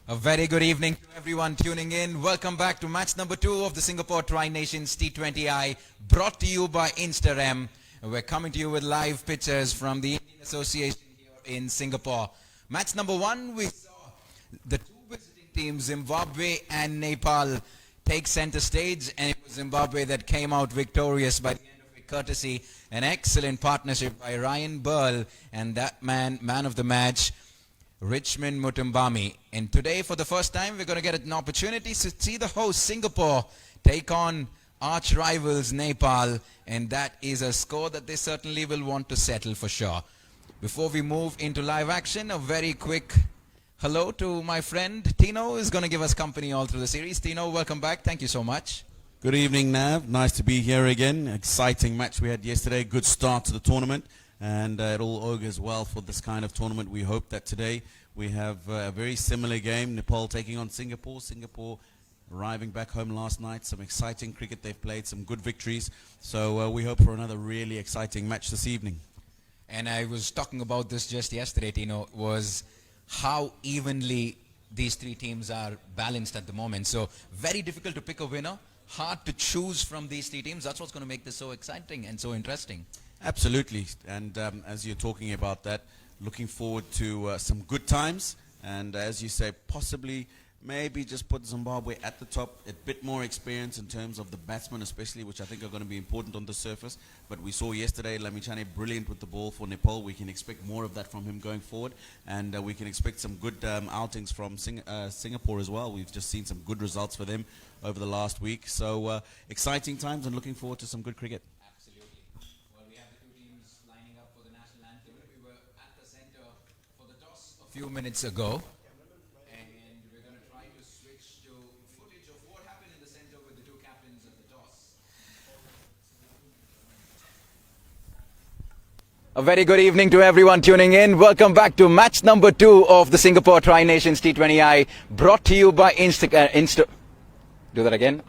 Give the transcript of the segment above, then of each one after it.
A very good evening to everyone tuning in. Welcome back to match number 2 of the Singapore Tri-Nations T20I, brought to you by Instarem. We're coming to you with live pictures from the Indian Association here in Singapore. Match number 1, we saw the two visiting teams, Zimbabwe and Nepal, take center stage, and it was Zimbabwe that came out victorious by the end of it, courtesy an excellent partnership by Ryan Burl and that man of the match, Richmond Mutumbami. And today, for the first time, we're going to get an opportunity to see the host Singapore take on arch rivals Nepal, and that is a score that they certainly will want to settle for sure. Before we move into live action, a very quick hello to my friend Tino, who is going to give us company all through the series. Tino, welcome back. Thank you so much. Good evening, Nav. Nice to be here again. Exciting match we had yesterday. Good start to the tournament. And it all augurs well for this kind of tournament. We hope that today we have a very similar game. Nepal taking on Singapore. Singapore arriving back home last night. Some exciting cricket they've played, some good victories. So we hope for another really exciting match this evening. And I was talking about this just yesterday, Tino, was how evenly these three teams are balanced at the moment. So very difficult to pick a winner. Hard to choose from these three teams. That's what's going to make this so exciting and so interesting. Absolutely, and as you're talking about that, looking forward to some good times, and as you say, possibly maybe just put Zimbabwe at the top, a bit more experience in terms of the batsmen especially, which I think are going to be important on the surface. But we saw yesterday Lamichane brilliant with the ball for Nepal. We can expect more of that from him going forward, and we can expect some good outings from Singapore as well. We've just seen some good results for them over the last week, so exciting times and looking forward to some good cricket. Few minutes ago, and we're going to try to switch to footage of what happened in the center with the two captains of the toss. A very good evening to everyone tuning in. Welcome back to match number 2 of the Singapore Tri-Nations T20I, brought to you by Do that again.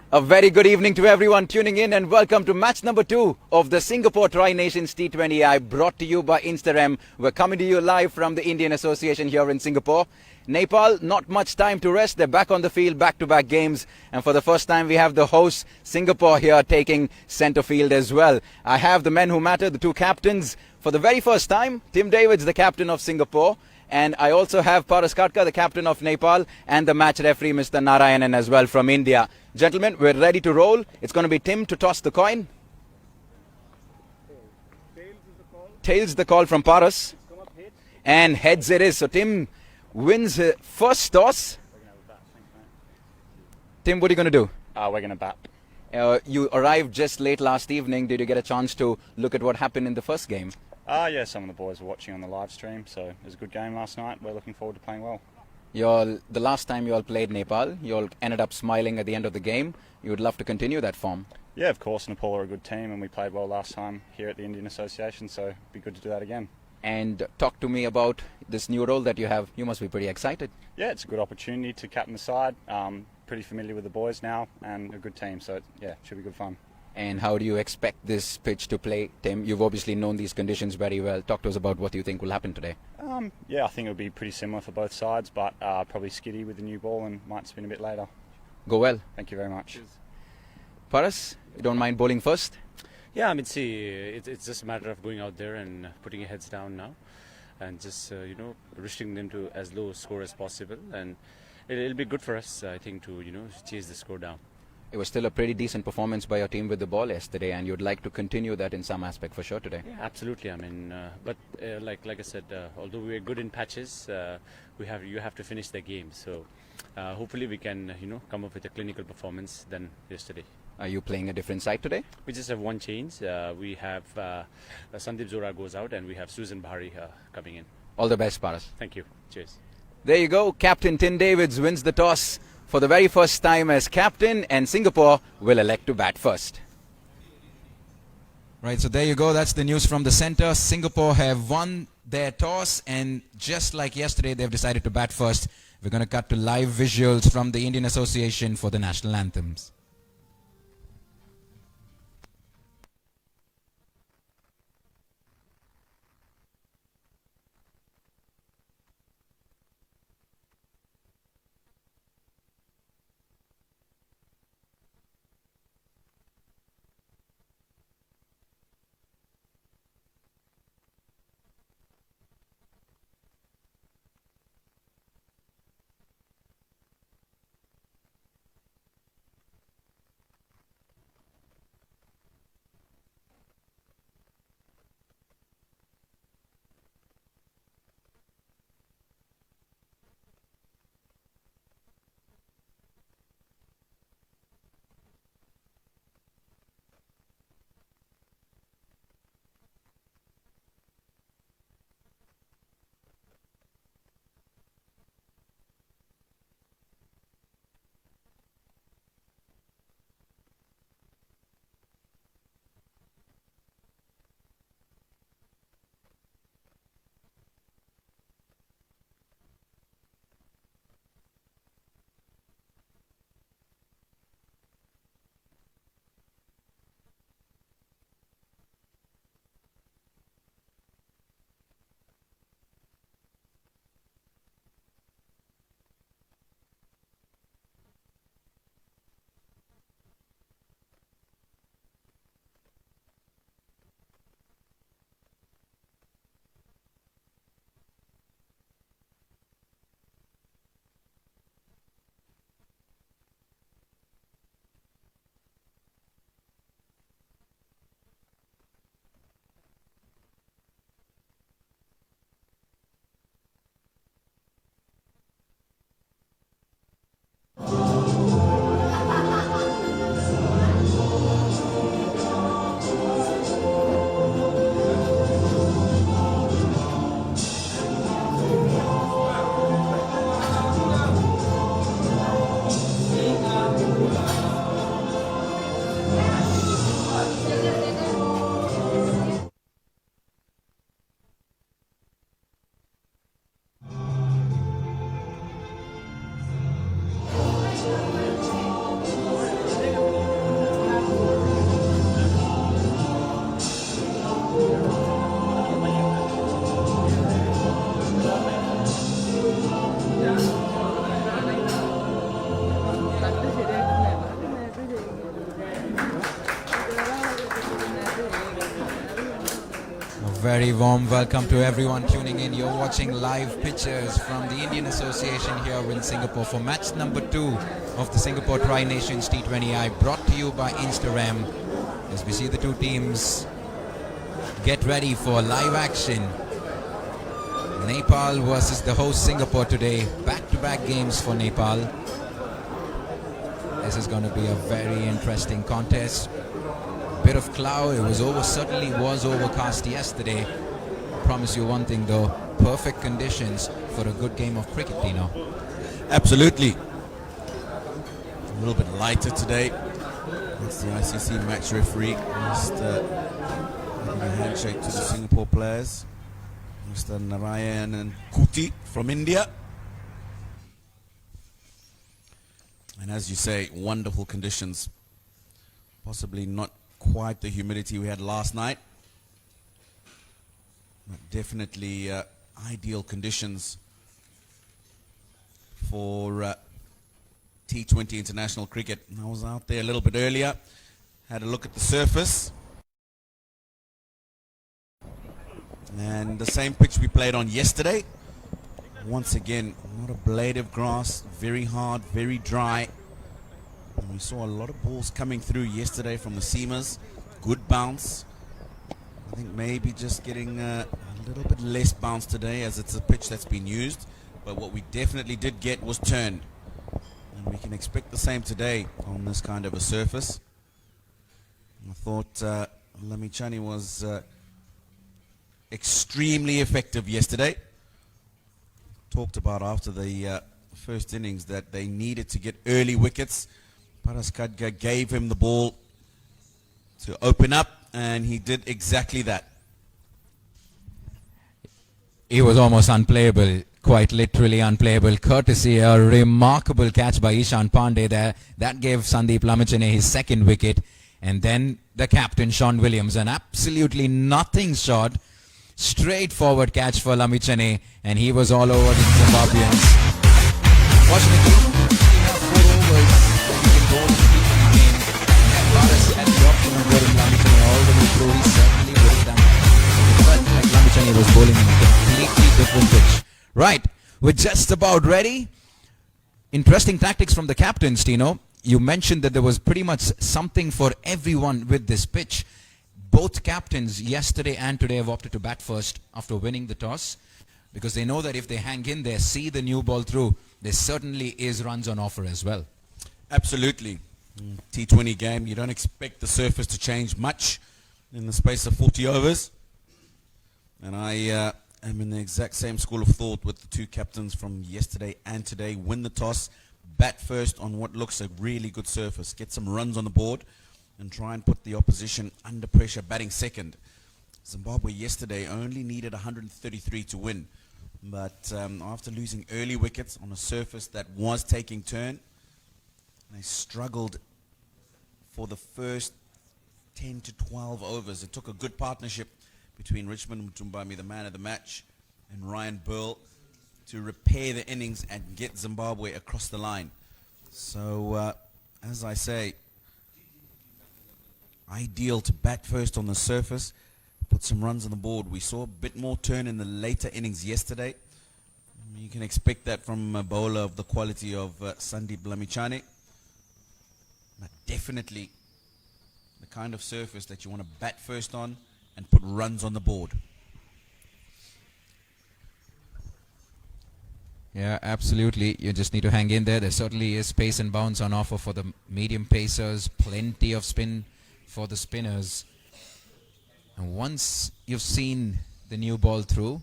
A very good evening to everyone tuning in, and welcome to match number 2 of the Singapore Tri-Nations T20I, brought to you by Instarem. We're coming to you live from the Indian Association here in Singapore. Nepal, not much time to rest. They're back on the field, back-to-back games. And for the first time, we have the host, Singapore, here taking center field as well. I have the men who matter, the two captains. For the very first time, Tim Davids, the captain of Singapore. And I also have Paras Katka, the captain of Nepal, and the match referee, Mr. Narayanan, as well from India. Gentlemen, we're ready to roll. It's going to be Tim to toss the coin. Tails the call from Paras. And heads it is. So Tim wins first toss. Tim, what are you going to do? We're going to bat. You arrived just late last evening. Did you get a chance to look at what happened in the first game? Yeah, some of the boys were watching on the live stream, so it was a good game last night. We're looking forward to playing well. The last time you all played Nepal, you all ended up smiling at the end of the game. You would love to continue that form? Yeah, of course. Nepal are a good team, and we played well last time here at the Indian Association, so it'd be good to do that again. And talk to me about this new role that you have. You must be pretty excited. Yeah, it's a good opportunity to captain the side. Pretty familiar with the boys now, and a good team, so yeah, it should be good fun. And how do you expect this pitch to play, Tim? You've obviously known these conditions very well. Talk to us about what you think will happen today. Yeah, I think it'll be pretty similar for both sides, but probably skiddy with the new ball and might spin a bit later. Go well. Thank you very much. Paras, you don't mind bowling first? Yeah, I mean, see, it's just a matter of going out there and putting your heads down now, and just restricting them to as low a score as possible, and it'll be good for us, I think, to chase the score down. It was still a pretty decent performance by your team with the ball yesterday, and you'd like to continue that in some aspect for sure today. Yeah, absolutely. I mean, but like I said, although we're good in patches, you have to finish the game. So hopefully we can come up with a clinical performance than yesterday. Are you playing a different side today? We just have one change. We have Sandeep Zora goes out, and we have Susan Bahari coming in. All the best, Paras. Thank you. Cheers. There you go. Captain Tim Davids wins the toss for the very first time as captain, and Singapore will elect to bat first. Right, so there you go. That's the news from the center. Singapore have won their toss, and just like yesterday, they've decided to bat first. We're going to cut to live visuals from the Indian Association for the national anthems. very warm welcome to everyone tuning in. You're watching live pictures from the Indian Association here in Singapore for match number 2 of the Singapore Tri-Nations T20I, brought to you by Instagram. As we see the two teams get ready for live action. Nepal versus the host Singapore today. Back-to-back games for Nepal. This is going to be a very interesting contest. Bit of cloud. It was certainly was overcast yesterday. I promise you one thing though, perfect conditions for a good game of cricket, Dino. Absolutely. A little bit lighter today. That's the ICC match referee. Just giving a handshake to the Singapore players. Mr. Narayan and Kuti from India. And as you say, wonderful conditions. Possibly not quite the humidity we had last night, but definitely ideal conditions for T20 international cricket. I was out there a little bit earlier, had a look at the surface, and the same pitch we played on yesterday. Once again, not a blade of grass, very hard, very dry. And we saw a lot of balls coming through yesterday from the seamers. Good bounce. I think maybe just getting a little bit less bounce today as it's a pitch that's been used. But what we definitely did get was turn. And we can expect the same today on this kind of a surface. I thought Lamichhane was extremely effective yesterday. Talked about after the first innings that they needed to get early wickets. Paras Khadka gave him the ball to open up, and he did exactly that. He was almost unplayable, quite literally unplayable, courtesy a remarkable catch by Ishan Pandey there. That gave Sandeep Lamichhane his second wicket. And then the captain, Sean Williams, an absolutely nothing shot, straightforward catch for Lamichhane, and he was all over the Zimbabweans. Fortunately, he had 4 overs. He can go to the game. And Paras had the option of bowling Lamichhane all the way through. He certainly would have done it. It felt like Lamichhane was bowling a completely different pitch. Right, we're just about ready. Interesting tactics from the captains, Tino. You mentioned that there was pretty much something for everyone with this pitch. Both captains yesterday and today have opted to bat first after winning the toss, because they know that if they hang in there, see the new ball through, there certainly is runs on offer as well. Absolutely. T20 game, you don't expect the surface to change much in the space of 40 overs. And I am in the exact same school of thought with the two captains from yesterday and today. Win the toss, bat first on what looks a really good surface, get some runs on the board, and try and put the opposition under pressure, batting second. Zimbabwe yesterday only needed 133 to win. But after losing early wickets on a surface that was taking turn, they struggled for the first 10 to 12 overs. It took a good partnership between Richmond Mtumbami, the man of the match, and Ryan Burl to repair the innings and get Zimbabwe across the line. So, as I say, ideal to bat first on the surface, put some runs on the board. We saw a bit more turn in the later innings yesterday. You can expect that from a bowler of the quality of Sandeep Lamichhane. But definitely the kind of surface that you want to bat first on and put runs on the board. Yeah, absolutely. You just need to hang in there. There certainly is pace and bounce on offer for the medium pacers. Plenty of spin for the spinners. And once you've seen the new ball through,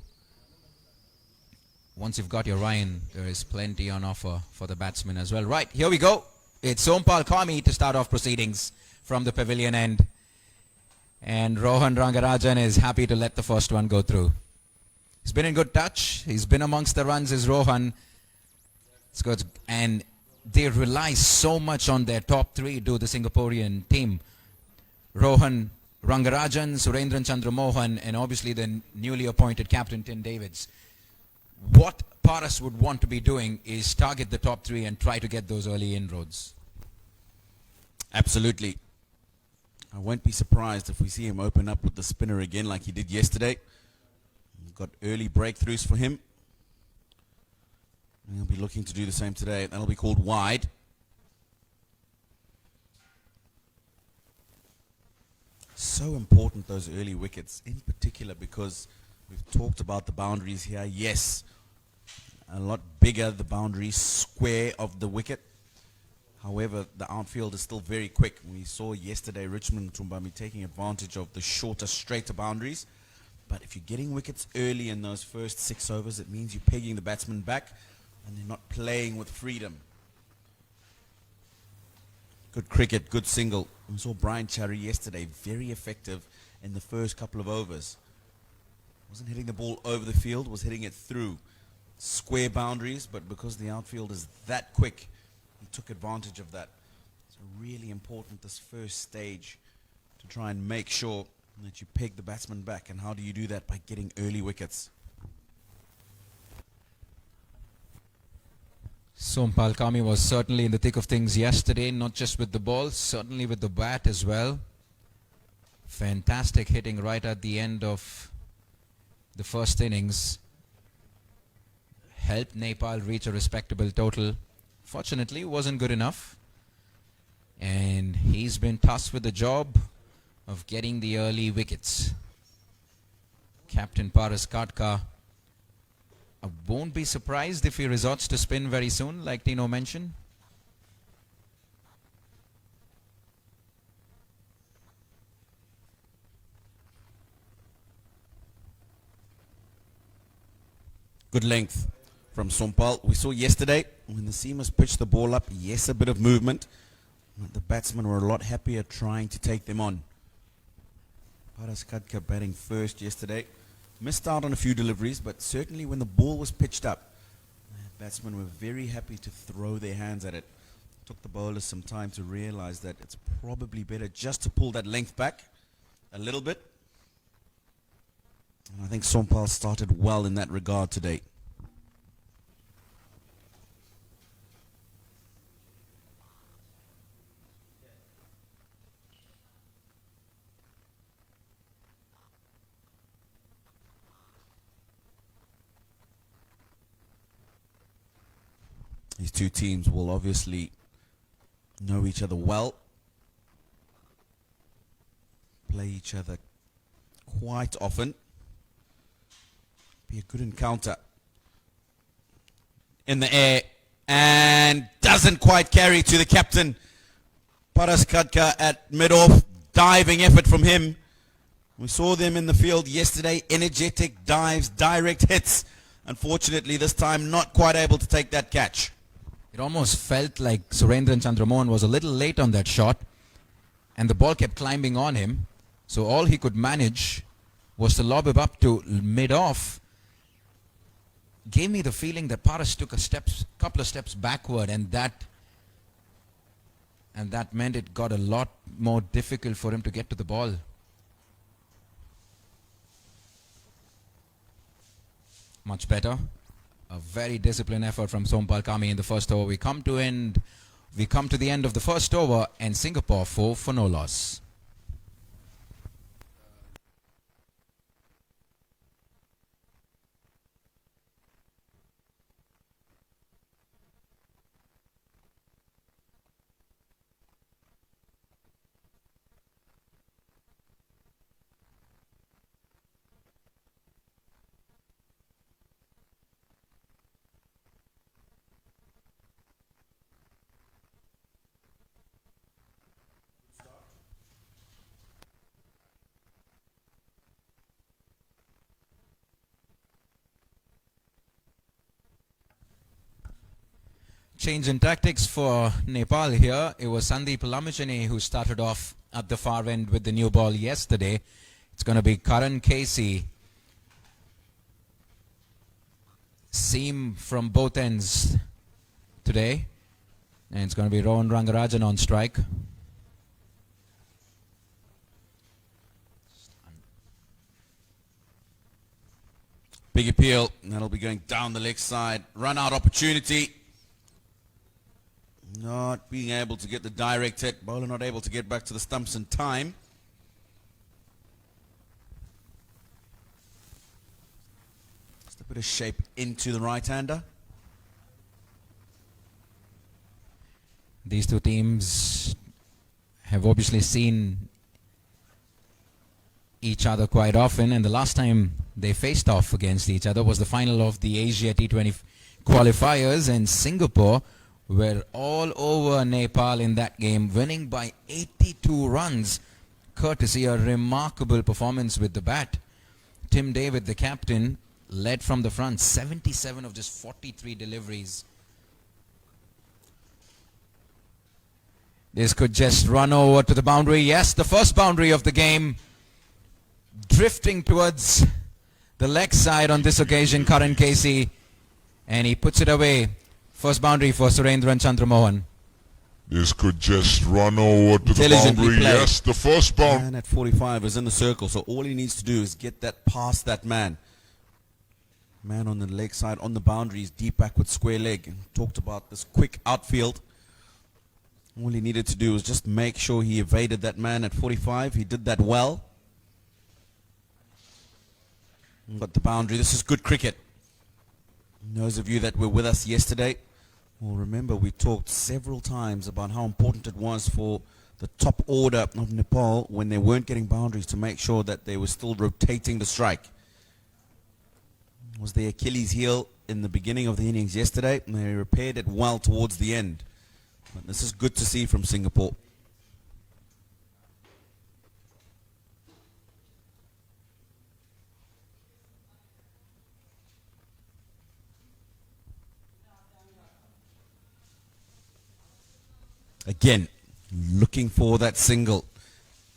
once you've got your Ryan, there is plenty on offer for the batsmen as well. Right, here we go. It's Sompal Kami to start off proceedings from the pavilion end. And Rohan Rangarajan is happy to let the first one go through. He's been in good touch. He's been amongst the runs as Rohan. It's good. And they rely so much on their top 3, do the Singaporean team. Rohan Rangarajan, Surendran Chandra Mohan, and obviously the newly appointed captain Tim Davids. What Paras would want to be doing is target the top 3 and try to get those early inroads. Absolutely. I won't be surprised if we see him open up with the spinner again like he did yesterday. They've got early breakthroughs for him. And he'll be looking to do the same today. That'll be called wide. So important, those early wickets, in particular because we've talked about the boundaries here. Yes, a lot bigger the boundary square of the wicket. However, the outfield is still very quick. We saw yesterday Richmond Tumbami taking advantage of the shorter, straighter boundaries. But if you're getting wickets early in those first 6 overs, it means you're pegging the batsman back and they're not playing with freedom. Good cricket, good single. We saw Brian Cherry yesterday, very effective in the first couple of overs. Wasn't hitting the ball over the field, was hitting it through square boundaries, but because the outfield is that quick, he took advantage of that. So really important this first stage to try and make sure that you peg the batsman back. And how do you do that? By getting early wickets. Sompal Kami was certainly in the thick of things yesterday, not just with the ball, certainly with the bat as well. Fantastic hitting right at the end of the first innings. Helped Nepal reach a respectable total. Fortunately, wasn't good enough. And he's been tasked with the job of getting the early wickets. Captain Paras Katka. I won't be surprised if he resorts to spin very soon, like Tino mentioned. Good length from Sompal. We saw yesterday when the seamers pitched the ball up, yes, a bit of movement, but the batsmen were a lot happier trying to take them on. Paras Katka batting first yesterday. Missed out on a few deliveries, but certainly when the ball was pitched up, batsmen were very happy to throw their hands at it. Took the bowlers some time to realize that it's probably better just to pull that length back a little bit. And I think Sompal started well in that regard today. These two teams will obviously know each other well, play each other quite often. Be a good encounter. In the air, and doesn't quite carry to the captain. Paras Katka at mid-off, diving effort from him. We saw them in the field yesterday, energetic dives, direct hits. Unfortunately, this time not quite able to take that catch. It almost felt like Surendran Chandramohan was a little late on that shot, and the ball kept climbing on him. So all he could manage was to lob it up to mid-off. Gave me the feeling that Paras took a couple of steps backward, and that meant it got a lot more difficult for him to get to the ball. Much better. A very disciplined effort from Sompal Kami in the first over. We come to the end of the first over, and Singapore 4 for no loss. Change in tactics for Nepal here. It was Sandeep Lamichhane who started off at the far end with the new ball yesterday. It's going to be Karan Casey. Seam from both ends today. And it's going to be Rohan Rangarajan on strike. Big appeal, and that'll be going down the leg side. Run out opportunity. Not being able to get the direct hit. Bowler not able to get back to the stumps in time. a bit of shape into the right-hander. These two teams have obviously seen each other quite often, and the last time they faced off against each other was the final of the Asia T20 qualifiers, and Singapore were all over Nepal in that game, winning by 82 runs, courtesy a remarkable performance with the bat. Tim David, the captain, led from the front, 77 of just 43 deliveries. This could just run over to the boundary. Yes, the first boundary of the game, drifting towards the leg side on this occasion, Karan Casey, and he puts it away. First boundary for Surendran Chandramohan. This could just run over to the Intelligently boundary. played. Yes, the first boundary. Man at 45 is in the circle, so all he needs to do is get that past that man. Man on the leg side, on the boundaries, deep backward square leg. And talked about this quick outfield. All he needed to do was just make sure he evaded that man at 45. He did that well. Got the boundary. This is good cricket. Those of you that were with us yesterday will remember we talked several times about how important it was for the top order of Nepal when they weren't getting boundaries to make sure that they were still rotating the strike. It was the Achilles heel in the beginning of the innings yesterday, and they repaired it well towards the end. But this is good to see from Singapore. Again, looking for that single.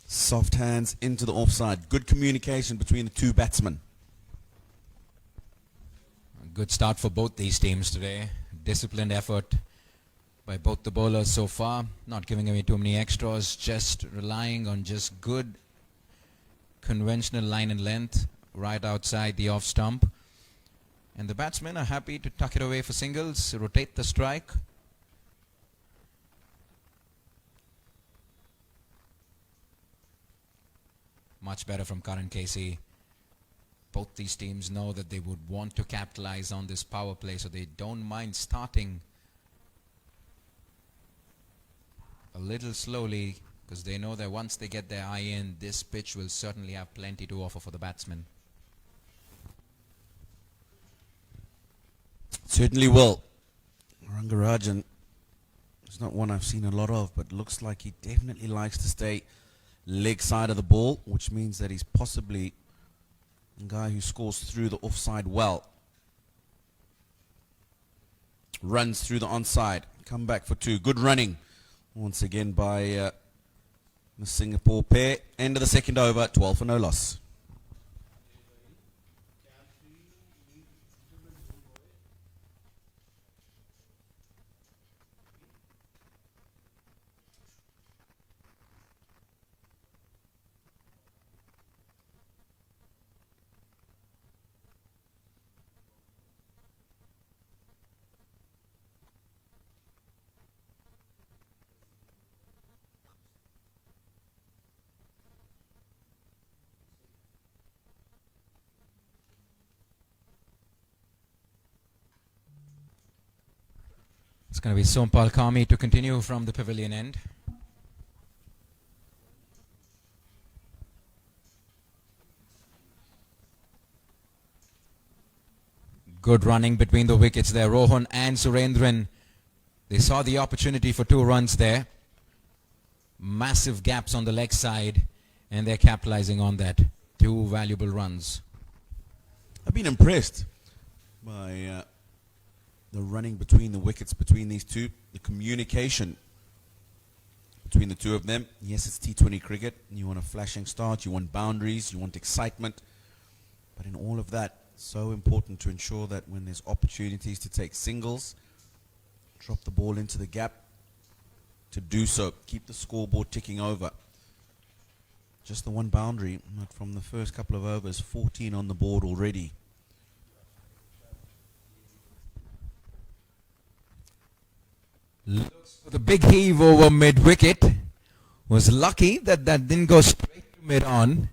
Soft hands into the offside. Good communication between the two batsmen. A good start for both these teams today. Disciplined effort by both the bowlers so far. Not giving away too many extras. Just relying on just good conventional line and length right outside the off stump. And the batsmen are happy to tuck it away for singles. Rotate the strike. Much better from Karan Casey. Both these teams know that they would want to capitalize on this power play, so they don't mind starting a little slowly, because they know that once they get their eye in, this pitch will certainly have plenty to offer for the batsmen. Certainly will. Rangarajan is not one I've seen a lot of, but looks like he definitely likes to stay leg side of the ball, which means that he's possibly a guy who scores through the offside well. Runs through the onside. Come back for two. Good running once again by the Singapore pair. End of the second over, 12 for no loss. It's going to be Sompal Kami to continue from the pavilion end. Good running between the wickets there. Rohan and Surendran. They saw the opportunity for 2 runs there. Massive gaps on the leg side, and they're capitalizing on that. 2 valuable runs. I've been impressed by the running between the wickets between these two, the communication between the two of them. Yes, it's T20 cricket. You want a flashing start, you want boundaries, you want excitement. But in all of that, so important to ensure that when there's opportunities to take singles, drop the ball into the gap, to do so. Keep the scoreboard ticking over. Just the one boundary, but from the first couple of overs, 14 on the board already. Looks for the big heave over mid-wicket. Was lucky that that didn't go straight to mid-on.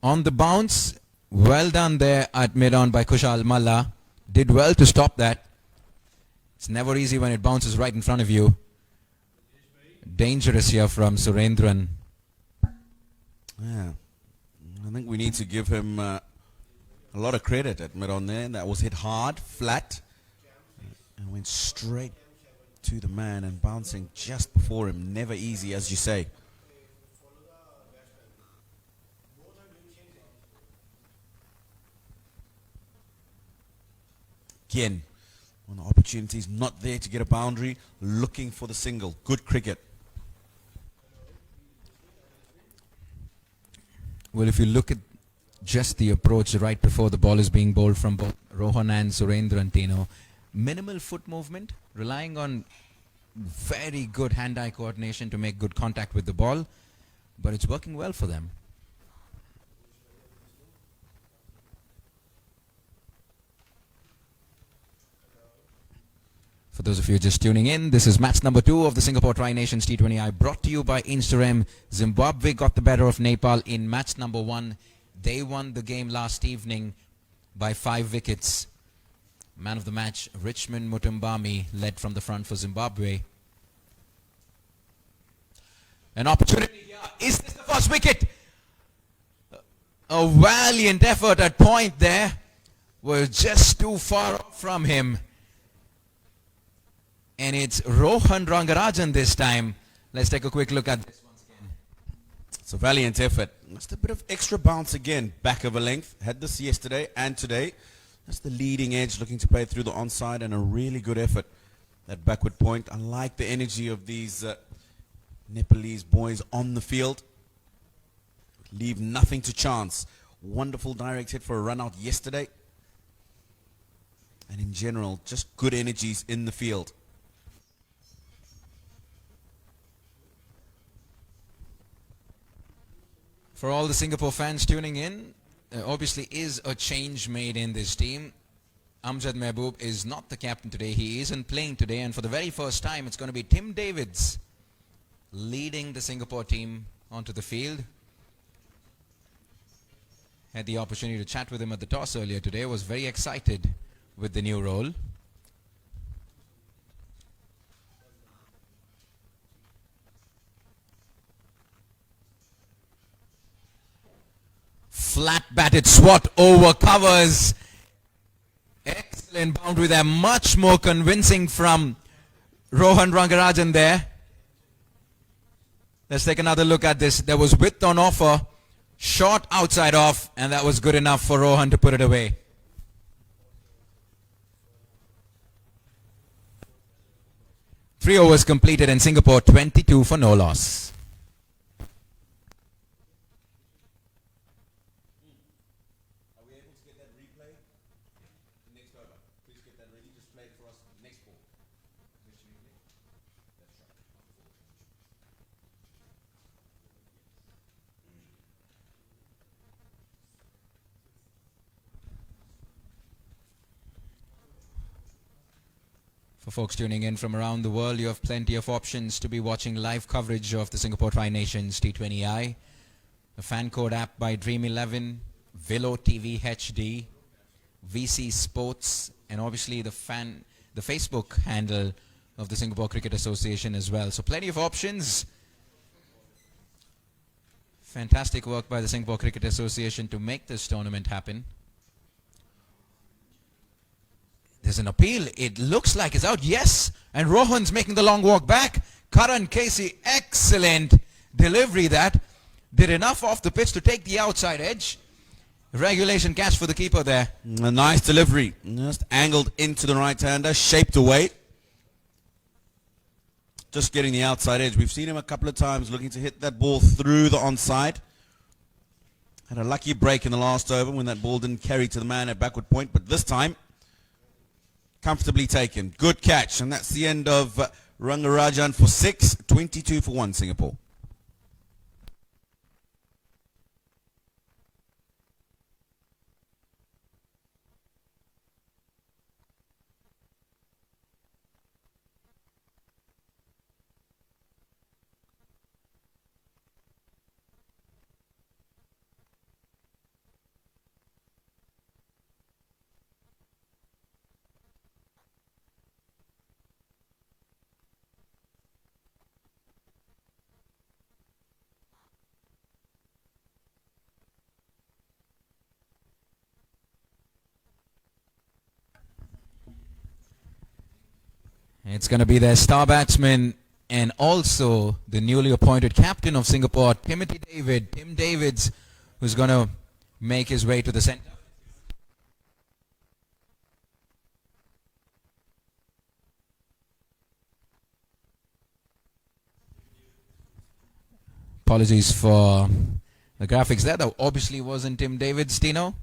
On the bounce, Well done there at mid-on by Kushal Malla. Did well to stop that. It's never easy when it bounces right in front of you. Dangerous here from Surendran. Yeah. I think we need to give him a lot of credit at mid on there. That was hit hard, flat, and went straight to the man and bouncing just before him. Never easy, as you say. Again, when the opportunity's not there to get a boundary, looking for the single. Good cricket. Well, if you look at just the approach right before the ball is being bowled from both Rohan and Surendran, Tino, minimal foot movement, relying on very good hand-eye coordination to make good contact with the ball, but it's working well for them. For those of you just tuning in, this is match number 2 of the Singapore Tri-Nations T20I, brought to you by Instagram. Zimbabwe got the better of Nepal in match number 1. They won the game last evening by 5 wickets. Man of the match, Richmond Mutumbami, led from the front for Zimbabwe. An opportunity here. Is this the first wicket? A valiant effort at point there. Was just too far off from him. And it's Rohan Rangarajan this time. Let's take a quick look at this once again. It's a valiant effort. Just a bit of extra bounce again. Back of a length. Had this yesterday and today. That's the leading edge looking to play through the onside, and a really good effort. That backward point. I like the energy of these Nepalese boys on the field. Leave nothing to chance. Wonderful direct hit for a run out yesterday. And in general, just good energies in the field. For all the Singapore fans tuning in, obviously is a change made in this team. Amjad Mehboob is not the captain today. He isn't playing today, and for the very first time it's going to be Tim Davids leading the Singapore team onto the field. Had the opportunity to chat with him at the toss earlier today. Was very excited with the new role. Flat batted swat over covers. Excellent boundary there. Much more convincing from Rohan Rangarajan there. Let's take another look at this. There was width on offer. Short outside off. And that was good enough for Rohan to put it away. Three overs completed in Singapore. 22 for no loss. For folks tuning in from around the world, you have plenty of options to be watching live coverage of the Singapore Tri-Nations T20I. The fan code app by Dream11, Velo TV HD, VC Sports, and obviously the Facebook handle of the Singapore Cricket Association as well. So plenty of options. Fantastic work by the Singapore Cricket Association to make this tournament happen. There's an appeal. It looks like it's out. Yes. And Rohan's making the long walk back. Karan Casey, excellent delivery that. Did enough off the pitch to take the outside edge. Regulation catch for the keeper there. A nice delivery. Just angled into the right-hander. Shaped away. Just getting the outside edge. We've seen him a couple of times looking to hit that ball through the onside. Had a lucky break in the last over when that ball didn't carry to the man at backward point. But this time, comfortably taken. Good catch. And that's the end of Rangarajan for 6. 22 for 1 Singapore. It's going to be their star batsman and also the newly appointed captain of Singapore, Tim Davids, who's going to make his way to the centre. Apologies for the graphics there. That obviously wasn't Tim Davids, Tino.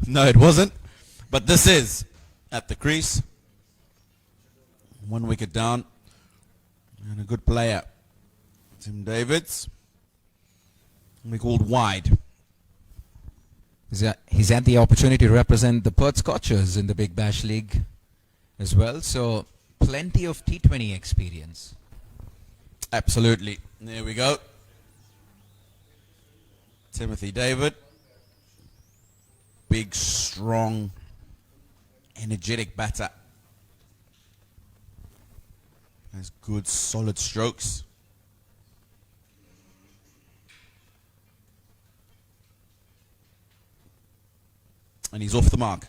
No, it wasn't. But this is at the crease. 1 wicket down. And a good player. Tim Davids. We called wide. He's had the opportunity to represent the Perth Scorchers in the Big Bash League as well. So plenty of T20 experience. Absolutely. There we go. Timothy David. Big, strong, energetic batter. Has good, solid strokes. And he's off the mark.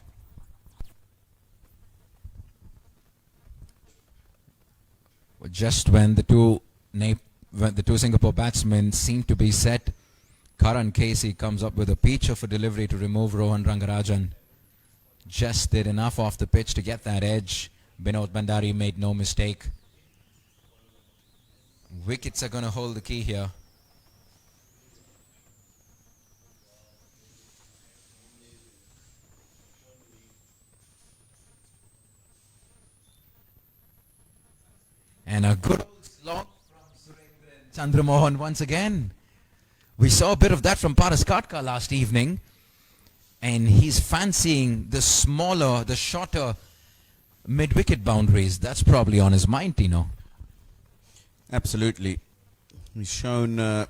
Well, just when the two Singapore batsmen seem to be set, Karan Casey comes up with a peach of a delivery to remove Rohan Rangarajan. Just did enough off the pitch to get that edge. Binod Bandari made no mistake. Wickets are going to hold the key here. And a good old slog from Surendran Chandramohan once again. We saw a bit of that from Paras Katka last evening. And he's fancying the smaller, the shorter mid-wicket boundaries. That's probably on his mind, Tino. Absolutely. He's shown a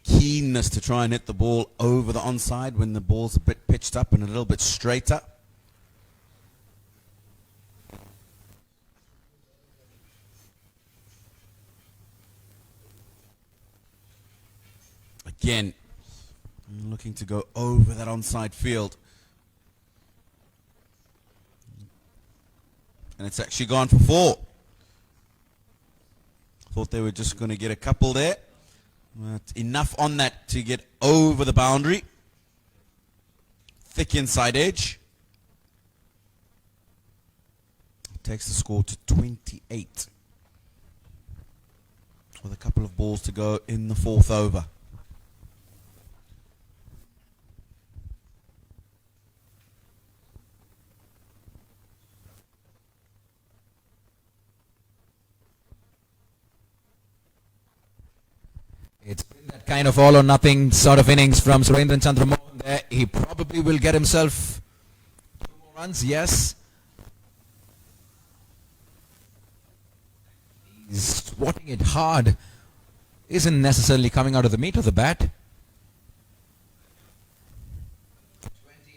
keenness to try and hit the ball over the onside when the ball's a bit pitched up and a little bit straighter. Again, looking to go over that onside field. And it's actually gone for 4. Thought they were just going to get a couple there. But enough on that to get over the boundary. Thick inside edge. Takes the score to 28. With a couple of balls to go in the 4th over. It's been that kind of all or nothing sort of innings from Surendran Chandramohan there. He probably will get himself 2 more runs, yes. He's swatting it hard. Isn't necessarily coming out of the meat of the bat. 20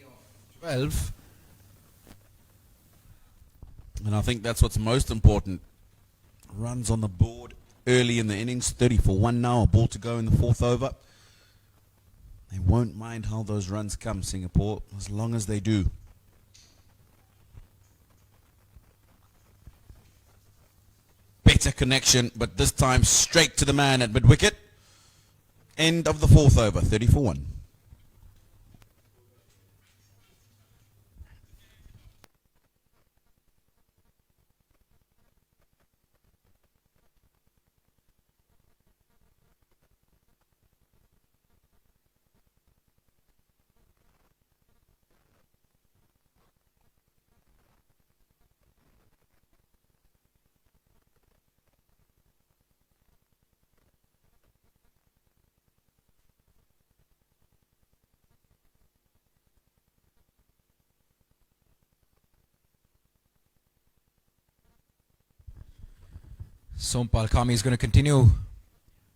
or 12. And I think that's what's most important. Runs on the board early in the innings, 30 for 1 now, a ball to go in the 4th over. They won't mind how those runs come, Singapore, as long as they do. Better connection, but this time straight to the man at mid-wicket. End of the 4th over, 30 for 1. Sompal Kami is going to continue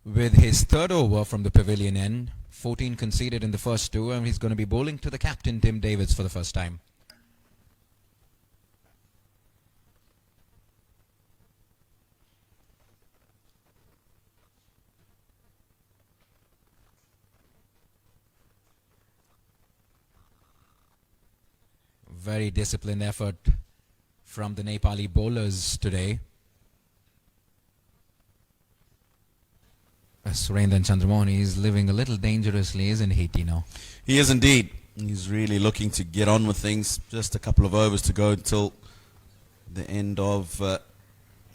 with his 3rd over from the pavilion end. 14 conceded in the first 2, and he's going to be bowling to the captain, Tim Davids, for the first time. Very disciplined effort from the Nepali bowlers today. Surendran Chandramohan is living a little dangerously, isn't he, Tino? He is indeed. He's really looking to get on with things. Just a couple of overs to go until the end of the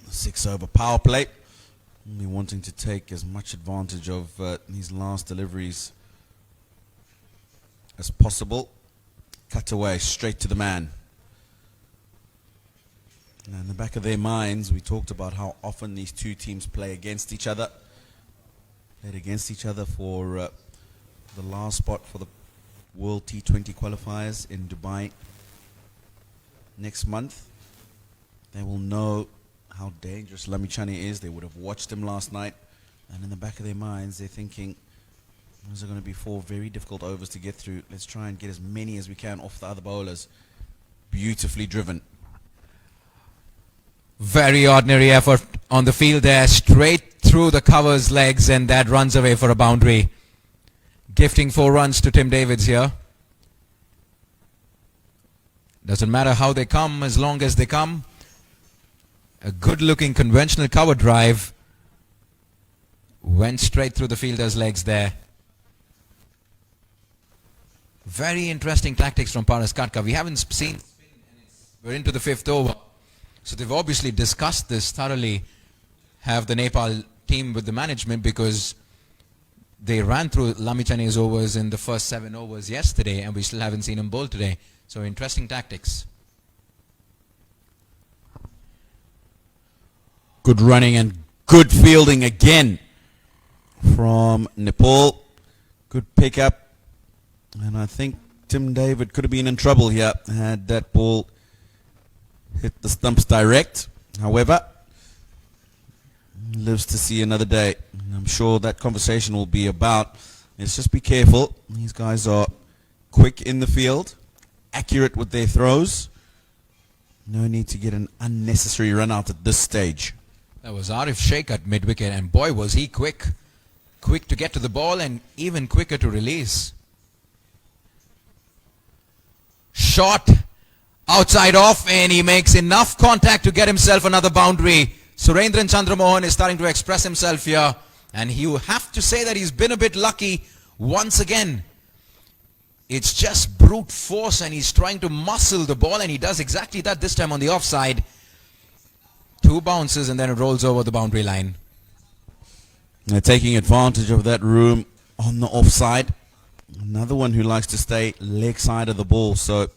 6-over power play. Only wanting to take as much advantage of these last deliveries as possible. Cut away, straight to the man. And in the back of their minds, we talked about how often these two teams play against each other. Played against each other for the last spot for the World T20 qualifiers in Dubai next month. They will know how dangerous Lamichhane is. They would have watched him last night. And in the back of their minds, they're thinking, those are going to be 4 very difficult overs to get through. Let's try and get as many as we can off the other bowlers. Beautifully driven. Very ordinary effort on the field there, straight through the cover's legs, and that runs away for a boundary. Gifting 4 runs to Tim Davids here. Doesn't matter how they come, as long as they come. A good-looking conventional cover drive went straight through the fielder's legs there. Very interesting tactics from Paras Katka. We haven't seen spin, and we're into the 5th over. So they've obviously discussed this thoroughly, have the Nepal team with the management, because they ran through Lamichhane's overs in the first 7 overs yesterday, and we still haven't seen him bowl today. So interesting tactics. Good running and good fielding again from Nepal. Good pickup. And I think Tim David could have been in trouble here had that ball hit the stumps direct. However, lives to see another day. And I'm sure that conversation will be about, let's just be careful. These guys are quick in the field, accurate with their throws. No need to get an unnecessary run out at this stage. That was Arif Sheikh at mid-wicket, and boy was he quick. Quick to get to the ball and even quicker to release. Shot outside off, and he makes enough contact to get himself another boundary. Surendran Chandramohan is starting to express himself here, and you have to say that he's been a bit lucky once again. It's just brute force, and he's trying to muscle the ball, and he does exactly that this time on the offside. 2 bounces, and then it rolls over the boundary line. They're taking advantage of that room on the offside. Another one who likes to stay leg side of the ball, so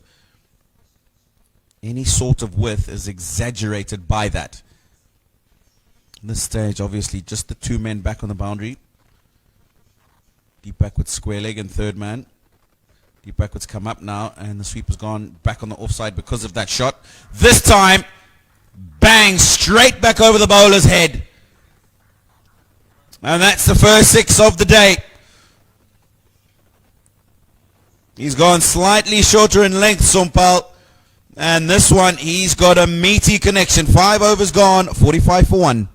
any sort of width is exaggerated by that. This stage, obviously, just the 2 men back on the boundary. Deep backwards square leg and third man. Deep backwards come up now, and the sweeper's gone back on the offside because of that shot. This time, bang, straight back over the bowler's head. And that's the first 6 of the day. He's gone slightly shorter in length, Sompal. And this one, he's got a meaty connection. 5 overs gone, 45 for 1.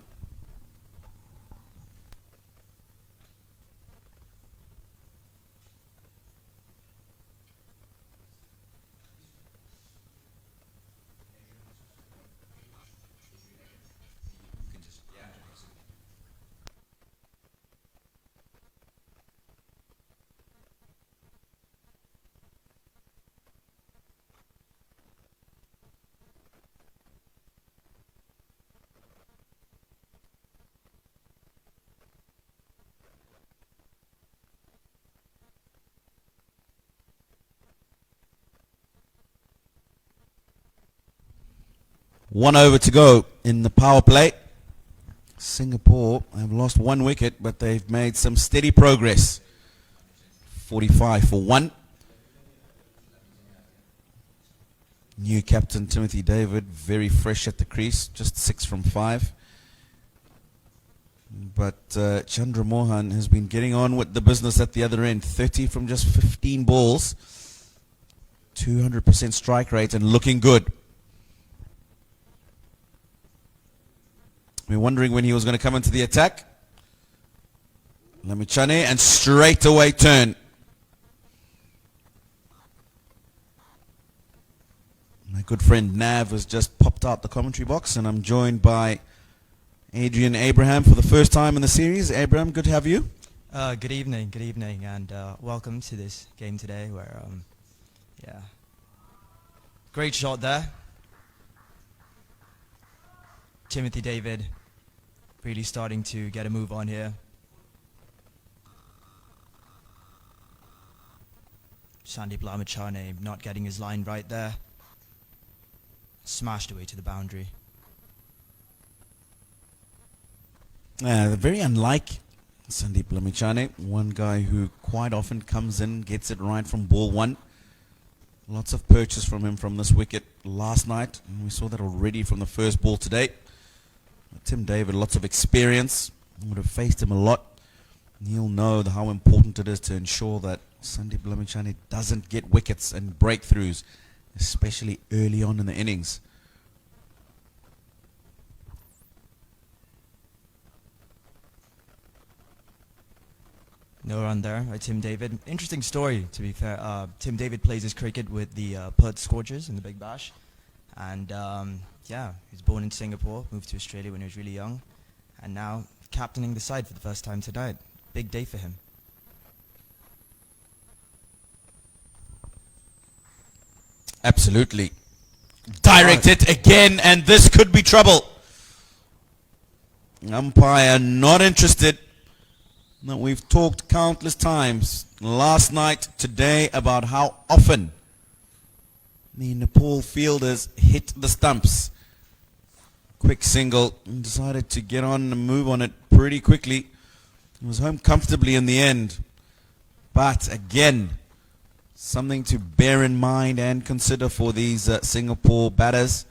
One over to go in the power play. Singapore have lost 1 wicket, but they've made some steady progress. 45 for 1. New captain Timothy David, very fresh at the crease, just 6 from 5. But Chandra Mohan has been getting on with the business at the other end. 30 from just 15 balls. 200% strike rate and looking good. We're wondering when he was going to come into the attack. Lamichhane, and straight away turn. good friend Nav has just popped out the commentary box, and I'm joined by Adrian Abraham for the first time in the series. Abraham, good to have you. Good evening, and welcome to this game today where, yeah, great shot there. Timothy David really starting to get a move on here. Sandeep Lamachane not getting his line right there. Smashed away to the boundary. Very unlike Sandeep Lamachane, one guy who quite often comes in, gets it right from ball one. Lots of purchase from him from this wicket last night, and we saw that already from the first ball today. Tim David, lots of experience, would have faced him a lot. He'll know how important it is to ensure that Sandeep Lamachane doesn't get wickets and breakthroughs, especially early on in the innings. No run there by Tim David. Interesting story, to be fair. Tim David plays his cricket with the Perth Scorchers in the Big Bash. And yeah, he was born in Singapore, moved to Australia when he was really young. And now captaining the side for the first time tonight. Big day for him. Absolutely. Direct it again, and this could be trouble. Umpire not interested. Now, we've talked countless times last night, today, about how often the Nepal fielders hit the stumps. Quick single, and decided to get on and move on it pretty quickly. He was home comfortably in the end. But again, something to bear in mind and consider for these Singapore batters.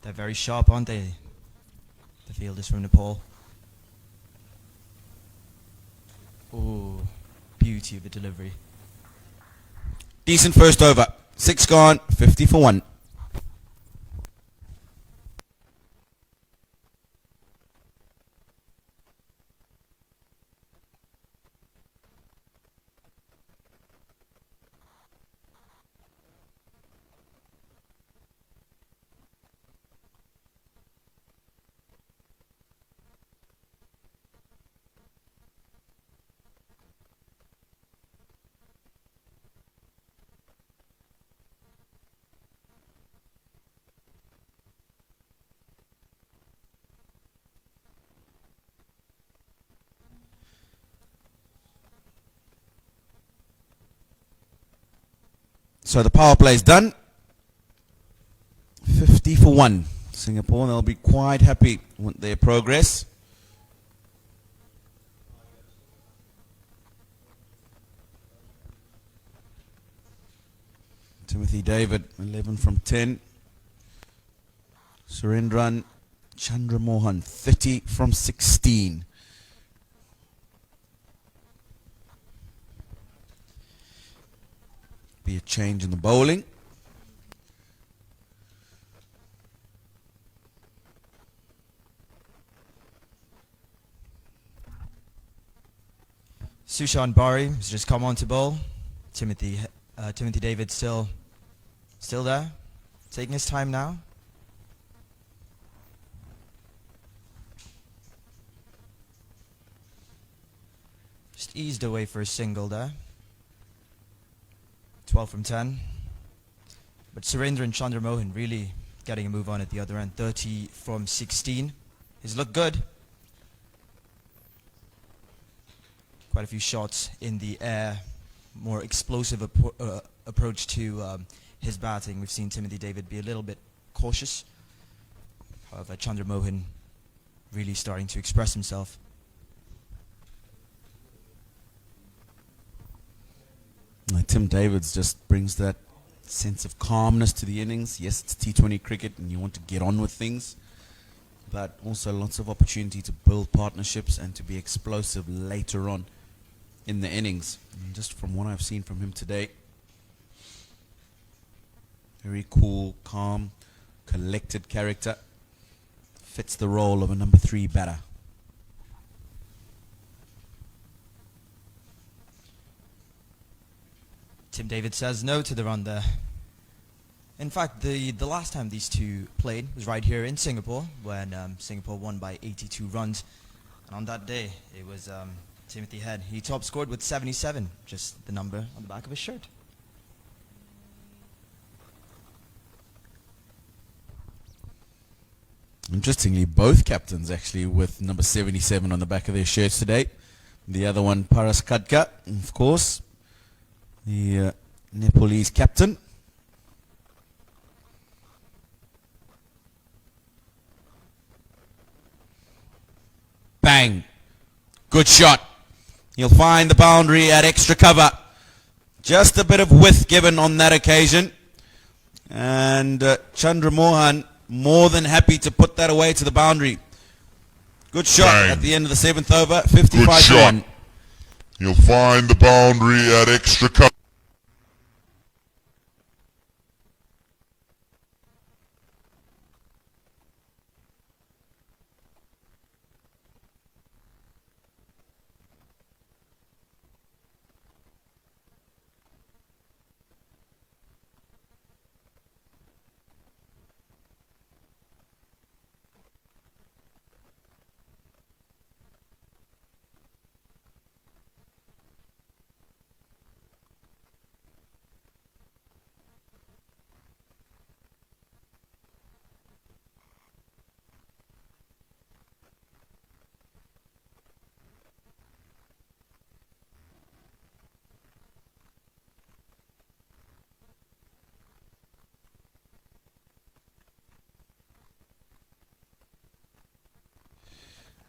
They're very sharp, aren't they? The fielders from Nepal. Oh, beauty of the delivery. Decent first over. 6 gone, 50 for 1. So the power play is done. 50 for 1. Singapore, they'll be quite happy with their progress. Timothy David, 11 from 10. Surendran Chandramohan, 30 from 16. Be a change in the bowling. Sushan Bari has just come on to bowl. Timothy David still there, taking his time now. Just eased away for a single there. 12 from 10. But Surendran Chandramohan really getting a move on at the other end. 30 from 16. He's looked good. Quite a few shots in the air. More explosive approach to his batting. We've seen Timothy David be a little bit cautious. However, Chandramohan really starting to express himself. Tim Davids just brings that sense of calmness to the innings. Yes, it's T20 cricket and you want to get on with things, but also lots of opportunity to build partnerships and to be explosive later on in the innings. And just from what I've seen from him today, very cool, calm, collected character. Fits the role of a number 3 batter. Tim David says no to the run there. In fact, the last time these two played was right here in Singapore when Singapore won by 82 runs. And on that day, it was Timothy Head. He top scored with 77, just the number on the back of his shirt. Interestingly, both captains actually with number 77 on the back of their shirts today. The other one, Paras Khadka, of course, the Nepalese captain. Bang. Good shot. He'll find the boundary at extra cover. Just a bit of width given on that occasion. And Chandra Mohan more than happy to put that away to the boundary. Good shot Bang. at the end of the 7th over. Good 55 to shot. 1. He'll find the boundary at extra cover.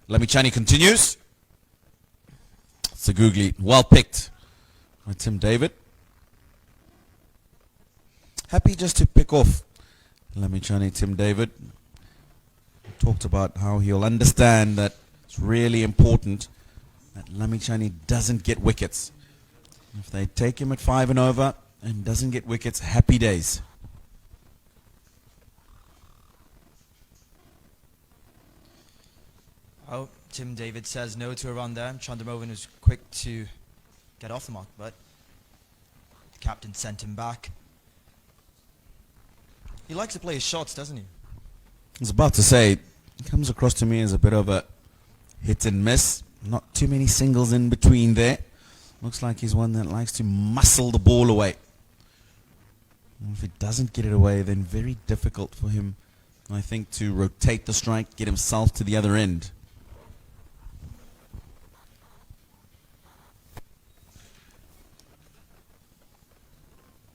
Lamichani continues. Sagoogly, well picked by Tim David. Happy just to pick off Lamichani, Tim David. Talked about how he'll understand that it's really important that Lamichani doesn't get wickets. If they take him at 5 and over and doesn't get wickets, happy days. Oh, Tim David says no to a run there. Chandramohan was quick to get off the mark, but the captain sent him back. He likes to play his shots, doesn't he? I was about to say, it comes across to me as a bit of a hit and miss. Not too many singles in between there. Looks like he's one that likes to muscle the ball away. And if he doesn't get it away, then very difficult for him, I think, to rotate the strike, get himself to the other end.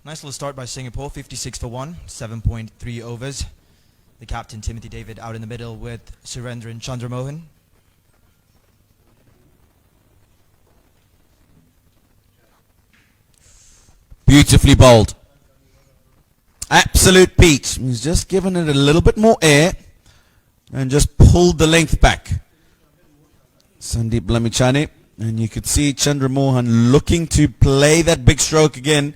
Nice little start by Singapore, 56 for 1, 7.3 overs. The captain, Timothy David, out in the middle with Surendran Chandramohan. Beautifully bowled. Absolute peach. He's just given it a little bit more air and just pulled the length back. Sandeep Lamichani. And you could see Chandra Mohan looking to play that big stroke again.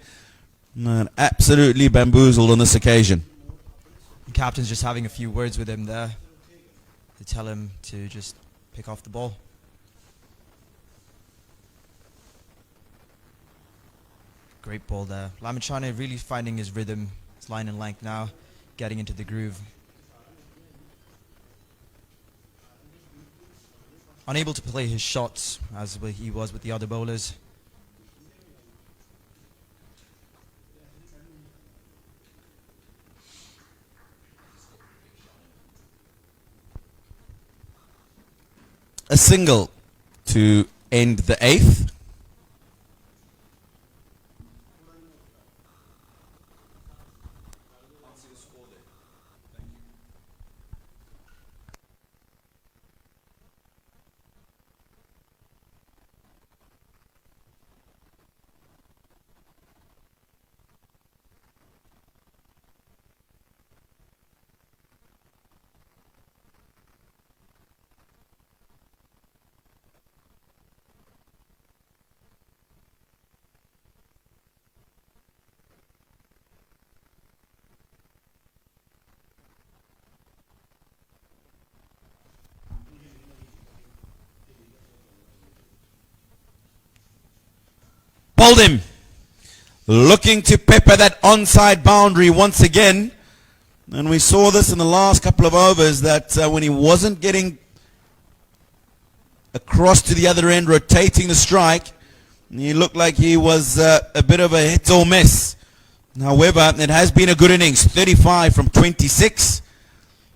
And absolutely bamboozled on this occasion. The captain's just having a few words with him there to tell him to just pick off the ball. Great ball there. Lamichani really finding his rhythm, his line and length now, getting into the groove. Unable to play his shots as he was with the other bowlers. A single to end the 8th. Bowled him. looking to pepper that onside boundary once again. And we saw this in the last couple of overs that when he wasn't getting across to the other end, rotating the strike, he looked like he was a bit of a hit or miss. However, it has been a good innings, 35 from 26.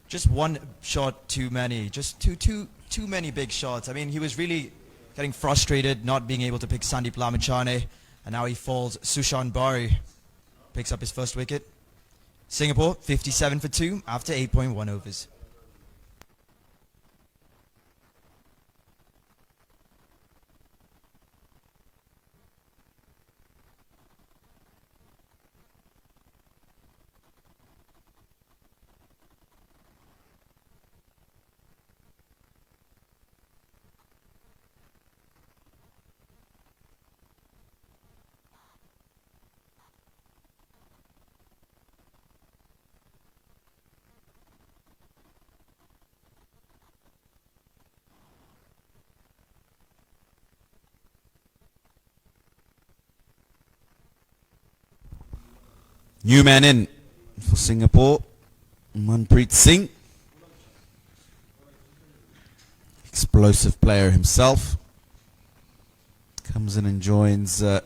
Just one shot too many. Just too many big shots. I mean, he was really getting frustrated not being able to pick Sandeep Lamachane, and now he falls. Sushan Bari picks up his first wicket. Singapore 57 for 2 after 8.1 overs. New man in for Singapore, Manpreet Singh. Explosive player himself. Comes in and joins the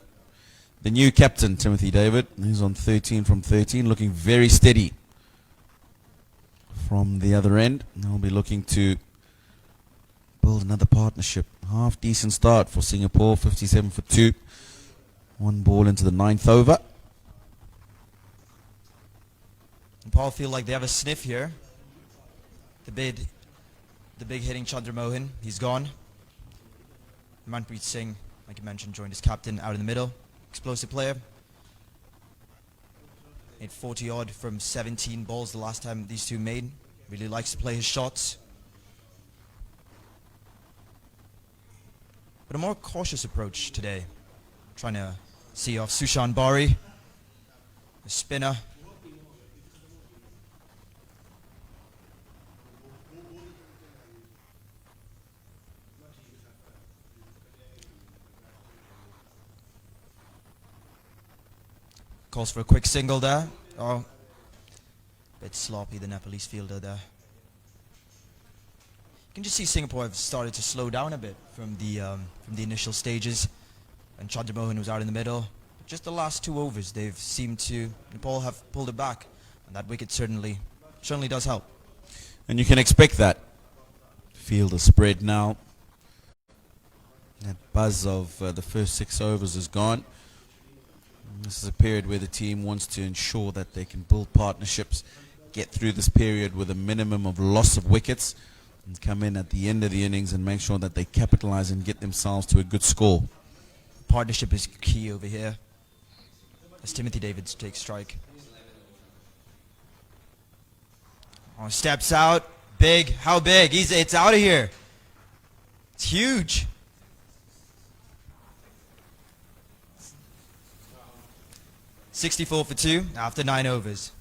new captain, Timothy David. He's on 13 from 13, looking very steady from the other end. They'll be looking to build another partnership. Half decent start for Singapore, 57 for 2. One ball into the 9th over. Nepal feel like they have a sniff here. The big hitting Chandramohan, he's gone. Manpreet Singh, like you mentioned, joined as captain out in the middle. Explosive player. Made 40 odd from 17 balls the last time these two made. Really likes to play his shots. But a more cautious approach today. Trying to see off Sushan Bari, a spinner. Calls for a quick single there. Oh, bit sloppy, the Nepalese fielder there. You can just see Singapore have started to slow down a bit from the initial stages, and Chandramohan was out in the middle. Just the last 2 overs, they've seemed to Nepal have pulled it back, and that wicket certainly does help. And you can expect that. Field is spread now. That buzz of the first 6 overs is gone. This is a period where the team wants to ensure that they can build partnerships, get through this period with a minimum of loss of wickets, and come in at the end of the innings and make sure that they capitalize and get themselves to a good score. Partnership is key over here, as Timothy David takes strike. Oh, steps out. Big. How big? It's out of here. It's huge. .64 for 2 after 9 overs.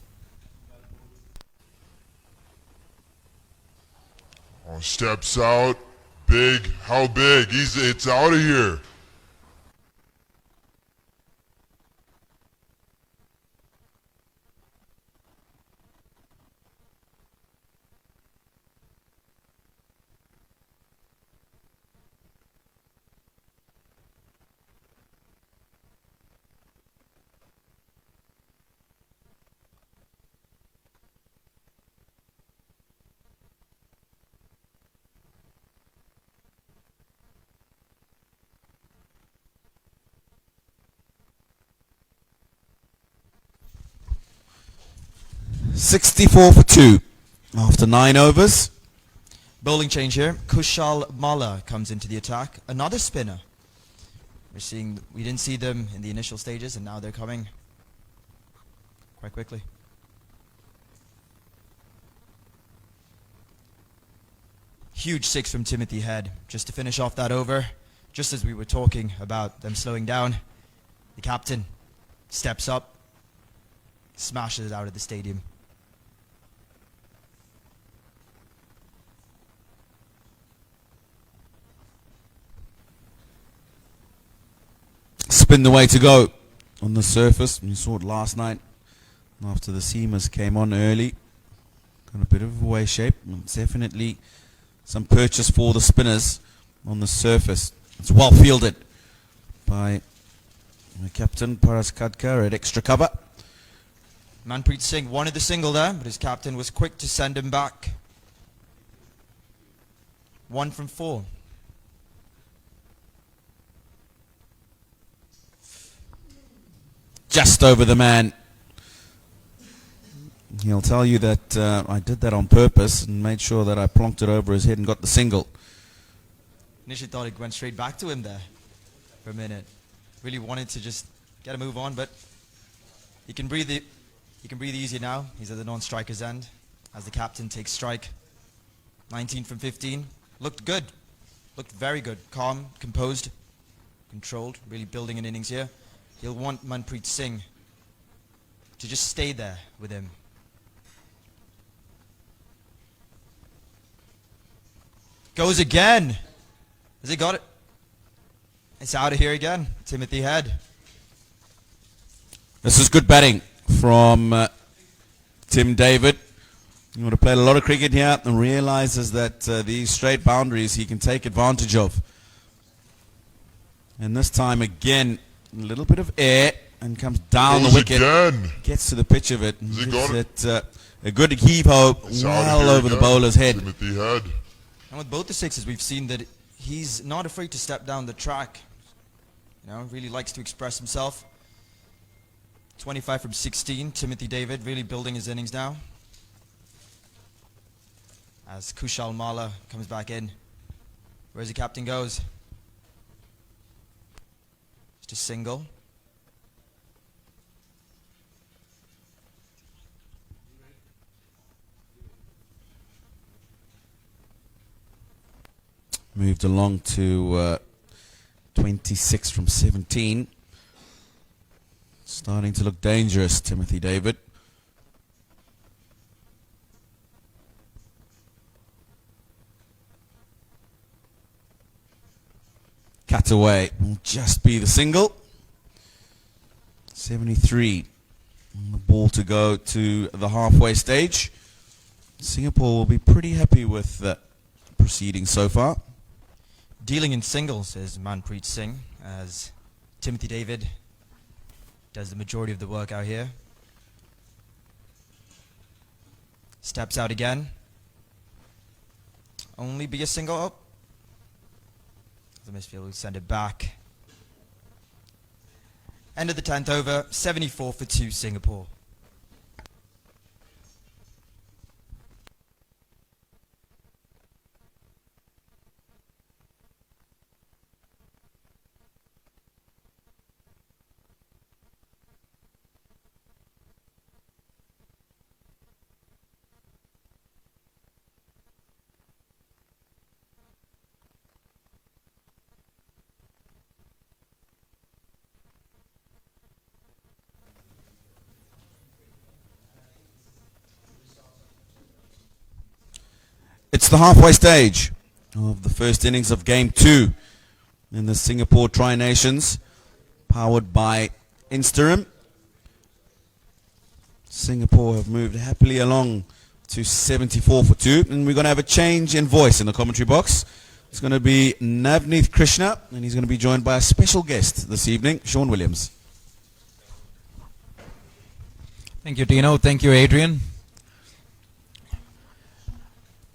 Oh, steps out. Big. How big? It's out of here. .64 for 2 after 9 overs. Bowling change here. Kushal Malla comes into the attack. Another spinner. We didn't see them in the initial stages, and now they're coming quite quickly. Huge 6 from Timothy Head just to finish off that over. Just as we were talking about them slowing down, the captain steps up, smashes it out of the stadium. Spin the way to go. on the surface. You saw it last night after the seamers came on early. Got a bit of away shape. It's definitely some purchase for the spinners on the surface. It's well fielded by the captain, Paras Khadkar, at extra cover. Manpreet Singh wanted the single there, but his captain was quick to send him back. 1 from 4. Just over the man. He'll tell you that I did that on purpose and made sure that I plonked it over his head and got the single. Initially thought it went straight back to him there for a minute. Really wanted to just get a move on, but he can breathe easier now. He's at the non-striker's end as the captain takes strike. 19 from 15. Looked good. Looked very good. Calm, composed, controlled. Really building an innings here. He'll want Manpreet Singh to just stay there with him. Goes again. Has he got it? It's out of here again. Timothy Head. This is good batting from Tim David. He would have played a lot of cricket here and realizes that these straight boundaries he can take advantage of. And this time again, a little bit of air and comes down the Goes wicket. again. Gets to the pitch of it. And Has he gives got it a good heave-ho It's out of well here over the again. bowler's head. Timothy Head. And with both the sixes, we've seen that he's not afraid to step down the track. You know, really likes to express himself. 25 from 16. Timothy David really building his innings now. As Kushal Mala comes back in. Where's the captain goes? Just a single. Moved along to 26 from 17. Starting to look dangerous, Timothy David. Cut away will just be the single. 73. And the ball to go to the halfway stage. Singapore will be pretty happy with the proceeding so far. Dealing in singles is Manpreet Singh, as Timothy David does the majority of the work out here. Steps out again. Only be a single up. The misfield will send it back. End of the 10th over, 74 for 2 Singapore. It's the halfway stage of the first innings of Game 2 in the Singapore Tri-Nations, powered by Instagram. Singapore have moved happily along to 74 for 2, and we're going to have a change in voice in the commentary box. It's going to be Navneet Krishna, and he's going to be joined by a special guest this evening, Sean Williams. Thank you, Tino. Thank you, Adrian.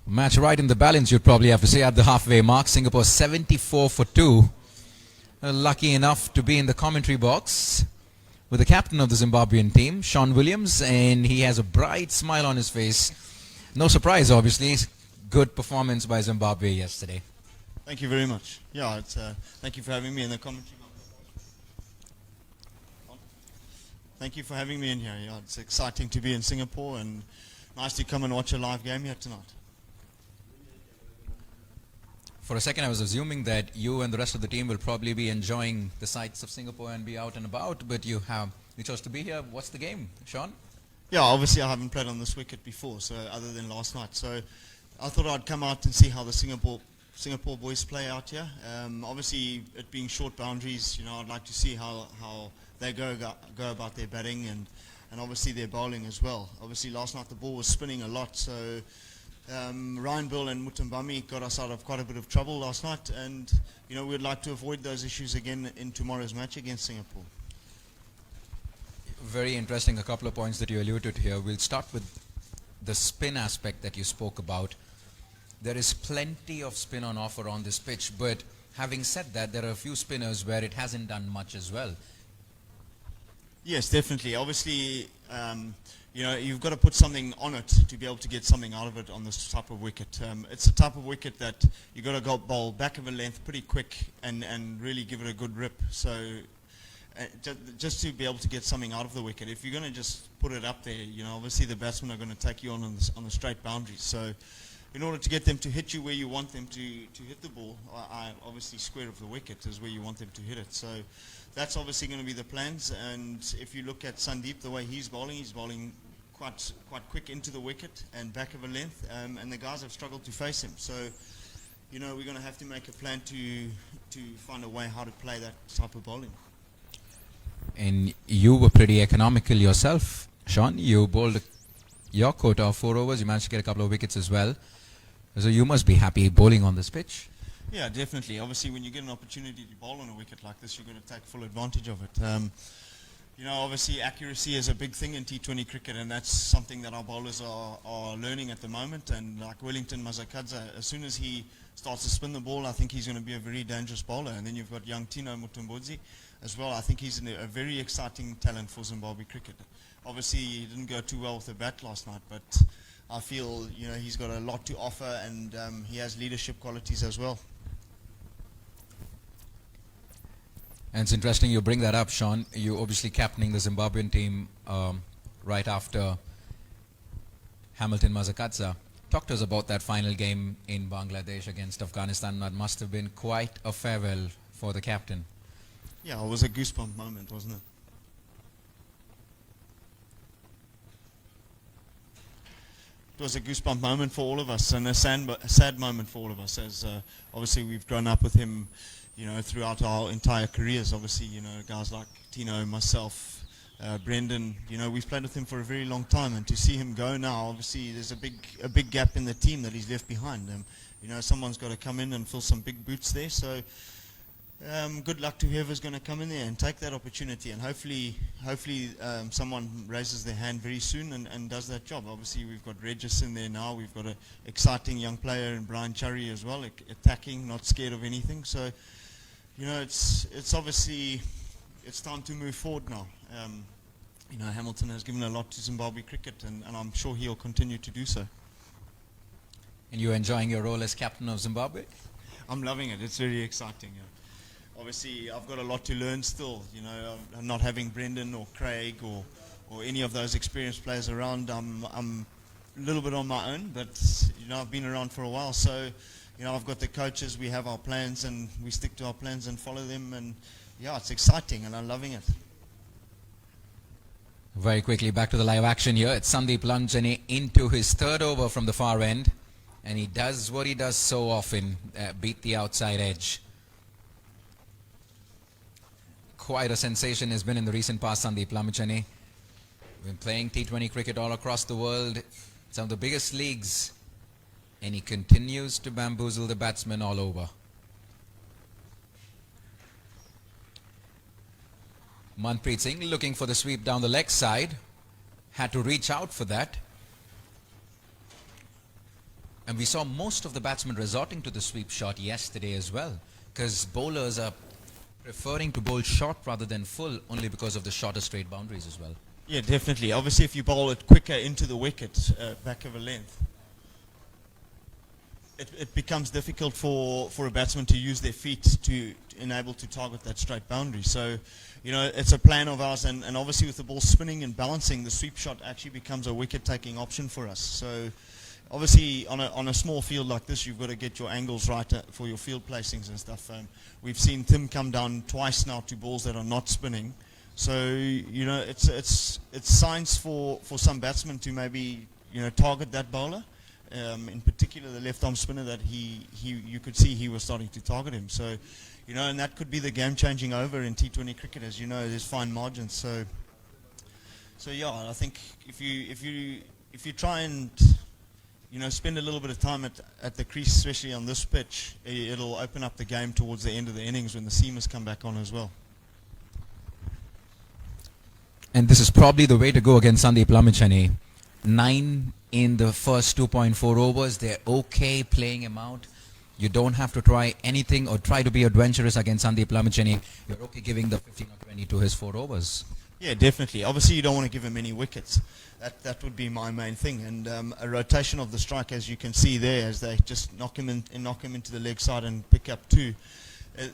Match right in the balance, you'd probably have to say, at the halfway mark. Singapore 74 for 2. Lucky enough to be in the commentary box with the captain of the Zimbabwean team, Sean Williams, and he has a bright smile on his face. No surprise, obviously. Good performance by Zimbabwe yesterday. Thank you very much. Yeah, thank you for having me in the commentary box. Thank you for having me in here. Yeah, it's exciting to be in Singapore and nice to come and watch a live game here tonight. For a second, I was assuming that you and the rest of the team will probably be enjoying the sights of Singapore and be out and about, but you chose to be here. What's the game, Sean? Yeah, obviously I haven't played on this wicket before, so other than last night. So I thought I'd come out and see how the Singapore boys play out here. Obviously, it being short boundaries, I'd like to see how they go about their batting and obviously their bowling as well. Obviously last night the ball was spinning a lot, so Ryan Bill and Mutambami got us out of quite a bit of trouble last night, and we'd like to avoid those issues again in tomorrow's match against Singapore. Very interesting, a couple of points that you alluded here. We'll start with the spin aspect that you spoke about. There is plenty of spin on offer on this pitch, but having said that, there are a few spinners where it hasn't done much as well. Yes, definitely. Obviously, you've got to put something on it to be able to get something out of it on this type of wicket. It's a type of wicket that you've got to go bowl back of a length pretty quick and really give it a good rip. So just to be able to get something out of the wicket. If you're going to just put it up there, obviously the batsmen are going to take you on the straight boundaries. So in order to get them to hit you where you want them to hit the ball, obviously square of the wicket is where you want them to hit it. So that's obviously going to be the plans. And if you look at Sandeep, the way he's bowling quite quick into the wicket and back of a length, and the guys have struggled to face him. So we're going to have to make a plan to find a way how to play that type of bowling. And you were pretty economical yourself, Sean. You bowled your quota of 4 overs. You managed to get a couple of wickets as well. So you must be happy bowling on this pitch. Yeah, definitely. Obviously, when you get an opportunity to bowl on a wicket like this, you're going to take full advantage of it. Obviously, accuracy is a big thing in T20 cricket, and that's something that our bowlers are learning at the moment. And like Wellington Mazakadza, as soon as he starts to spin the ball, I think he's going to be a very dangerous bowler. And then you've got young Tino Mutumbudzi as well. I think he's a very exciting talent for Zimbabwe cricket. Obviously, he didn't go too well with the bat last night, but I feel he's got a lot to offer, and he has leadership qualities as well. And it's interesting you bring that up, Sean. You obviously captaining the Zimbabwean team right after Hamilton Mazakadza. Talk to us about that final game in Bangladesh against Afghanistan. That must have been quite a farewell for the captain. Yeah, it was a goosebump moment, wasn't it? It was a goosebump moment for all of us, and a sad moment for all of us, as obviously we've grown up with him, throughout our entire careers. Obviously, guys like Tino, myself, Brendan, we've played with him for a very long time, and to see him go now, obviously there's a big gap in the team that he's left behind. Someone's got to come in and fill some big boots there. So good luck to whoever's going to come in there and take that opportunity, and hopefully someone raises their hand very soon and does that job. Obviously we've got Regis in there now, we've got an exciting young player in Brian Churry as well, attacking, not scared of anything. So it's obviously it's time to move forward now. Hamilton has given a lot to Zimbabwe cricket, and I'm sure he'll continue to do so. And you're enjoying your role as captain of Zimbabwe? I'm loving it. It's very exciting. Yeah. Obviously, I've got a lot to learn still. Not having Brendan or Craig or any of those experienced players around, I'm a little bit on my own. But I've been around for a while, so I've got the coaches. We have our plans, and we stick to our plans and follow them. And yeah, it's exciting, and I'm loving it. Very quickly, back to the live action here. It's Sandeep Lanjani into his third over from the far end, and he does what he does so often, beat the outside edge. Quite a sensation has been in the recent past, Sandeep Lanjani. Been playing T20 cricket all across the world, some of the biggest leagues, and he continues to bamboozle the batsmen all over. Manpreet Singh looking for the sweep down the leg side, had to reach out for that, and we saw most of the batsmen resorting to the sweep shot yesterday as well, because bowlers are preferring to bowl short rather than full, only because of the shorter straight boundaries as well. Yeah, definitely. Obviously, if you bowl it quicker into the wicket, back of a length, it becomes difficult for a batsman to use their feet to enable to target that straight boundary. So, it's a plan of ours, and obviously with the ball spinning and balancing, the sweep shot actually becomes a wicket-taking option for us. So, obviously on a small field like this, you've got to get your angles right for your field placings and stuff. We've seen Tim come down twice now to balls that are not spinning. So, it's science for some batsmen to maybe target that bowler in particular the left arm spinner, that you could see he was starting to target him. So, you know, and that could be the game changing over in T20 cricket. As you know, there's fine margins. So yeah, I think if you try and, you know, spend a little bit of time at the crease, especially on this pitch, it'll open up the game towards the end of the innings when the seamers come back on as well. And this is probably the way to go against Sandeep Lamichhane. 9 in the first 2.4 overs. They're okay playing him out. You don't have to try anything or try to be adventurous against Sandeep Lamichhane. You're okay giving the 15 or 20 to his 4 overs. Yeah, definitely. Obviously, you don't want to give him any wickets. That would be my main thing. And a rotation of the strike, as you can see there, as they just knock him into the leg side and pick up 2.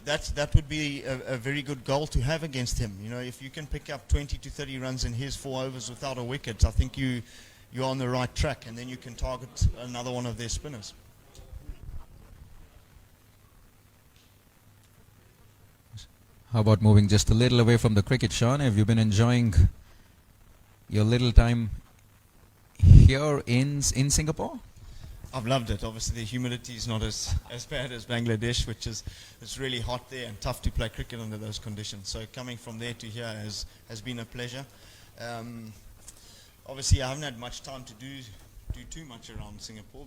That would be a very good goal to have against him. You know, if you can pick up 20 to 30 runs in his 4 overs without a wicket, I think you're on the right track, and then you can target another one of their spinners. How about moving just a little away from the cricket, Sean? Have you been enjoying your little time here in Singapore? I've loved it. Obviously, the humidity is not as bad as Bangladesh, which is it's really hot there and tough to play cricket under those conditions. So coming from there to here has been a pleasure. Obviously, I haven't had much time to do too much around Singapore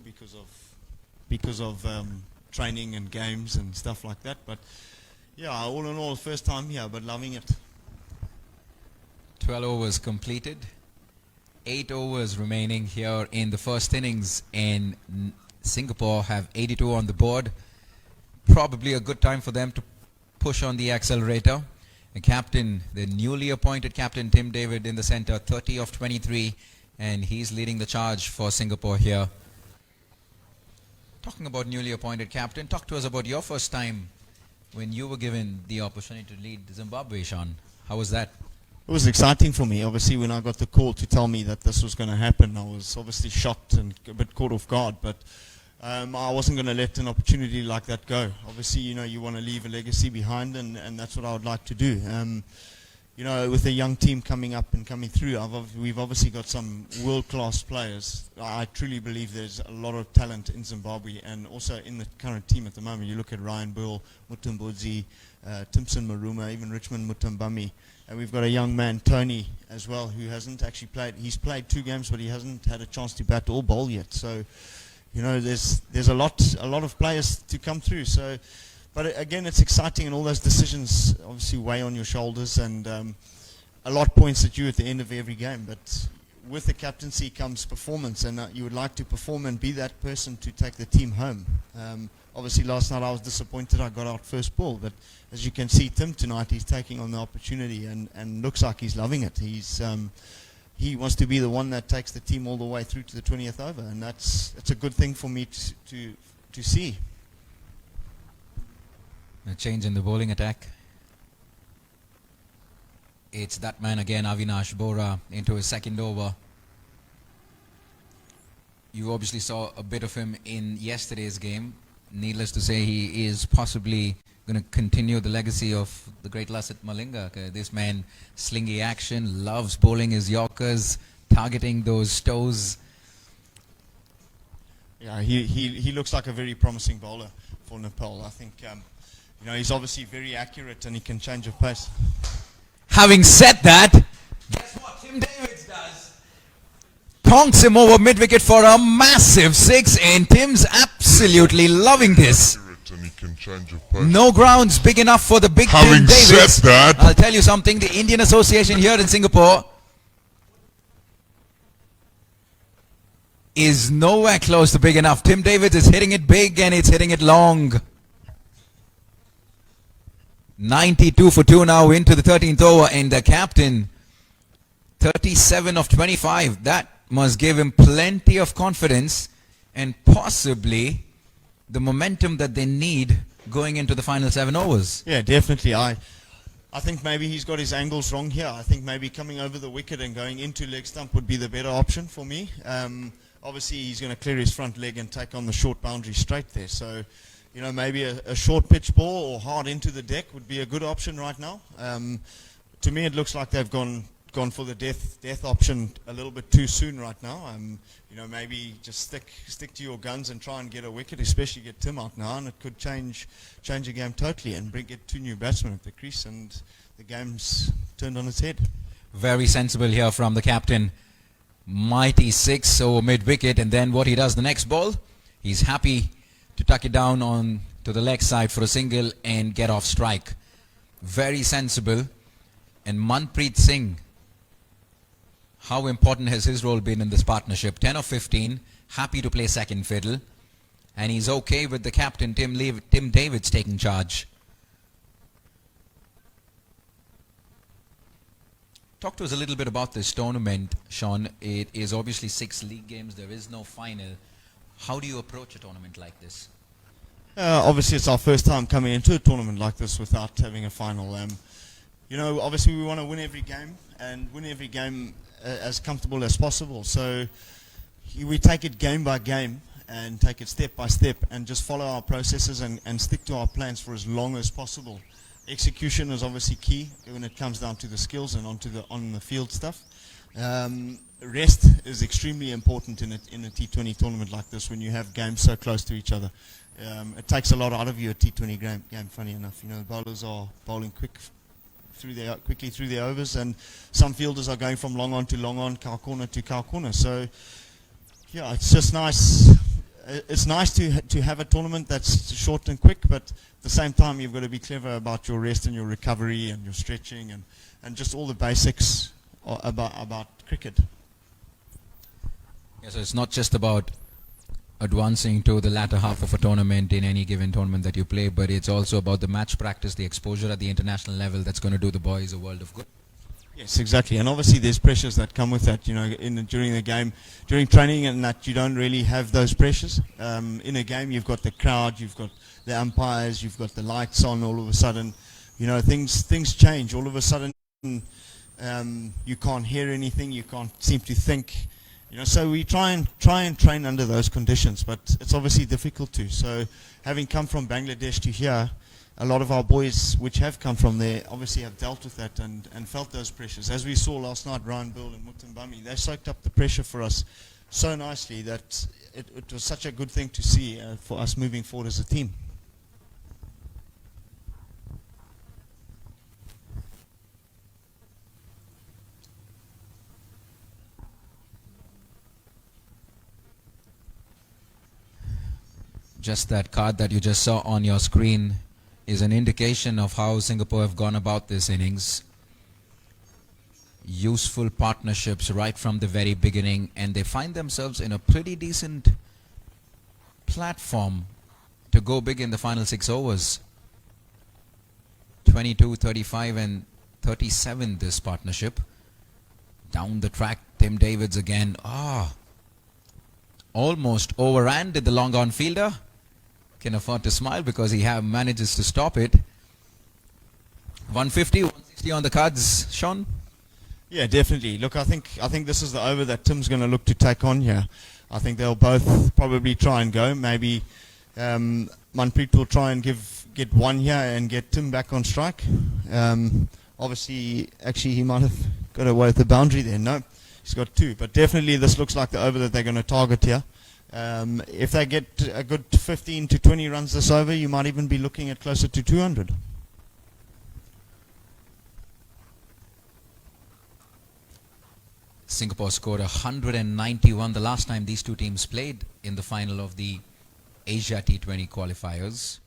because of training and games and stuff like that. But yeah, all in all, first time here, but loving it. 12 overs completed. 8 overs remaining here in the first innings, and Singapore have 82 on the board. Probably a good time for them to push on the accelerator. The captain, the newly appointed captain Tim David in the center, 30 of 23, and he's leading the charge for Singapore here. Talking about newly appointed captain, talk to us about your first time when you were given the opportunity to lead Zimbabwe, Sean. How was that? It was exciting for me. Obviously, when I got the call to tell me that this was going to happen, I was obviously shocked and a bit caught off guard. But I wasn't going to let an opportunity like that go. Obviously, you know, you want to leave a legacy behind, and that's what I would like to do. You know, with a young team coming up and coming through, we've obviously got some world-class players. I truly believe there's a lot of talent in Zimbabwe, and also in the current team at the moment. You look at Ryan Burl, Mutumbudzi, Timson Maruma, even Richmond Mutambami. And we've got a young man, Tony, as well, who hasn't actually played. He's played 2 games, but he hasn't had a chance to bat or bowl yet. So, you know, there's a lot of players to come through. So, but again, it's exciting, and all those decisions obviously weigh on your shoulders, and a lot points at you at the end of every game. But with the captaincy comes performance, and you would like to perform and be that person to take the team home. Obviously, last night I was disappointed I got out first ball, but as you can see, Tim tonight, he's taking on the opportunity and looks like he's loving it. He wants to be the one that takes the team all the way through to the 20th over, and it's a good thing for me to see. A change in the bowling attack. It's that man again, Avinash Bora, into his second over. You obviously saw a bit of him in yesterday's game. Needless to say, he is possibly going to continue the legacy of the great Lassit Malinga. This man, slingy action, loves bowling his Yorkers, targeting those toes. Yeah, he looks like a very promising bowler for Nepal. I think, you know, he's obviously very accurate and he can change of pace. Having said that, guess what Tim Davids does? Tonks him over mid-wicket for a massive 6, and Tim's absolutely loving this. And he can change of pace. No grounds big enough for the big Tim Having Davids. said that, I'll tell you something, the Indian Association here in Singapore is nowhere close to big enough. Tim Davids is hitting it big, and it's hitting it long. 92 for 2 now into the 13th over, and the captain 37 of 25. That must give him plenty of confidence and possibly the momentum that they need going into the final 7 overs. Yeah, definitely. I think maybe he's got his angles wrong here. I think maybe coming over the wicket and going into leg stump would be the better option for me. Obviously, he's going to clear his front leg and take on the short boundary straight there. So, you know, maybe a short pitch ball or hard into the deck would be a good option right now. To me, it looks like they've gone gone for the death option a little bit too soon right now. Maybe just stick to your guns and try and get a wicket, especially get Tim out now, and it could change the game totally and get 2 new batsmen at the crease, and the game's turned on its head. Very sensible here from the captain. Mighty 6 over mid-wicket, and then what he does the next ball, he's happy to tuck it down on to the leg side for a single and get off strike. Very sensible. And Manpreet Singh, how important has his role been in this partnership? 10 of 15, happy to play second fiddle, and he's okay with the captain Tim Davids taking charge. Talk to us a little bit about this tournament, Sean. It is obviously 6 league games. There is no final. How do you approach a tournament like this? Obviously, it's our first time coming into a tournament like this without having a final. Obviously, we want to win every game and win every game as comfortable as possible. So we take it game by game and take it step by step and just follow our processes and stick to our plans for as long as possible. Execution is obviously key when it comes down to the skills and on the field stuff. Rest is extremely important in a T20 tournament like this when you have games so close to each other. It takes a lot out of you, a T20 game, funny enough. The bowlers are bowling quickly through their overs, and some fielders are going from long on to long on, cow corner to cow corner. So, yeah, it's just nice. It's nice to have a tournament that's short and quick, but at the same time, you've got to be clever about your rest and your recovery and your stretching and just all the basics about cricket. Yeah, so it's not just about advancing to the latter half of a tournament in any given tournament that you play, but it's also about the match practice, the exposure at the international level that's going to do the boys a world of good. Yes, exactly. And obviously there's pressures that come with that, during the game, during training, and that you don't really have those pressures. In a game, you've got the crowd, you've got the umpires, you've got the lights on. All of a sudden, things change. All of a sudden, you can't hear anything, you can't seem to think. So we try and train under those conditions, but it's obviously difficult to. So having come from Bangladesh to here, a lot of our boys which have come from there obviously have dealt with that and felt those pressures. As we saw last night, Ryan Bill and Mutambami, they soaked up the pressure for us so nicely that it was such a good thing to see for us moving forward as a team. Just that card that you just saw on your screen is an indication of how Singapore have gone about this innings. Useful partnerships right from the very beginning, and they find themselves in a pretty decent platform to go big in the final 6 overs. 22, 35 and 37 this partnership. Down the track, Tim Davids again. Almost overran, did the long on fielder. Can afford to smile because he manages to stop it. 150, 160 on the cards, Sean? Yeah, definitely. Look, I think this is the over that Tim's going to look to take on here. I think they'll both probably try and go. Maybe Manpreet will try and get one here and get Tim back on strike. Obviously, actually, he might have got away with the boundary there. No, he's got 2. But definitely, this looks like the over that they're going to target here. If they get a good 15 to 20 runs this over, you might even be looking at closer to 200. Singapore scored 191 the last time these two teams played in the final of the Asia T20 qualifiers.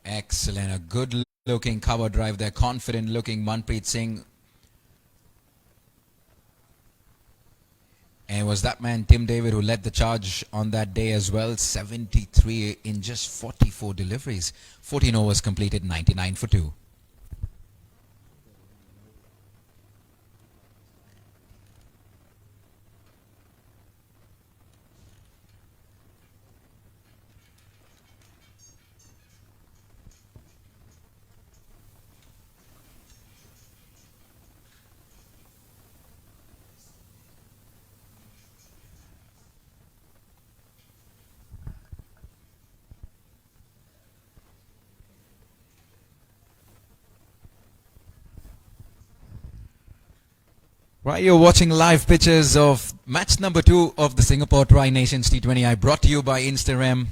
Excellent, a good looking cover drive there, confident looking Manpreet Singh. And it was that man, Tim David, who led the charge on that day as well. 73 in just 44 deliveries. 14 overs completed, 99 for 2. Right, you're watching live pictures of match number 2 of the Singapore Tri-Nations T20I, brought to you by Instagram.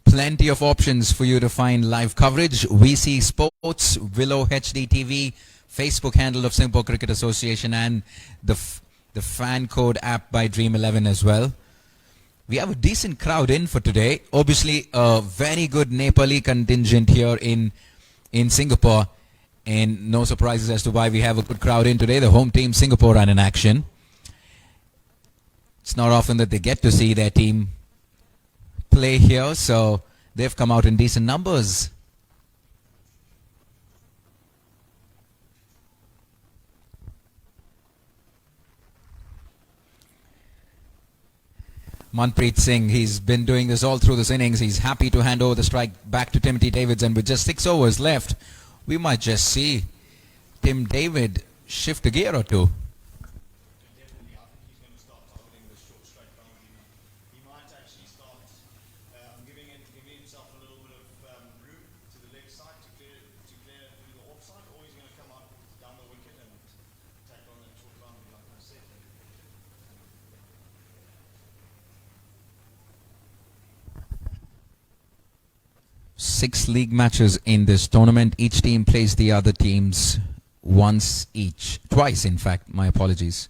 Plenty of options for you to find live coverage. VC Sports, Willow HD TV, Facebook handle of Singapore Cricket Association, and the fan code app by Dream 11 as well. We have a decent crowd in for today. Obviously, a very good Nepali contingent here in Singapore. And no surprises as to why we have a good crowd in today. The home team, Singapore, are in action. It's not often that they get to see their team play here, so they've come out in decent numbers. Manpreet Singh, he's been doing this all through this innings. He's happy to hand over the strike back to Timothy Davids, and with just 6 overs left, we might just see Tim David shift a gear or two. Definitely, I think he's going to start targeting the short straight boundary now. He might actually start giving himself a little bit of room to the leg side to clear through the offside, or he's going to come out down the wicket and tack on that short boundary, like I said. 6 league matches in this tournament. Each team plays the other teams twice in fact, my apologies.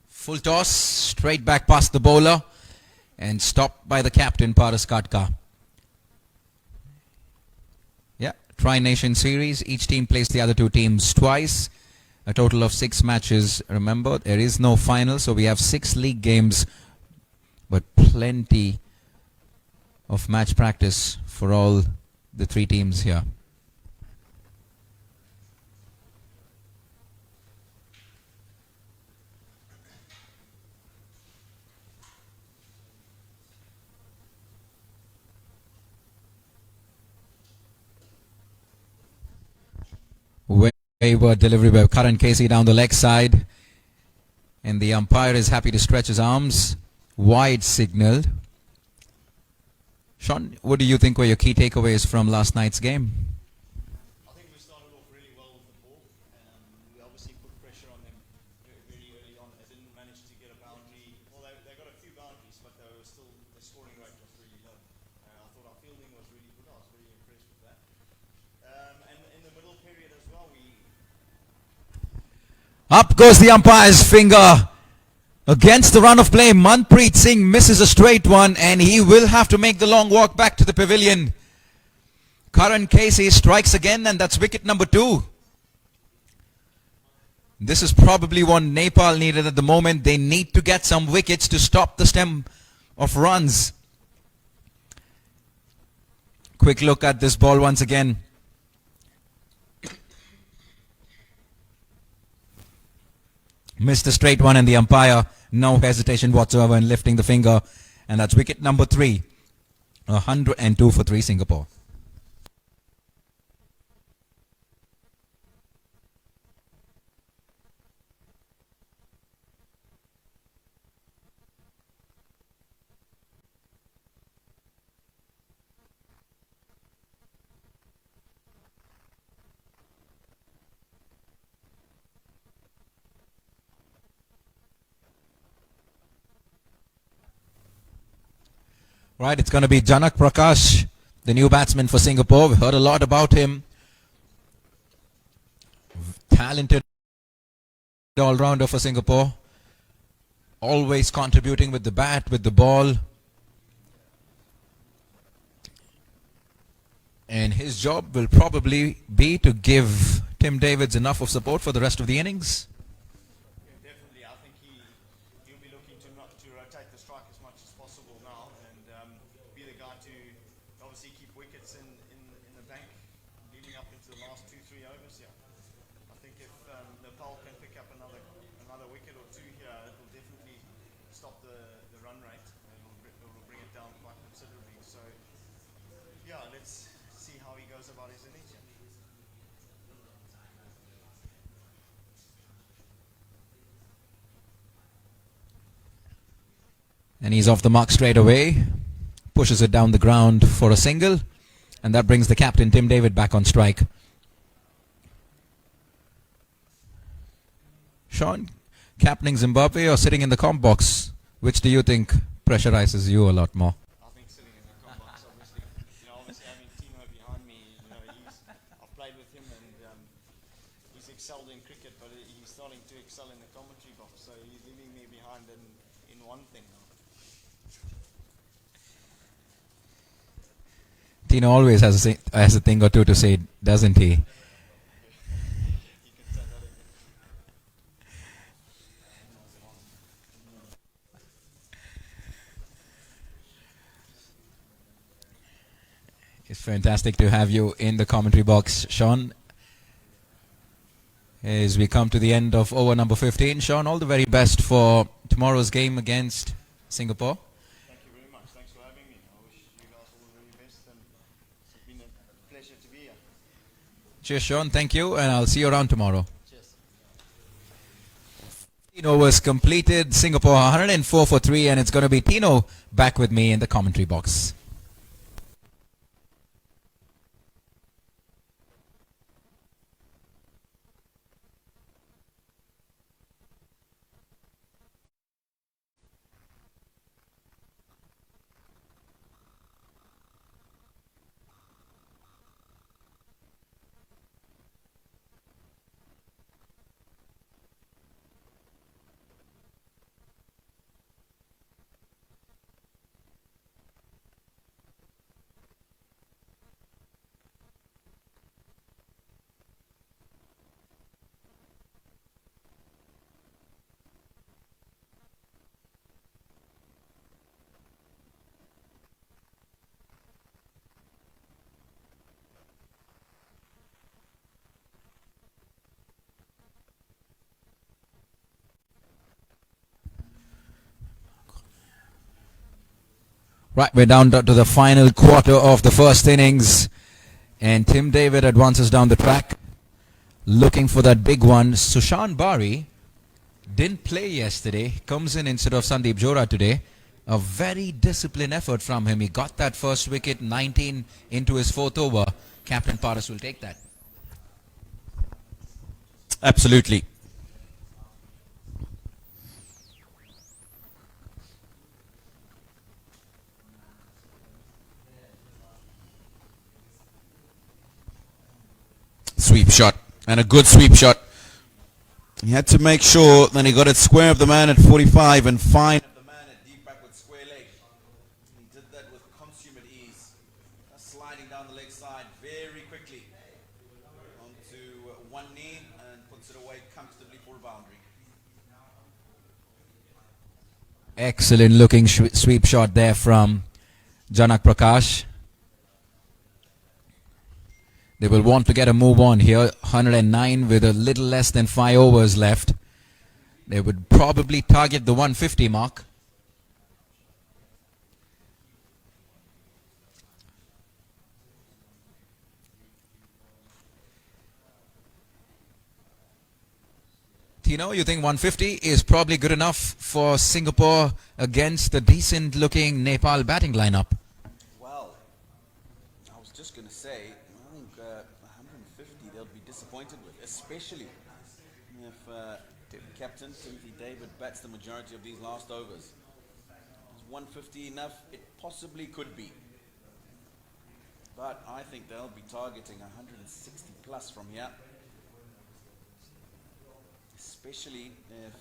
Full toss, straight back past the bowler, and stopped by the captain, Paras Katka. Yeah, Tri-Nation Series, each team plays the other 2 teams twice. A total of 6 matches. Remember, there is no final, so we have 6 league games, but plenty of match practice for all the 3 teams here. Wayward delivery by Karan Casey down the leg side, and the umpire is happy to stretch his arms. Wide signaled. Sean, what do you think were your key takeaways from last night's game? I think we started off really well with the ball. We obviously put pressure on them very early on. They didn't manage to get a boundary. Well, they got a few boundaries, but the scoring rate was really low. I thought our fielding was really good. I was really impressed with that. And in the middle period as well, Up goes the umpire's finger. Against the run of play, Manpreet Singh misses a straight one, and he will have to make the long walk back to the pavilion. Karan Casey strikes again, and that's wicket number 2. This is probably what Nepal needed at the moment. They need to get some wickets to stop the stem of runs. Quick look at this ball once again. Missed a straight one, and the umpire, no hesitation whatsoever in lifting the finger, and that's wicket number 3. 102 for 3 Singapore. Right, it's going to be Janak Prakash, the new batsman for Singapore. We've heard a lot about him. Talented all-rounder for Singapore. Always contributing with the bat, with the ball. And his job will probably be to give Tim Davids enough of support for the rest of the innings. definitely, I think he'll be looking to rotate the strike as much as possible now, and be the guy to obviously keep wickets in the bank leading up into the last 2-3 overs. Yeah, I think if Nepal can pick up another wicket or 2 here, it will definitely stop the run rate. It will bring it down quite considerably. So yeah, let's see how he goes about his innings. Yeah. And he's off the mark straight away. Pushes it down the ground for a single. And that brings the captain, Tim David, back on strike. Sean, captaining Zimbabwe or sitting in the comp box? Which do you think pressurizes you a lot more? I think sitting in the box, obviously. Obviously having Tino behind me, I've played with him and he's excelled in cricket, but he's starting to excel in the commentary box, so he's leaving me behind in one thing now. Tino always has a thing or two to say, doesn't he? He can say that again. It's fantastic to have you in the commentary box, Sean. As we come to the end of over number 15, Sean, all the very best for tomorrow's game against Singapore. Thank you very much. Thanks for having me. I wish you guys all the very best, and it's been a pleasure to be here. Cheers, Sean. Thank you, and I'll see you around tomorrow. Cheers. 15 overs completed. Singapore 104 for 3, and it's going to be Tino back with me in the commentary box. Right, we're down to the final quarter of the first innings, and Tim David advances down the track, looking for that big one. Sushan Bari didn't play yesterday, comes in instead of Sandeep Jora today. A very disciplined effort from him. He got that first wicket, 19 into his fourth over. Captain Paras will take that. Absolutely. Sweep shot, and a good sweep shot. He had to make sure that he got it square of the man at 45 and fine the man at deep back with square leg. He did that with consummate ease. Sliding down the leg side very quickly onto one knee and puts it away comfortably for a boundary. Excellent looking sweep shot there from Janak Prakash. They will want to get a move on here. 109 with a little less than 5 overs left. They would probably target the 150 mark. Tino, you think 150 is probably good enough for Singapore against the decent looking Nepal batting lineup? Well, I was just going to say, I think 150 they'll be disappointed with, especially if Captain Timothy David bats the majority of these last overs. Is 150 enough? It possibly could be. But I think they'll be targeting 160 plus from here. Especially if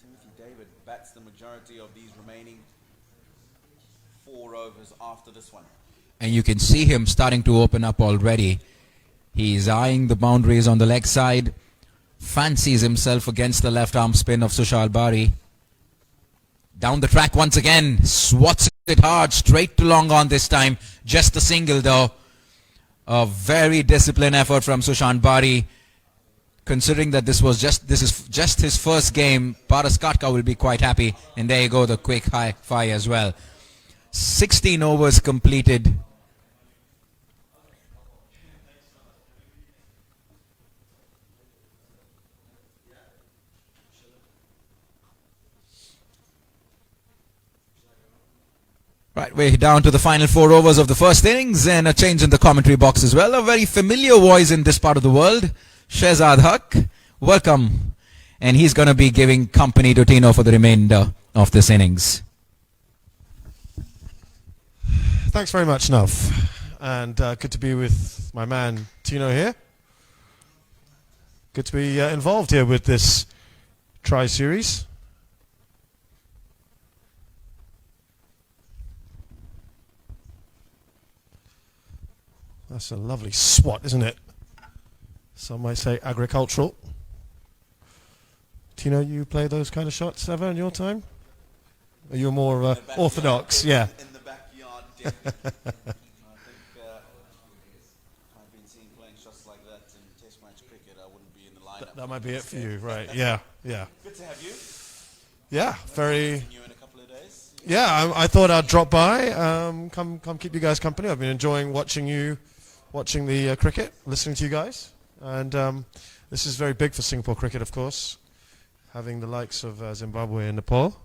Timothy David bats the majority of these remaining 4 overs after this one. And you can see him starting to open up already. He's eyeing the boundaries on the leg side. Fancies himself against the left arm spin of Sushal Bari. Down the track once again. Swats it hard. Straight to long on this time. Just a single though. A very disciplined effort from Sushant Bari. Considering that this is just his first game, Paras Katka will be quite happy. And there you go, the quick high five as well. 16 overs completed. Right, we're down to the final 4 overs of the first innings, and a change in the commentary box as well. A very familiar voice in this part of the world. Shehzad Haq, welcome and he's going to be giving company to Tino for the remainder of this innings. Thanks very much, Nuff. And good to be with my man Tino here. Good to be involved here with this tri-series. That's a lovely swat, isn't it? Some might say agricultural. Tino, you play those kind of shots ever in your time? Are you more orthodox? Yeah. In the backyard, definitely. I think I've been seen playing shots like that in Test match cricket. I wouldn't be in the lineup. That might be it for you, right? Yeah, yeah. Good to have you. Yeah, very. You in a couple of days. Yeah, I thought I'd drop by, come keep you guys company. I've been enjoying watching the cricket, listening to you guys, and this is very big for Singapore cricket, of course, having the likes of Zimbabwe and Nepal.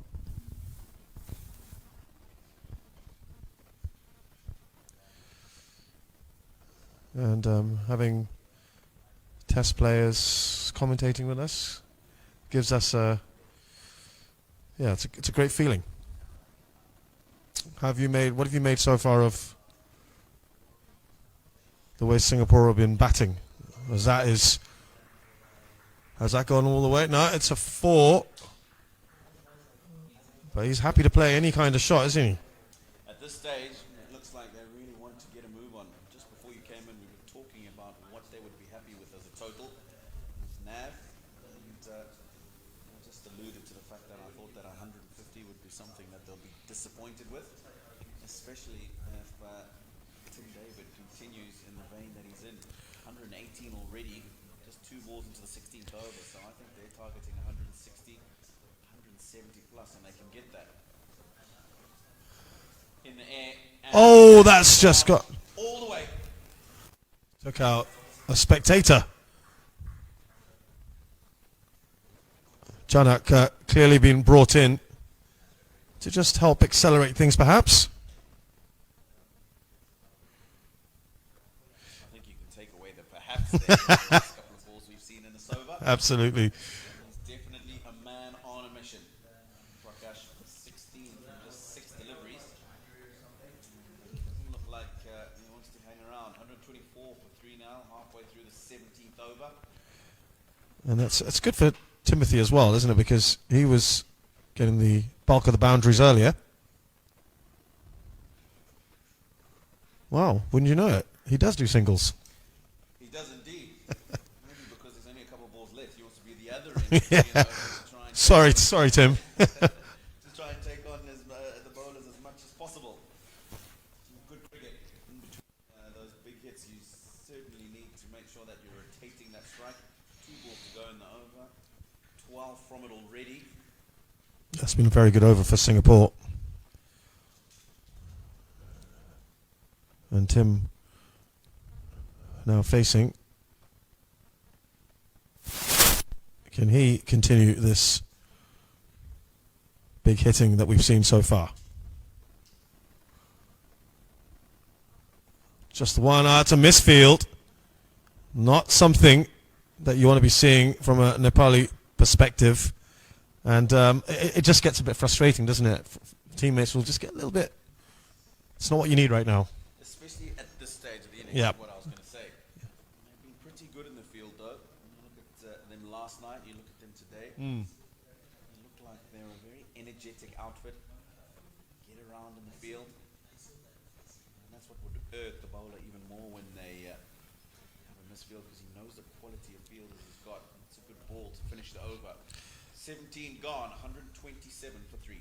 And having test players commentating with us gives us it's a great feeling. What have you made so far of the way Singapore have been batting? Has that gone all the way? No, it's a 4. But he's happy to play any kind of shot, isn't he? At this stage, it looks like they really want to get a move on. Just before you came in, we were talking about what they would be happy with as a total. It's Nav, and I just alluded to the fact that I thought that 150 would be something that they'll be disappointed with, especially if Tim David continues in the vein that he's in. 118 already, just 2 balls into the 16th over, so I think they're targeting 160, 170 plus, and they can get that. In the air. Oh, that's just got All the way. took out a spectator. Janak clearly been brought in to just help accelerate things, perhaps. I think you can take away the perhaps there. The last couple of balls we've seen in this over. Absolutely. He's definitely a man on a mission. Prakash, 16 from just 6 deliveries. Doesn't look like he wants to hang around. 124 for 3 now, halfway through the 17th over. And it's good for Timothy as well, isn't it? Because he was getting the bulk of the boundaries earlier. Wow, wouldn't you know it? He does do singles. He does indeed. Maybe because there's only a couple of balls left, he wants to be the other end. Yeah. To try and Sorry, Tim. to try and take on the bowlers as much as possible. Some good cricket in between those big hits. You certainly need to make sure that you're rotating that strike. 2 balls to go in the over. 12 from it already. That's been a very good over for Singapore. And Tim now facing. Can he continue this big hitting that we've seen so far? Just the one. It's a misfield. Not something that you want to be seeing from a Nepali perspective. And it just gets a bit frustrating, doesn't it? Teammates will just get a little bit. It's not what you need right now. Especially at this stage of the innings, Yeah. is what I was going to say. They've been pretty good in the field, though. When you look at them last night, you look at them today. They look like they're a very energetic outfit. Get around in the field. And that's what would hurt the bowler even more when they have a misfield, because he knows the quality of fielders he's got. It's a good ball to finish the over. 17 gone, 127 for 3.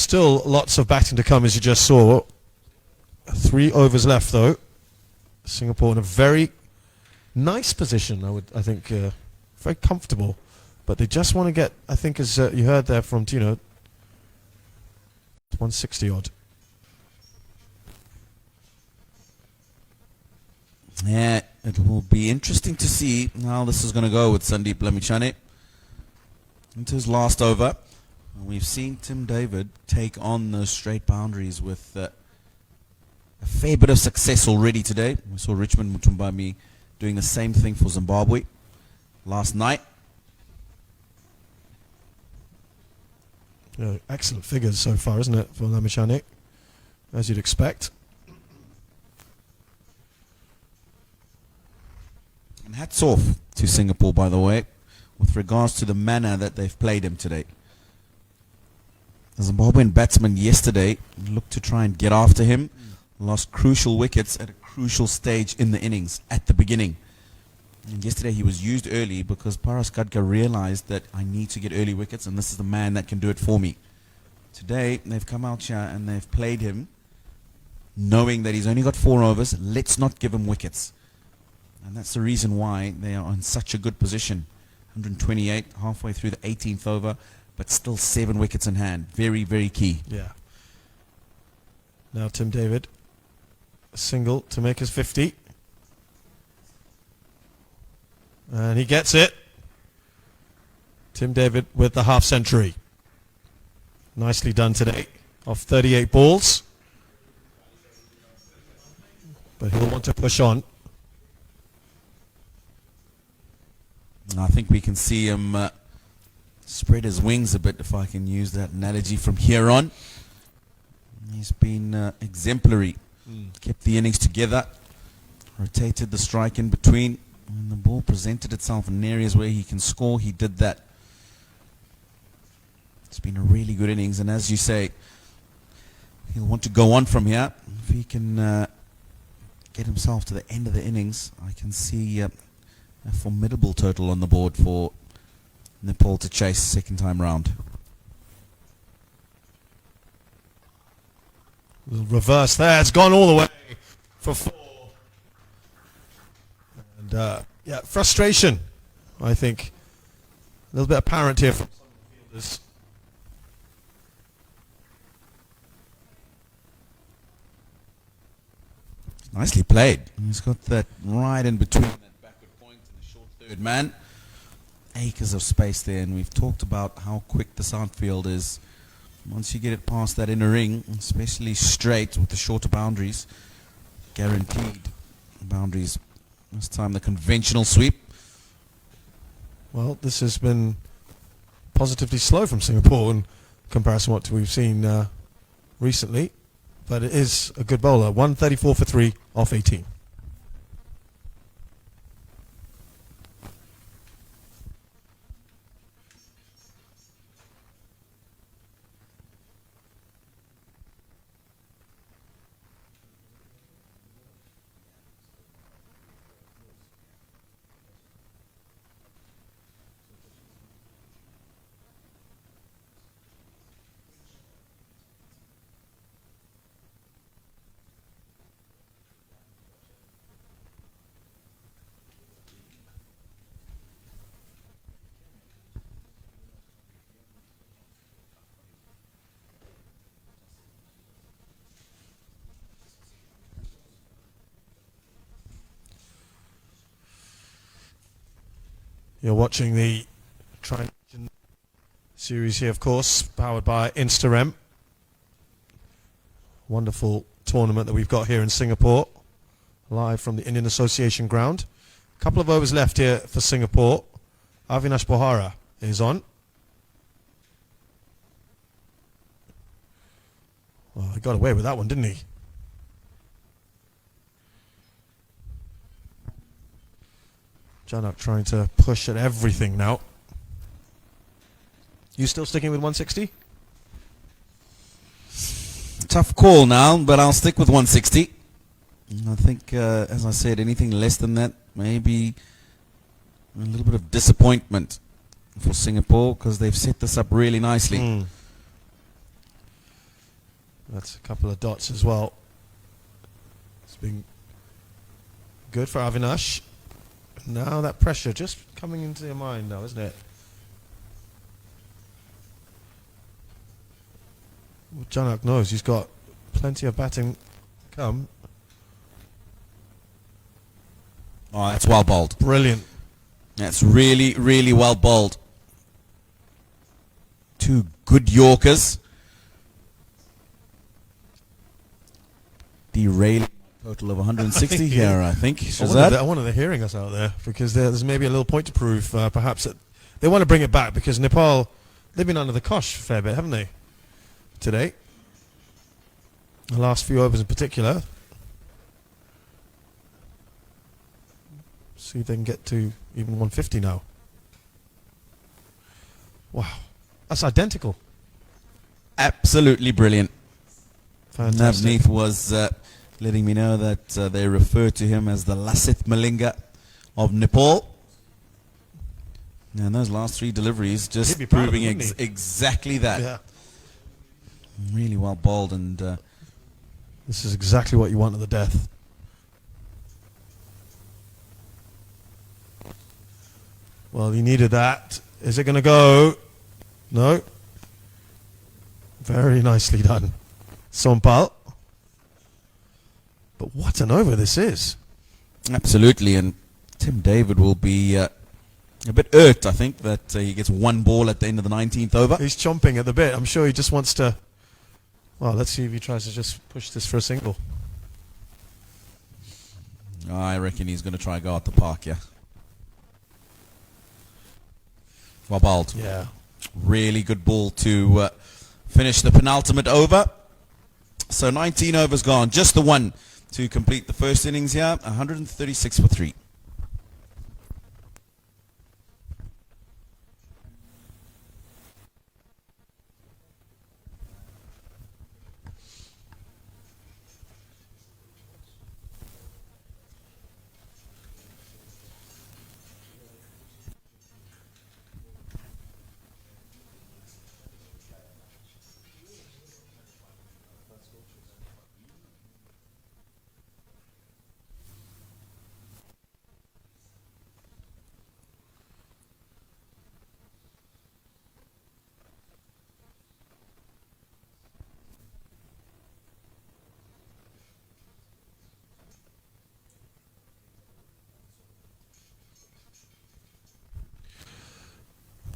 Still lots of batting to come, as you just saw. 3 overs left, though. Singapore in a very nice position, I think, very comfortable. But they just want to get, I think, as you heard there from Tino, 160 odd. Yeah, it will be interesting to see how this is going to go with Sandeep Lamichhane. Into his last over. We've seen Tim David take on those straight boundaries with a fair bit of success already today. We saw Richmond Mutumbami doing the same thing for Zimbabwe last night. Yeah, excellent figures so far, isn't it, for Lamichhane, as you'd expect. And hats off to Singapore, by the way, with regards to the manner that they've played him today. The Zimbabwean batsman yesterday looked to try and get after him, lost crucial wickets at a crucial stage in the innings at the beginning. And yesterday he was used early because Paras Gadka realized that I need to get early wickets and this is the man that can do it for me. Today they've come out here and they've played him knowing that he's only got 4 overs. Let's not give him wickets. And that's the reason why they are in such a good position. 128, halfway through the 18th over, but still 7 wickets in hand. Very, very key. Yeah. Now Tim David, a single to make his 50. And he gets it. Tim David with the half century. Nicely done today. Off 38 balls. But he'll want to push on. I think we can see him spread his wings a bit, if I can use that analogy from here on. He's been exemplary. Kept the innings together. Rotated the strike in between. When the ball presented itself in areas where he can score, he did that. It's been a really good innings, and as you say, he'll want to go on from here. If he can get himself to the end of the innings, I can see a formidable total on the board for Nepal to chase second time round. Reverse there. It's gone all the way for 4. And yeah, frustration, I think. A little bit apparent here from some of the fielders. Nicely played. He's got that right in between that backward point and the short third man. Acres of space there, and we've talked about how quick this outfield is. Once you get it past that inner ring, especially straight with the shorter boundaries, guaranteed boundaries. This time the conventional sweep. Well, this has been positively slow from Singapore in comparison to what we've seen recently. But it is a good bowler. 134 for 3 off 18. You're watching the Tri-Nation series here, of course, powered by Instarem. Wonderful tournament that we've got here in Singapore, live from the Indian Association ground. A couple of overs left here for Singapore. Avinash Bohara is on. Well, he got away with that one, didn't he? Janak trying to push at everything now. You still sticking with 160? Tough call now, but I'll stick with 160. I think, as I said, anything less than that, maybe a little bit of disappointment for Singapore because they've set this up really nicely. That's a couple of dots as well. It's been good for Avinash. Now that pressure just coming into your mind now, isn't it? Well, Janak knows he's got plenty of batting come. Oh, that's well bowled. Brilliant. That's really, really well bowled. Two good Yorkers. Derailing total of 160 here, I think. I wonder they're hearing us out there, because there's maybe a little point to prove, perhaps, that they want to bring it back, because Nepal, they've been under the cosh a fair bit, haven't they, today? The last few overs in particular. See if they can get to even 150 now. Wow. That's identical. Absolutely brilliant. Fantastic. Navneet was letting me know that they refer to him as the Lasith Malinga of Nepal. And those last three deliveries just He'd be proud of proving him, wouldn't he? exactly that. Yeah. Really well bowled, and This is exactly what you want at the death. Well, he needed that. Is it going to go? No. Very nicely done. Sompal. But what an over this is. absolutely. And Tim David will be a bit irked, I think, that he gets one ball at the end of the 19th over. He's chomping at the bit. I'm sure he just wants to... Well, let's see if he tries to just push this for a single. I reckon he's going to try go out the park, yeah. Well bowled. Yeah. Really good ball to finish the penultimate over. So 19 overs gone. Just the one to complete the first innings here. 136 for 3.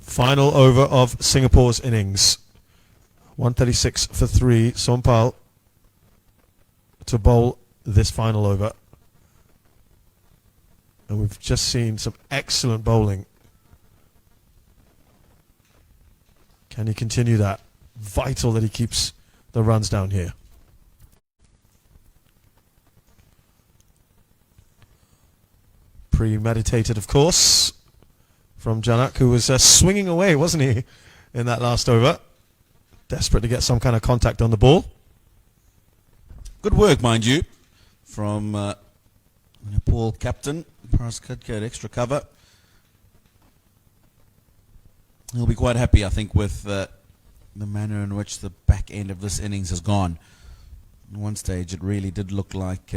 Final over of Singapore's innings. 136 for 3. Sompal to bowl this final over. And we've just seen some excellent bowling. Can he continue that? Vital that he keeps the runs down here. Premeditated, of course, from Janak, who was swinging away, wasn't he, in that last over? Desperate to get some kind of contact on the ball. Good work, mind you, from Nepal captain Paras Khadka at extra cover. He'll be quite happy, I think, with the manner in which the back end of this innings has gone. At one stage, it really did look like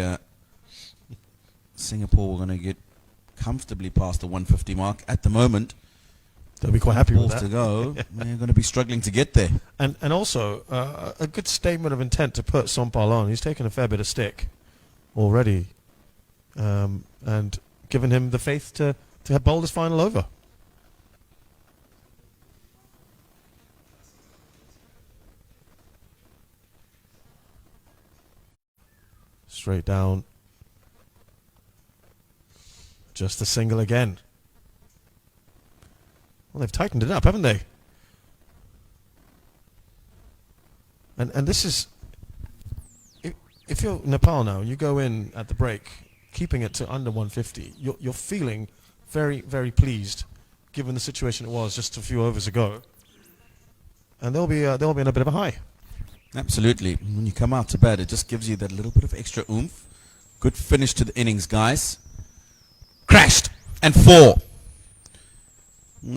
Singapore were going to get comfortably past the 150 mark. At the moment, they'll be quite happy with balls that. to go. They're going to be struggling to get there. And also, a good statement of intent to put Sompal on. He's taken a fair bit of stick already. And given him the faith to have bowled his final over. Straight down. Just a single again. Well, they've tightened it up, haven't they? And this is... If you're Nepal now, you go in at the break, keeping it to under 150, you're feeling very, very pleased, given the situation it was just a few overs ago. And they'll be in a bit of a high. Absolutely. When you come out to bat, it just gives you that little bit of extra oomph. Good finish to the innings, guys. Crashed. And 4.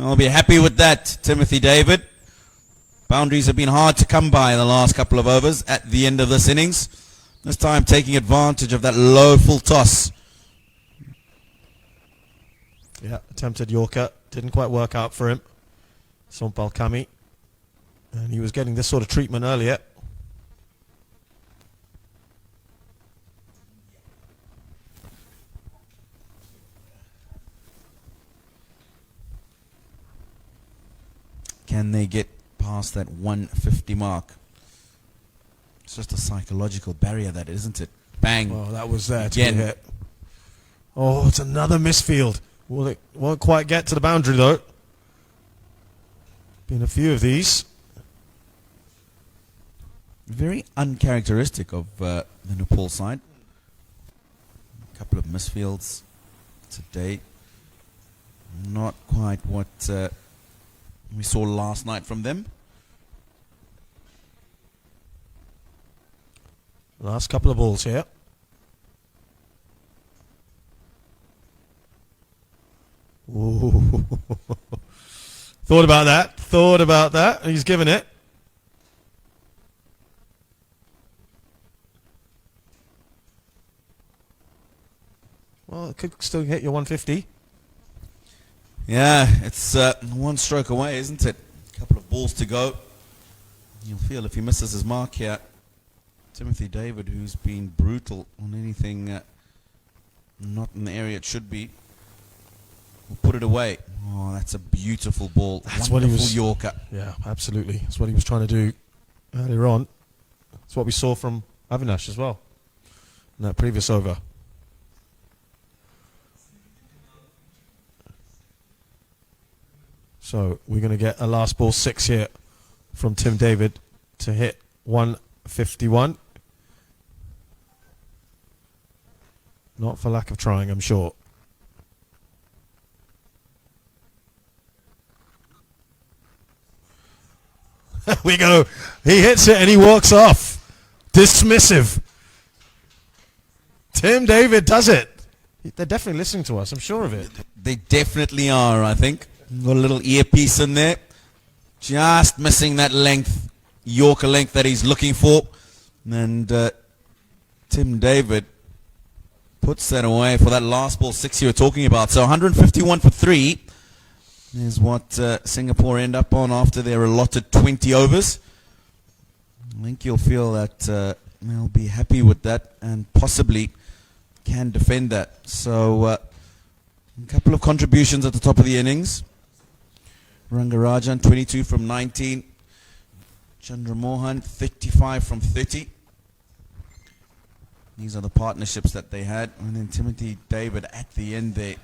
I'll be happy with that, Timothy David. Boundaries have been hard to come by in the last couple of overs at the end of this innings. This time taking advantage of that low full toss. Yeah, attempted Yorker. Didn't quite work out for him. Sompal Kami. And he was getting this sort of treatment earlier. Can they get past that 150 mark? It's just a psychological barrier, that isn't it? Bang. Oh, that was there to Again. be hit. Oh, it's another misfield. Well, it won't quite get to the boundary though. Been a few of these. Very uncharacteristic of the Nepal side. A couple of misfields today. Not quite what we saw last night from them. Last couple of balls here. Ooh. Thought about that. Thought about that. He's given it. Well, it could still hit your 150. Yeah, it's one stroke away, isn't it? A couple of balls to go. You'll feel if he misses his mark here. Timothy David, who's been brutal on anything not in the area it should be, will put it away. Oh, that's a beautiful ball. That's Wonderful what he was. Yorker. Yeah, absolutely. That's what he was trying to do earlier on. That's what we saw from Avinash as well in that previous over. So we're going to get a last ball 6 here from Tim David to hit 151. Not for lack of trying, I'm sure. There we go. He hits it and he walks off. Dismissive. Tim David does it. They're definitely listening to us, I'm sure of it. They definitely are, I think. Got a little earpiece in there. Just missing that length, Yorker length that he's looking for. And Tim David puts that away for that last ball 6 you were talking about. So 151 for 3 is what Singapore end up on after their allotted 20 overs. I think you'll feel that they'll be happy with that and possibly can defend that. So a couple of contributions at the top of the innings. Rangarajan 22 from 19. Chandra Mohan 35 from 30. These are the partnerships that they had. And then Timothy David at the end there.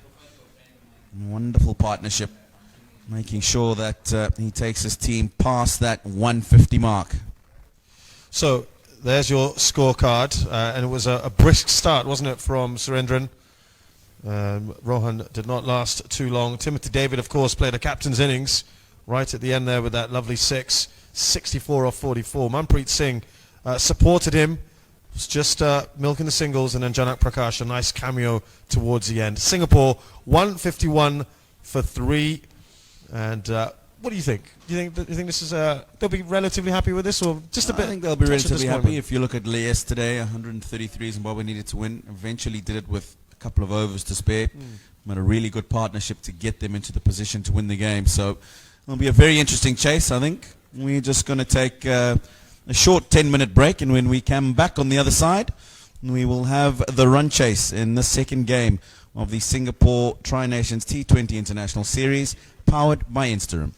Wonderful partnership. Making sure that he takes his team past that 150 mark. So there's your scorecard. And it was a brisk start, wasn't it, from Surendran? Rohan did not last too long. Timothy David, of course, played a captain's innings right at the end there with that lovely 6. 64 off 44. Manpreet Singh supported him. Was just milking the singles, and then Janak Prakash, a nice cameo towards the end. Singapore 151 for 3. And what do you think? Do you think this is they'll be relatively happy with this, or just a bit? I think they'll be touch of relatively happy. disappointment? If you look at yesterday, 133 Zimbabwe needed to win. Eventually did it with a couple of overs to spare. But a really good partnership to get them into the position to win the game. So it'll be a very interesting chase, I think. We're just going to take a short 10-minute break, and when we come back on the other side, we will have the run chase in the second game of the Singapore Tri-Nations T20 International Series, powered by Instagram.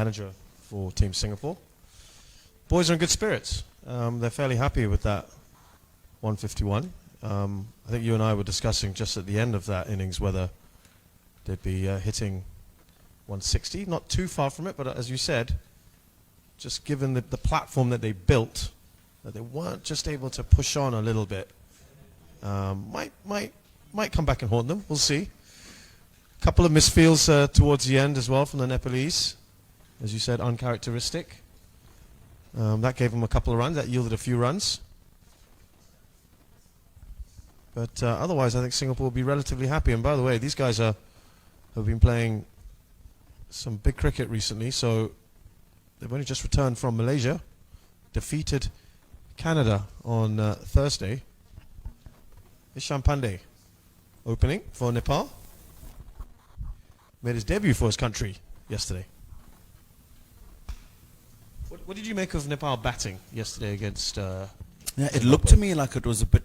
manager for Team Singapore. Boys are in good spirits. They're fairly happy with that 151. I think you and I were discussing just at the end of that innings whether they'd be hitting 160. Not too far from it, but as you said, just given the platform that they built, that they weren't just able to push on a little bit, might come back and haunt them. We'll see. A couple of misfields towards the end as well from the Nepalese. As you said, uncharacteristic. That gave them a couple of runs. That yielded a few runs. But otherwise, I think Singapore will be relatively happy. And by the way, these guys have been playing some big cricket recently. So they've only just returned from Malaysia. Defeated Canada on Thursday. Ishan Pandey opening for Nepal. Made his debut for his country yesterday. What did you make of Nepal batting yesterday against... Yeah, it looked to me like it was a bit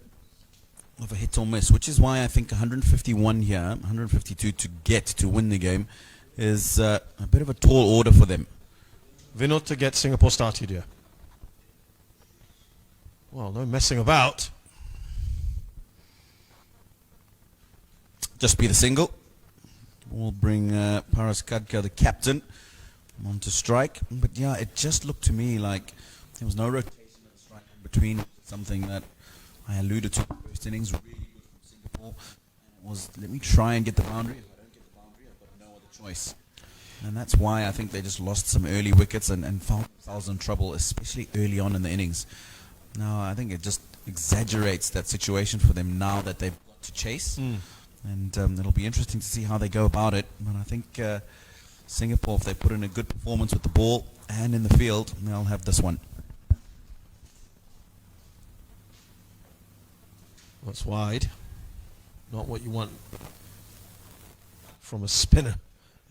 of a hit or miss, which is why I think 151 here, 152 to win the game, is a bit of a tall order for them. Vinod to get Singapore started here. Well, no messing about. Just be the single. We'll bring Paras Kadka, the captain, on to strike. But yeah, it just looked to me like there was no rotation at the strike in between. Something that I alluded to in the first innings, really good from Singapore. And it was, let me try and get the boundary. If I don't get the boundary, I've got no other choice. And that's why I think they just lost some early wickets and found themselves in trouble, especially early on in the innings. Now, I think it just exaggerates that situation for them now that they've got to chase. And it'll be interesting to see how they go about it. But I think Singapore, if they put in a good performance with the ball and in the field, they'll have this one. That's wide. Not what you want from a spinner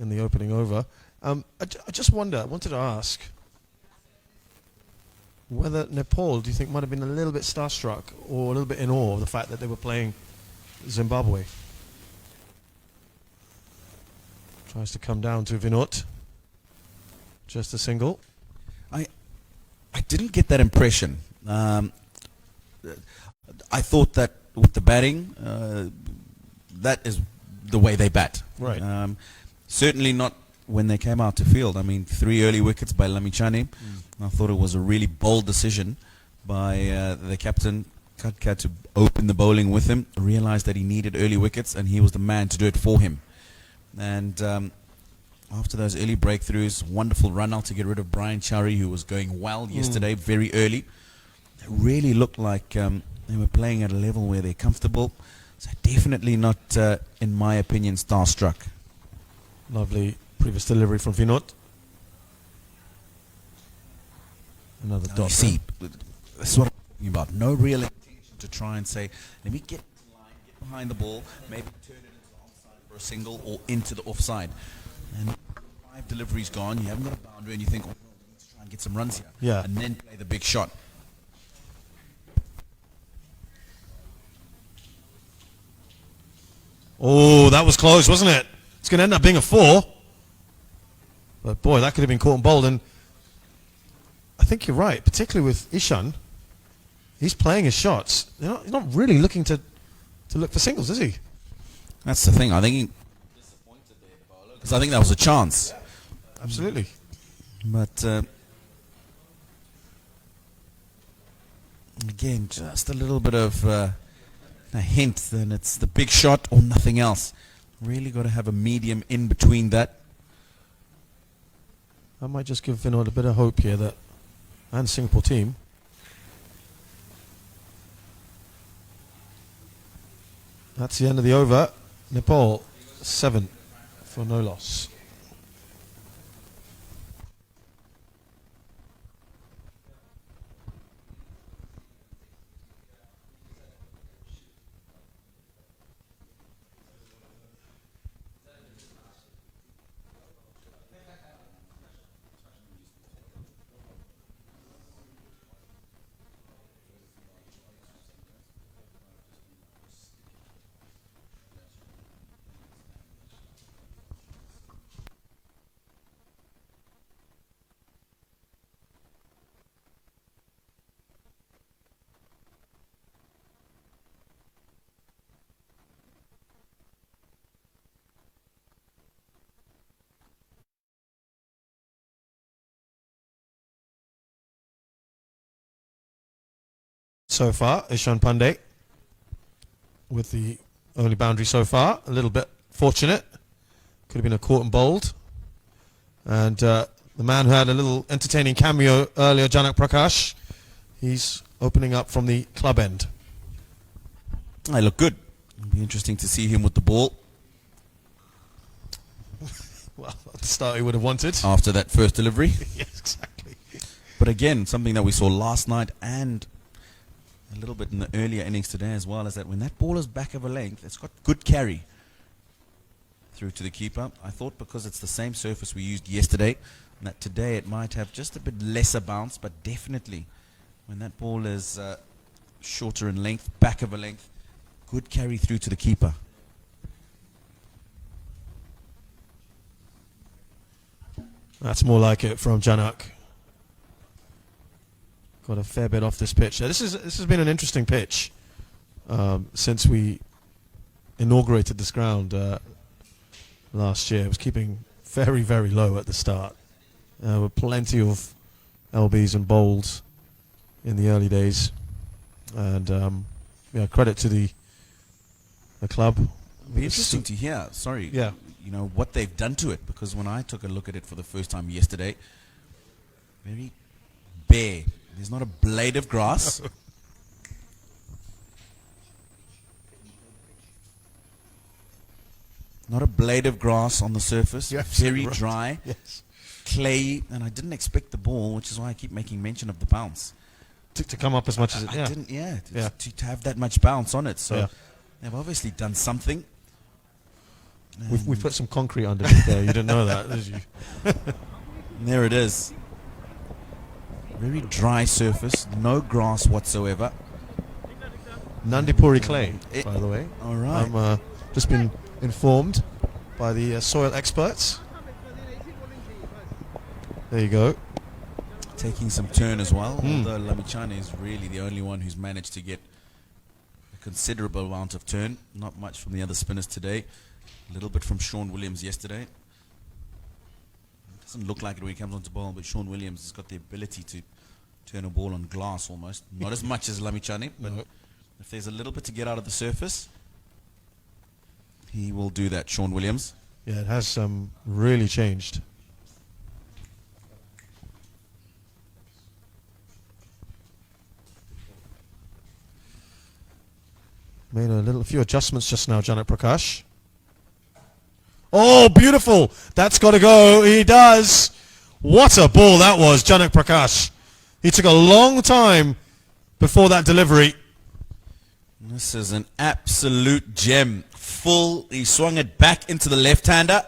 in the opening over. I just wonder, I wanted to ask whether Nepal, do you think, might have been a little bit starstruck or a little bit in awe of the fact that they were playing Zimbabwe? Tries to come down to Vinod. Just a single. I didn't get that impression. I thought that with the batting, that is the way they bat. Right. Certainly not when they came out to field. I mean, 3 early wickets by Lamichane. I thought it was a really bold decision by the captain, Katka, to open the bowling with him, realized that he needed early wickets, and he was the man to do it for him. And after those early breakthroughs, wonderful run out to get rid of Brian Chowry, who was going well yesterday, very early. It really looked like they were playing at a level where they're comfortable. So definitely not, in my opinion, starstruck. Lovely previous delivery from Vinod. Another Now, dot. you see, that's what I'm talking about. No real intention to try and say, let me get to the line, get behind the ball, maybe turn it into the offside for a single or into the offside. And 5 deliveries gone, you haven't got a boundary, and you think, oh, no, we need to try and get some runs here. Yeah. And then play the big shot. Oh, that was close, wasn't it? It's going to end up being a 4. But boy, that could have been caught and bowled. And I think you're right, particularly with Ishan. He's playing his shots. He's not really looking to look for singles, is he? That's the thing. I think he disappointed there, the bowler, because I think that was a chance. Absolutely. But again, just a little bit of a hint that it's the big shot or nothing else. Really got to have a medium in between that. I might just give Vinod a bit of hope here that, and Singapore team. That's the end of the over. Nepal 7 for no loss. so far. Ishan Pandey with the only boundary so far. A little bit fortunate. Could have been a caught and bowled. And the man who had a little entertaining cameo earlier, Janak Prakash, he's opening up from the club end. I look good. It'll be interesting to see him with the ball Well, at the start he would have wanted. after that first delivery. Yes, exactly. But again, something that we saw last night and a little bit in the earlier innings today as well, is that when that ball is back of a length, it's got good carry through to the keeper. I thought because it's the same surface we used yesterday, that today it might have just a bit lesser bounce, but definitely when that ball is shorter in length, back of a length, good carry through to the keeper. That's more like it from Janak. Got a fair bit off this pitch. This has been an interesting pitch since we inaugurated this ground last year. It was keeping very, very low at the start. With plenty of LBs and bowls in the early days. And yeah, credit to the club. It'd be interesting to hear, Yeah. you know, what they've done to it, because when I took a look at it for the first time yesterday, very bare. There's not a blade of grass. Not a blade of grass on the surface. You're Very absolutely right. dry, Yes. clay, and I didn't expect the ball, which is why I keep making mention of the bounce. To come up as much as it. I Yeah. didn't, Yeah. to have that much bounce on it. So Yeah. they've obviously done something. We put some concrete underneath there. You didn't know that, did you? And there it is. Very dry surface, no grass whatsoever. Nandipuri clay, It- by the way. All right. I'm just been informed by the soil experts. There you go. Taking some turn as well, Mm. although Lamichane is really the only one who's managed to get a considerable amount of turn. Not much from the other spinners today. A little bit from Sean Williams yesterday. Doesn't look like it when he comes onto ball, but Sean Williams has got the ability to turn a ball on glass almost. Not as much as Lamichane, but No. if there's a little bit to get out of the surface, he will do that, Sean Williams. Yeah, it has really changed. Made a few adjustments just now, Janak Prakash. Oh, beautiful! That's got to go. He does. What a ball that was, Janak Prakash. He took a long time before that delivery. This is an absolute gem. Full, he swung it back into the left-hander,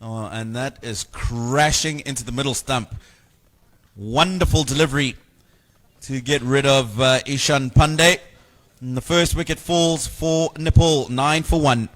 and that is crashing into the middle stump. Wonderful delivery to get rid of Ishan Pandey. And the first wicket falls for Nepal, 9 for 1.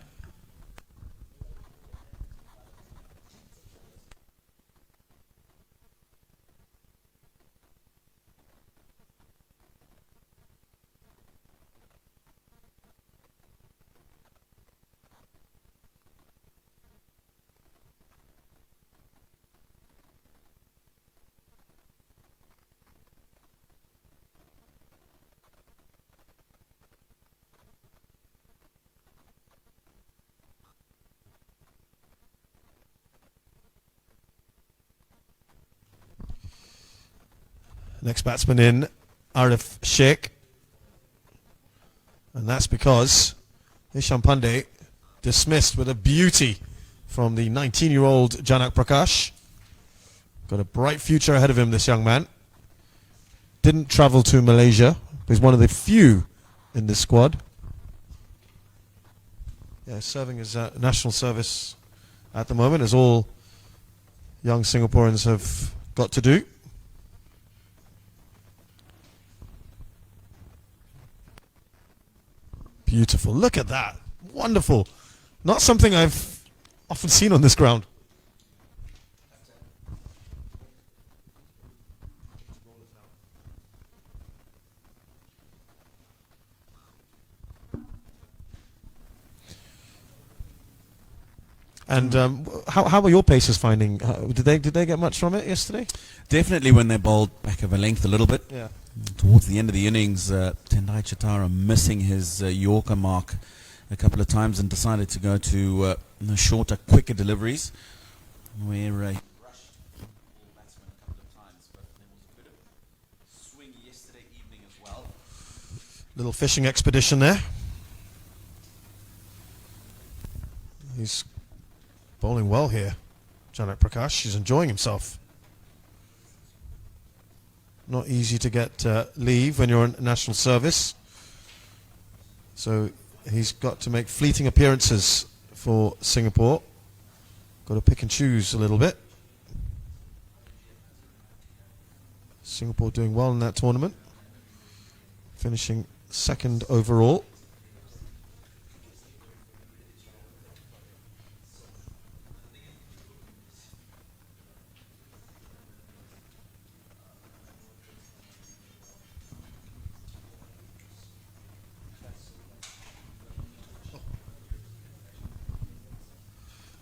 Next batsman in, Arif Sheikh. And that's because Ishan Pandey dismissed with a beauty from the 19-year-old Janak Prakash. Got a bright future ahead of him, this young man. Didn't travel to Malaysia. He's one of the few in this squad. Yeah, serving his national service at the moment, as all young Singaporeans have got to do. Beautiful. Look at that. Wonderful. Not something I've often seen on this ground. And how were your pacers finding? Did they get much from it yesterday? Definitely when they bowled back of a length a little bit. Yeah. Towards the end of the innings, Tendai Chitara missing his Yorker mark a couple of times and decided to go to the shorter, quicker deliveries, where he rushed the batsman a couple of times. But there was a bit of swing yesterday evening as well. Little fishing expedition there. He's bowling well here, Janak Prakash. He's enjoying himself. Not easy to get leave when you're on national service. So he's got to make fleeting appearances for Singapore. Got to pick and choose a little bit. Singapore doing well in that tournament. Finishing second overall.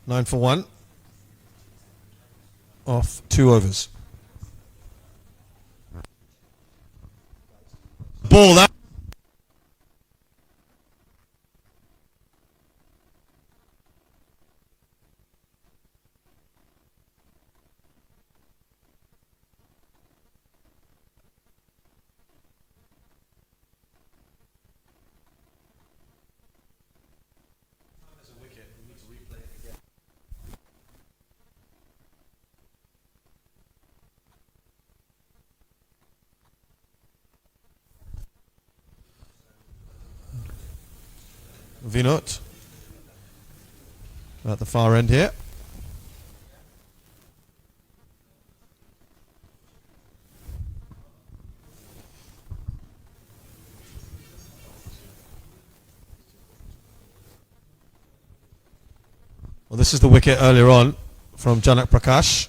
Nine for one. Off 2 overs. Ball that. Vinod at the far end here. Well, this is the wicket earlier on from Janak Prakash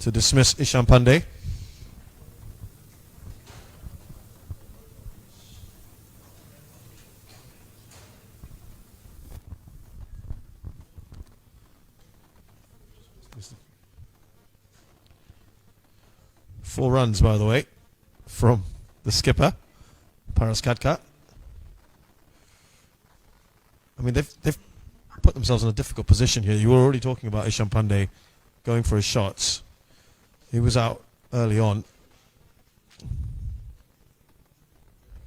to dismiss Ishan Pandey. Four runs, by the way, from the skipper, Paras Khadka. I mean, they've put themselves in a difficult position here. You were already talking about Ishan Pandey going for his shots. He was out early on.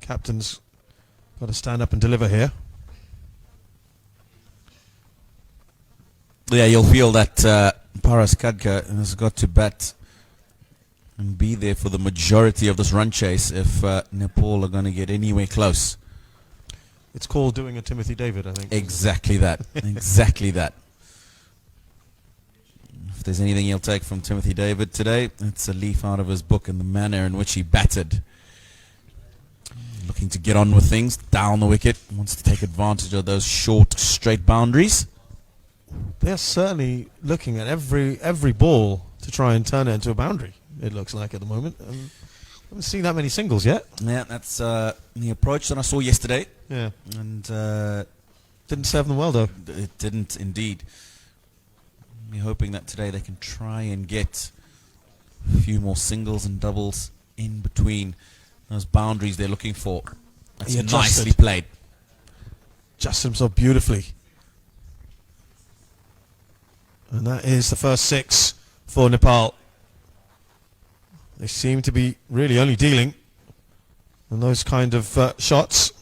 Captain's got to stand up and deliver here. Yeah, you'll feel that Paras Khadka has got to bat and be there for the majority of this run chase if Nepal are going to get anywhere close. It's called doing a Timothy David, I think. Exactly that. Exactly that. If there's anything he'll take from Timothy David today, it's a leaf out of his book and the manner in which he batted. Looking to get on with things, down the wicket, wants to take advantage of those short, straight boundaries. They're certainly looking at every ball to try and turn it into a boundary, it looks like at the moment. I haven't seen that many singles yet. Yeah, that's the approach that I saw yesterday. Yeah. And didn't serve them well, though. It didn't indeed. We're hoping that today they can try and get a few more singles and doubles in between those boundaries they're looking for. That's He adjusted. nicely played. Adjusted himself beautifully. And that is the first 6 for Nepal. They seem to be really only dealing in those kind of shots.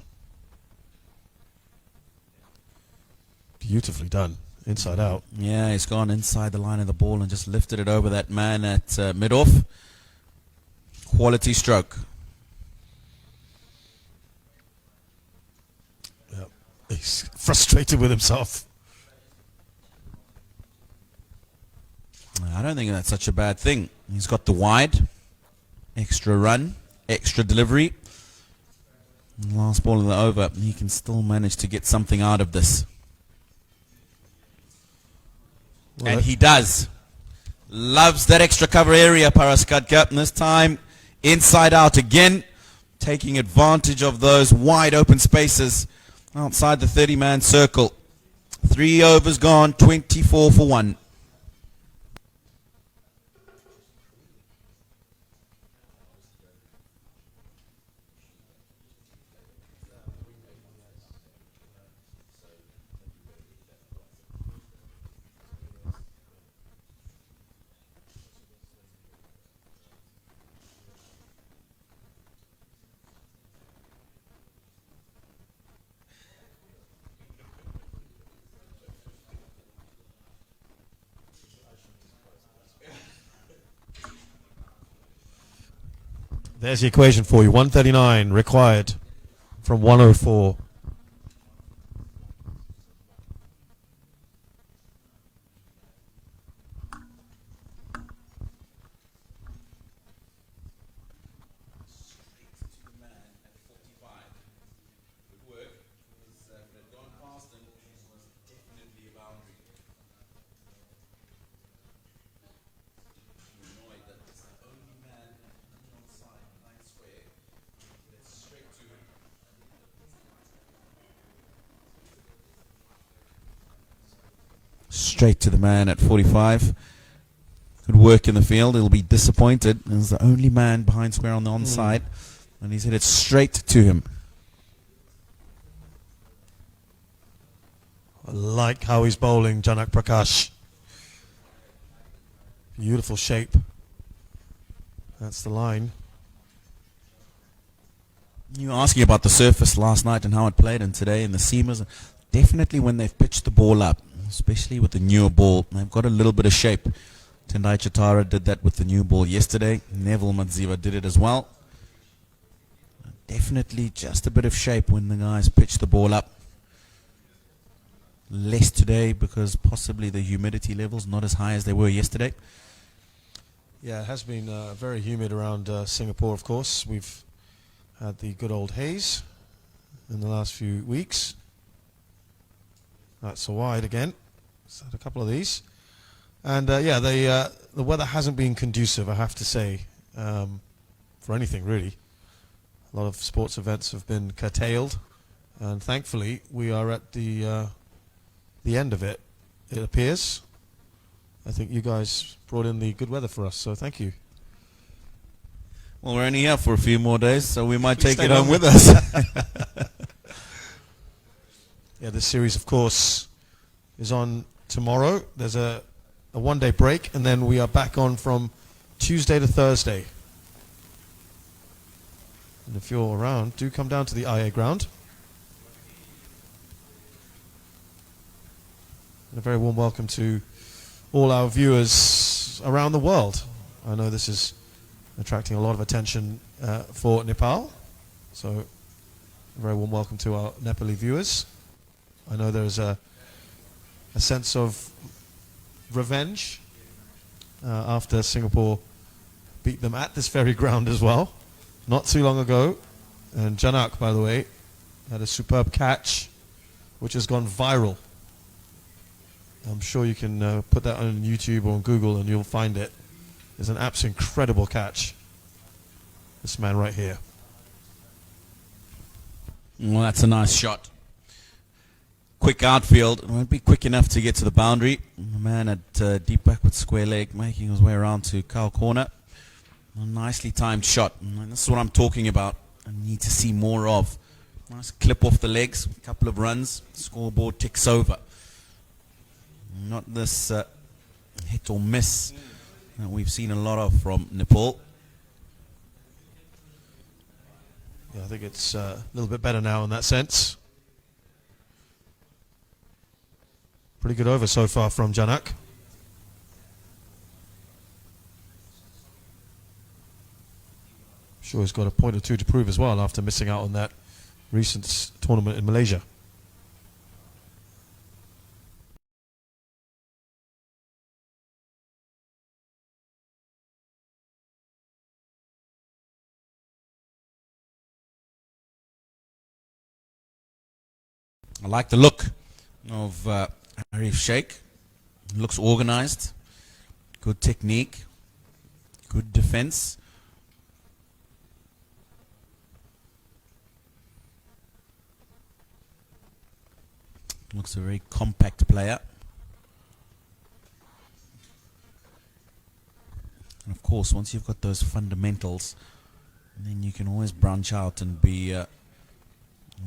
Beautifully done, inside out. Yeah, he's gone inside the line of the ball and just lifted it over that man at mid-off. Quality stroke. Yep. He's frustrated with himself. I don't think that's such a bad thing. He's got the wide, extra run, extra delivery. Last ball in the over, he can still manage to get something out of this. Well, and he does. Loves that extra cover area, Paras Khadka. And this time, inside out again, taking advantage of those wide open spaces outside the 30-man circle. 3 overs gone, 24 for 1. There's the equation for you. 139 required from 104. Straight to the man at 45. Good work in the field. He'll be disappointed. He's the only man behind square on the onside. And he's hit it straight to him. I like how he's bowling, Janak Prakash. Beautiful shape. That's the line. You were asking about the surface last night and how it played, and today in the seamers. Definitely when they've pitched the ball up, especially with the newer ball, they've got a little bit of shape. Tendai Chitara did that with the new ball yesterday. Neville Madziva did it as well. Definitely just a bit of shape when the guys pitch the ball up. Less today because possibly the humidity levels not as high as they were yesterday. Yeah, it has been very humid around Singapore, of course. We've had the good old haze in the last few weeks. That's so wide again. Just had a couple of these. And yeah, the weather hasn't been conducive, I have to say, for anything really. A lot of sports events have been curtailed, and thankfully we are at the end of it, it appears. I think you guys brought in the good weather for us, so thank you. Well, we're only here for a few more days, so we might Please take stay it home longer. with us. Yeah, this series, of course, is on tomorrow. There's a one-day break, and then we are back on from Tuesday to Thursday. And if you're around, do come down to the IA ground. And a very warm welcome to all our viewers around the world. I know this is attracting a lot of attention for Nepal, so a very warm welcome to our Nepali viewers. I know there's a sense of revenge after Singapore beat them at this very ground as well, not too long ago. And Janak, by the way, had a superb catch, which has gone viral. I'm sure you can put that on YouTube or on Google and you'll find it. It's an absolutely incredible catch. This man right here. Well, that's a nice shot. Quick outfield. It won't be quick enough to get to the boundary. The man at deep back with square leg, making his way around to cow corner. A nicely timed shot. And this is what I'm talking about. I need to see more of. Nice clip off the legs. A couple of runs. Scoreboard ticks over. Not this hit or miss that we've seen a lot of from Nepal. Yeah, I think it's a little bit better now in that sense. Pretty good over so far from Janak. Sure he's got a point or two to prove as well after missing out on that recent tournament in Malaysia. I like the look of Arif Sheikh. Looks organized. Good technique. Good defense. Looks a very compact player. And of course, once you've got those fundamentals, then you can always branch out and be a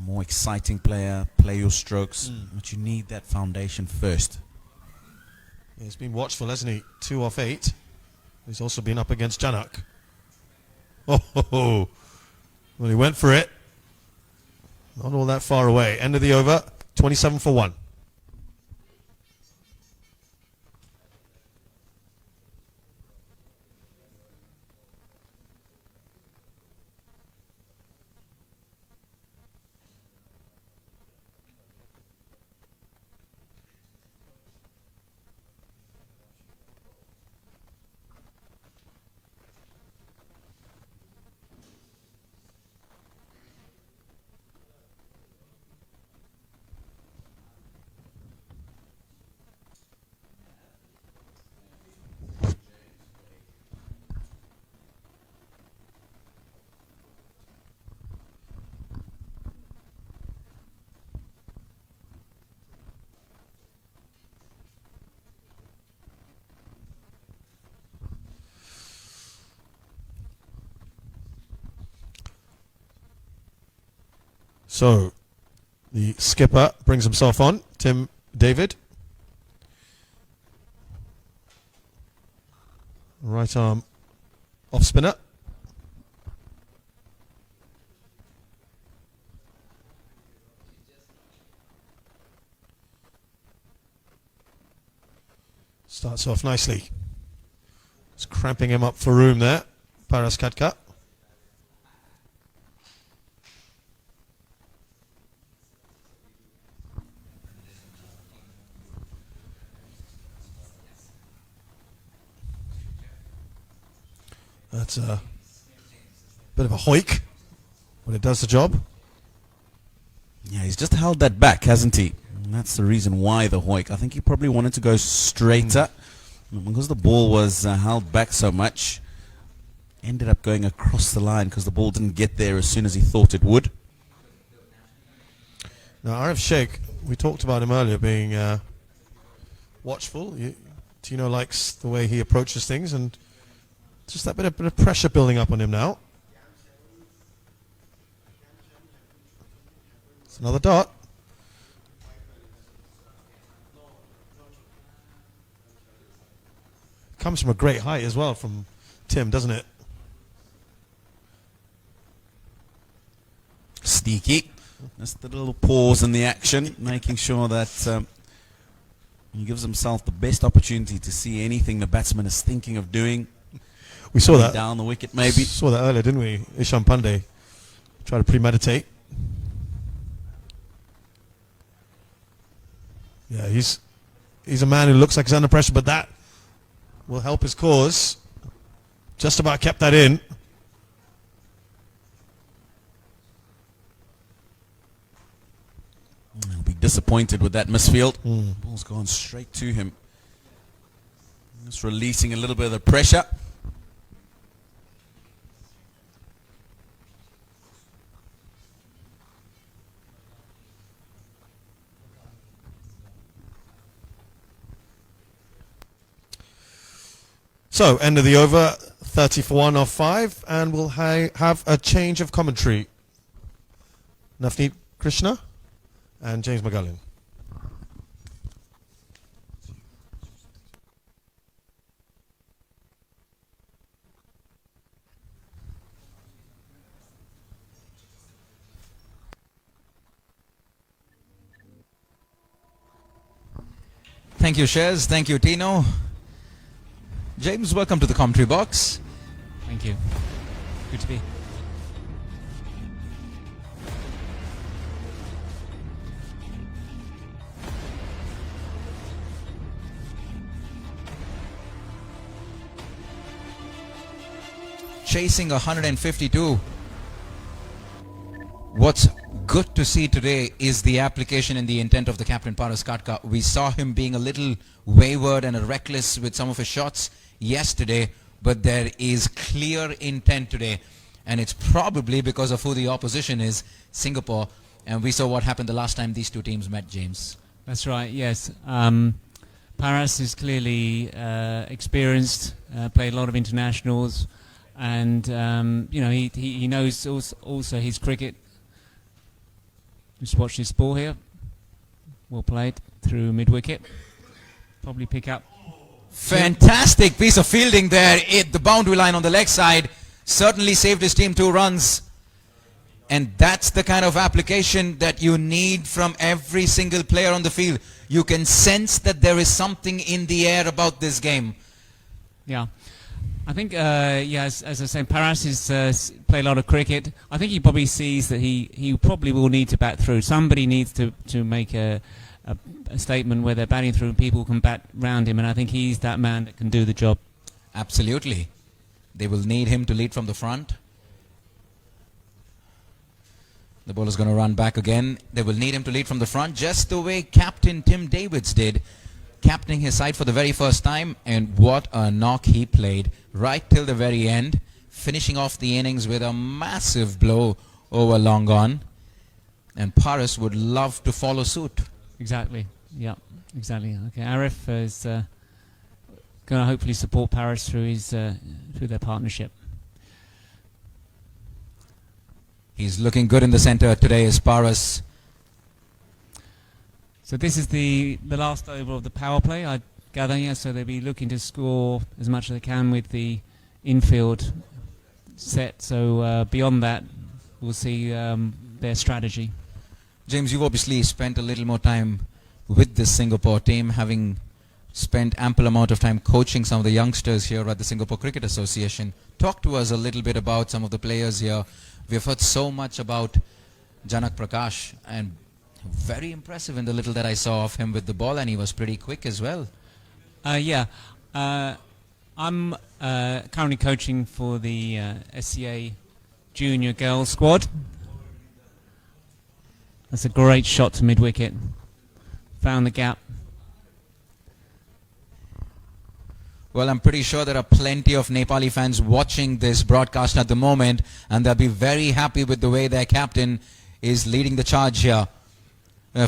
more exciting player, play your strokes. But you need that foundation first. Yeah, he's been watchful, hasn't he? 2 off 8. He's also been up against Janak. Oh, well, he went for it. Not all that far away. End of the over, 27 for 1. So the skipper brings himself on, Tim David. Right arm off spinner. Starts off nicely. It's cramping him up for room there, Paras Katka. That's a bit of a hoik, but it does the job. Yeah, he's just held that back, hasn't he? And that's the reason why the hoik. I think he probably wanted to go straighter. Because the ball was held back so much, ended up going across the line because the ball didn't get there as soon as he thought it would. Now, Arif Sheikh, we talked about him earlier being watchful. Tino likes the way he approaches things, and just that bit of pressure building up on him now. It's another dot. Comes from a great height as well from Tim, doesn't it? Sneaky. Just the little pause in the action, making sure that he gives himself the best opportunity to see anything the batsman is thinking of doing. We saw that. Down the wicket, maybe. Saw that earlier, didn't we? Isham Pandey try to premeditate. Yeah, he's a man who looks like he's under pressure, but that will help his cause. Just about kept that in. He'll be disappointed with that misfield. Ball's gone straight to him. Just releasing a little bit of the pressure. So, end of the over, 30 for 1 off 5, and we'll have a change of commentary. Navneet Krishna and James McGullin. Thank you, Shez. Thank you, Tino. James, welcome to the commentary box. Thank you. Good to be. Chasing 152. What's good to see today is the application and the intent of the captain, Paras Katka. We saw him being a little wayward and reckless with some of his shots yesterday, but there is clear intent today, and it's probably because of who the opposition is, Singapore, and we saw what happened the last time these two teams met, James. That's right, yes. Paras is clearly experienced, played a lot of internationals, and you know, he knows also his cricket. Just watch this ball here. Well played through mid-wicket. Probably pick up. Fantastic piece of fielding there at the boundary line on the leg side. Certainly saved his team 2 runs. And that's the kind of application that you need from every single player on the field. You can sense that there is something in the air about this game. Yeah. I think, yeah, as I was saying, Paras has played a lot of cricket. I think he probably sees that he probably will need to bat through. Somebody needs to make a statement where they're batting through and people can bat round him, and I think he's that man that can do the job. Absolutely. They will need him to lead from the front. The bowler's going to run back again. They will need him to lead from the front, just the way Captain Tim Davids did, captaining his side for the very first time, and what a knock he played right till the very end, finishing off the innings with a massive blow over long on. And Paras would love to follow suit. Exactly. Yeah. Exactly. Okay. Arif is going to hopefully support Paras through his through their partnership. He's looking good in the center today as Paras. So this is the last over of the power play, I gather, yeah, so they'll be looking to score as much as they can with the infield set. So beyond that, we'll see their strategy. James, you've obviously spent a little more time with this Singapore team, having spent ample amount of time coaching some of the youngsters here at the Singapore Cricket Association. Talk to us a little bit about some of the players here. We've heard so much about Janak Prakash, and very impressive in the little that I saw of him with the ball, and he was pretty quick as well. Yeah, I'm currently coaching for the SCA Junior Girls squad. That's a great shot to mid-wicket. Found the gap. Well, I'm pretty sure there are plenty of Nepali fans watching this broadcast at the moment, and they'll be very happy with the way their captain is leading the charge here.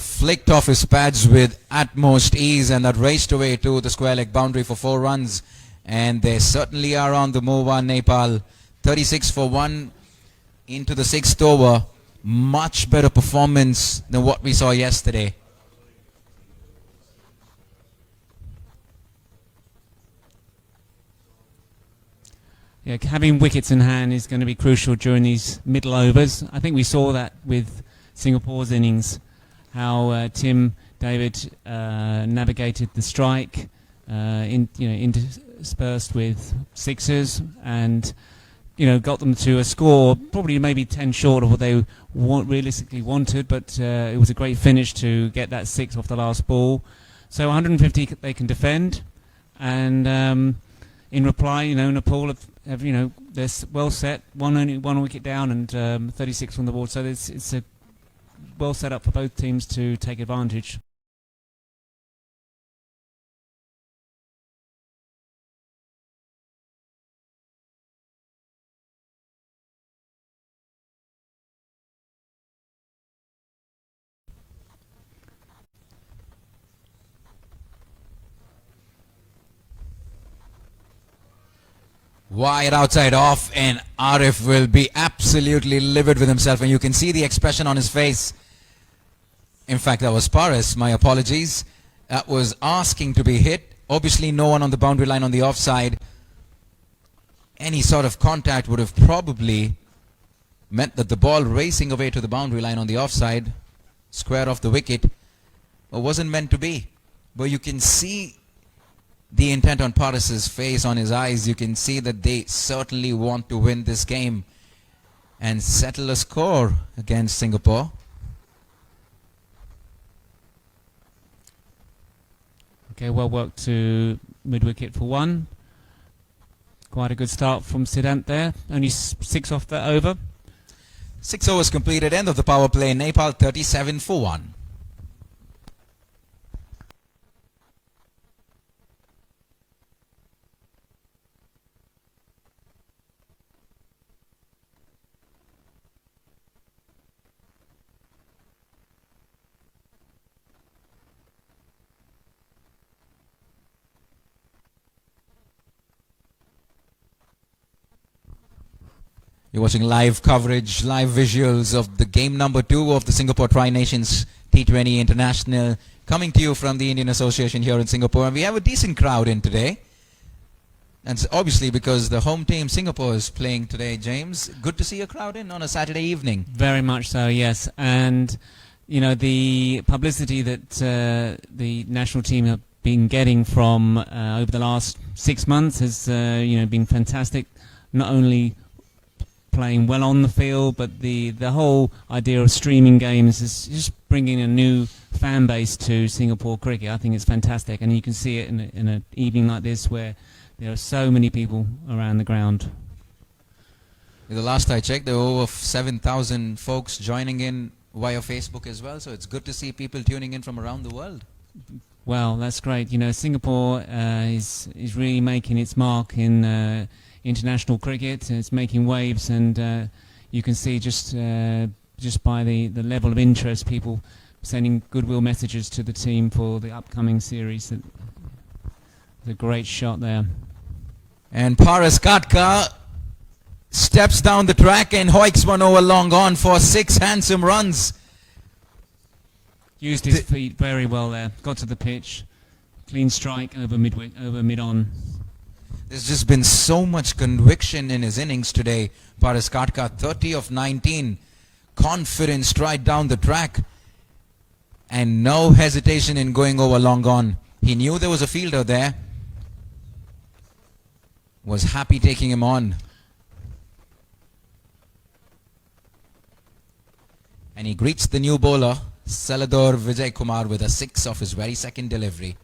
Flicked off his pads with utmost ease, and that raced away to the square leg boundary for 4 runs. And they certainly are on the move on Nepal. 36 for 1 into the 6th over. Much better performance than what we saw yesterday. Yeah, having wickets in hand is going to be crucial during these middle overs. I think we saw that with Singapore's innings, how Tim David navigated the strike, interspersed with sixes, and got them to a score probably maybe 10 short of what they realistically wanted, but it was a great finish to get that 6 off the last ball. So 150 they can defend, and in reply, Nepal have they're well set, only one wicket down and 36 on the board, so it's a well set up for both teams to take advantage. Wide outside off, and Arif will be absolutely livid with himself, and you can see the expression on his face. In fact, that was Paras, my apologies. That was asking to be hit. Obviously no one on the boundary line on the offside. Any sort of contact would have probably meant that the ball racing away to the boundary line on the offside, square off the wicket, wasn't meant to be. But you can see the intent on Paras's face, on his eyes. You can see that they certainly want to win this game and settle a score against Singapore. Okay, well worked to mid-wicket for 1. Quite a good start from Siddhant there. Only 6 off that over. 6 overs completed, end of the power play. Nepal 37 for 1. You're watching live coverage, live visuals of the game number 2 of the Singapore Tri-Nations T20 International, coming to you from the Indian Association here in Singapore. And we have a decent crowd in today. And it's obviously because the home team Singapore is playing today, James. Good to see a crowd in on a Saturday evening. Very much so, yes. And, the publicity that the national team have been getting from over the last 6 months has, been fantastic. Not only playing well on the field, but the whole idea of streaming games is just bringing a new fan base to Singapore cricket. I think it's fantastic, and you can see it in an evening like this where there are so many people around the ground. The last I checked, there were over 7,000 folks joining in via Facebook as well, so it's good to see people tuning in from around the world. Well, that's great. Singapore is really making its mark in international cricket. It's making waves, and you can see just by the level of interest, people sending goodwill messages to the team for the upcoming series. It's a great shot there. And Paras Katka steps down the track and hoiks one over long on for 6 handsome runs. Used his feet very well there. Got to the pitch. Clean strike over mid-on. There's just been so much conviction in his innings today. Paras Katka, 30 of 19. Confident stride down the track. And no hesitation in going over long on. He knew there was a fielder there. Was happy taking him on. And he greets the new bowler, Salador Vijay Kumar, with a 6 of his very second delivery.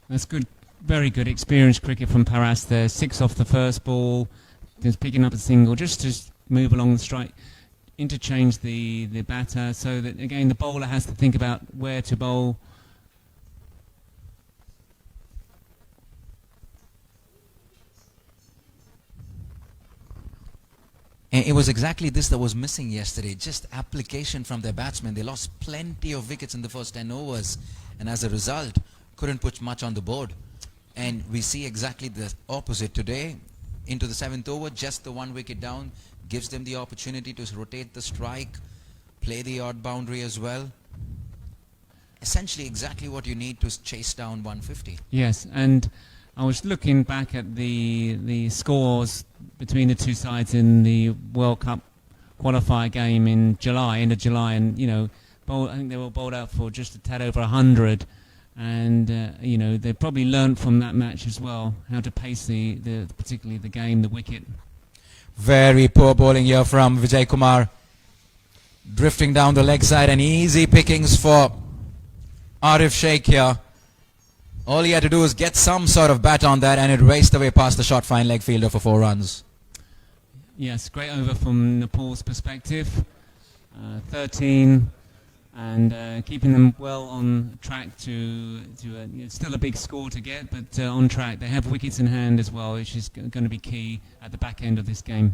That's good. Very good experienced cricket from Paras there. 6 off the first ball. Just picking up a single just to move along the strike. Interchange the batter so that, again, the bowler has to think about where to bowl. And it was exactly this that was missing yesterday. Just application from their batsmen. They lost plenty of wickets in the first 10 overs. And as a result, couldn't put much on the board. And we see exactly the opposite today. Into the 7th over, just the 1 wicket down. Gives them the opportunity to rotate the strike. Play the odd boundary as well. Essentially exactly what you need to chase down 150. Yes, and I was looking back at the scores between the two sides in the World Cup qualifier game in July, end of July, and I think they were bowled out for just a tad over 100, and they probably learnt from that match as well how to pace particularly the game, the wicket. Very poor bowling here from Vijay Kumar. Drifting down the leg side and easy pickings for Arif Sheikh here. All he had to do was get some sort of bat on that and it raced away past the short fine leg fielder for 4 runs. Yes, great over from Nepal's perspective. 13 and keeping them well on track to it's still a big score to get, but on track. They have wickets in hand as well, which is going to be key at the back end of this game.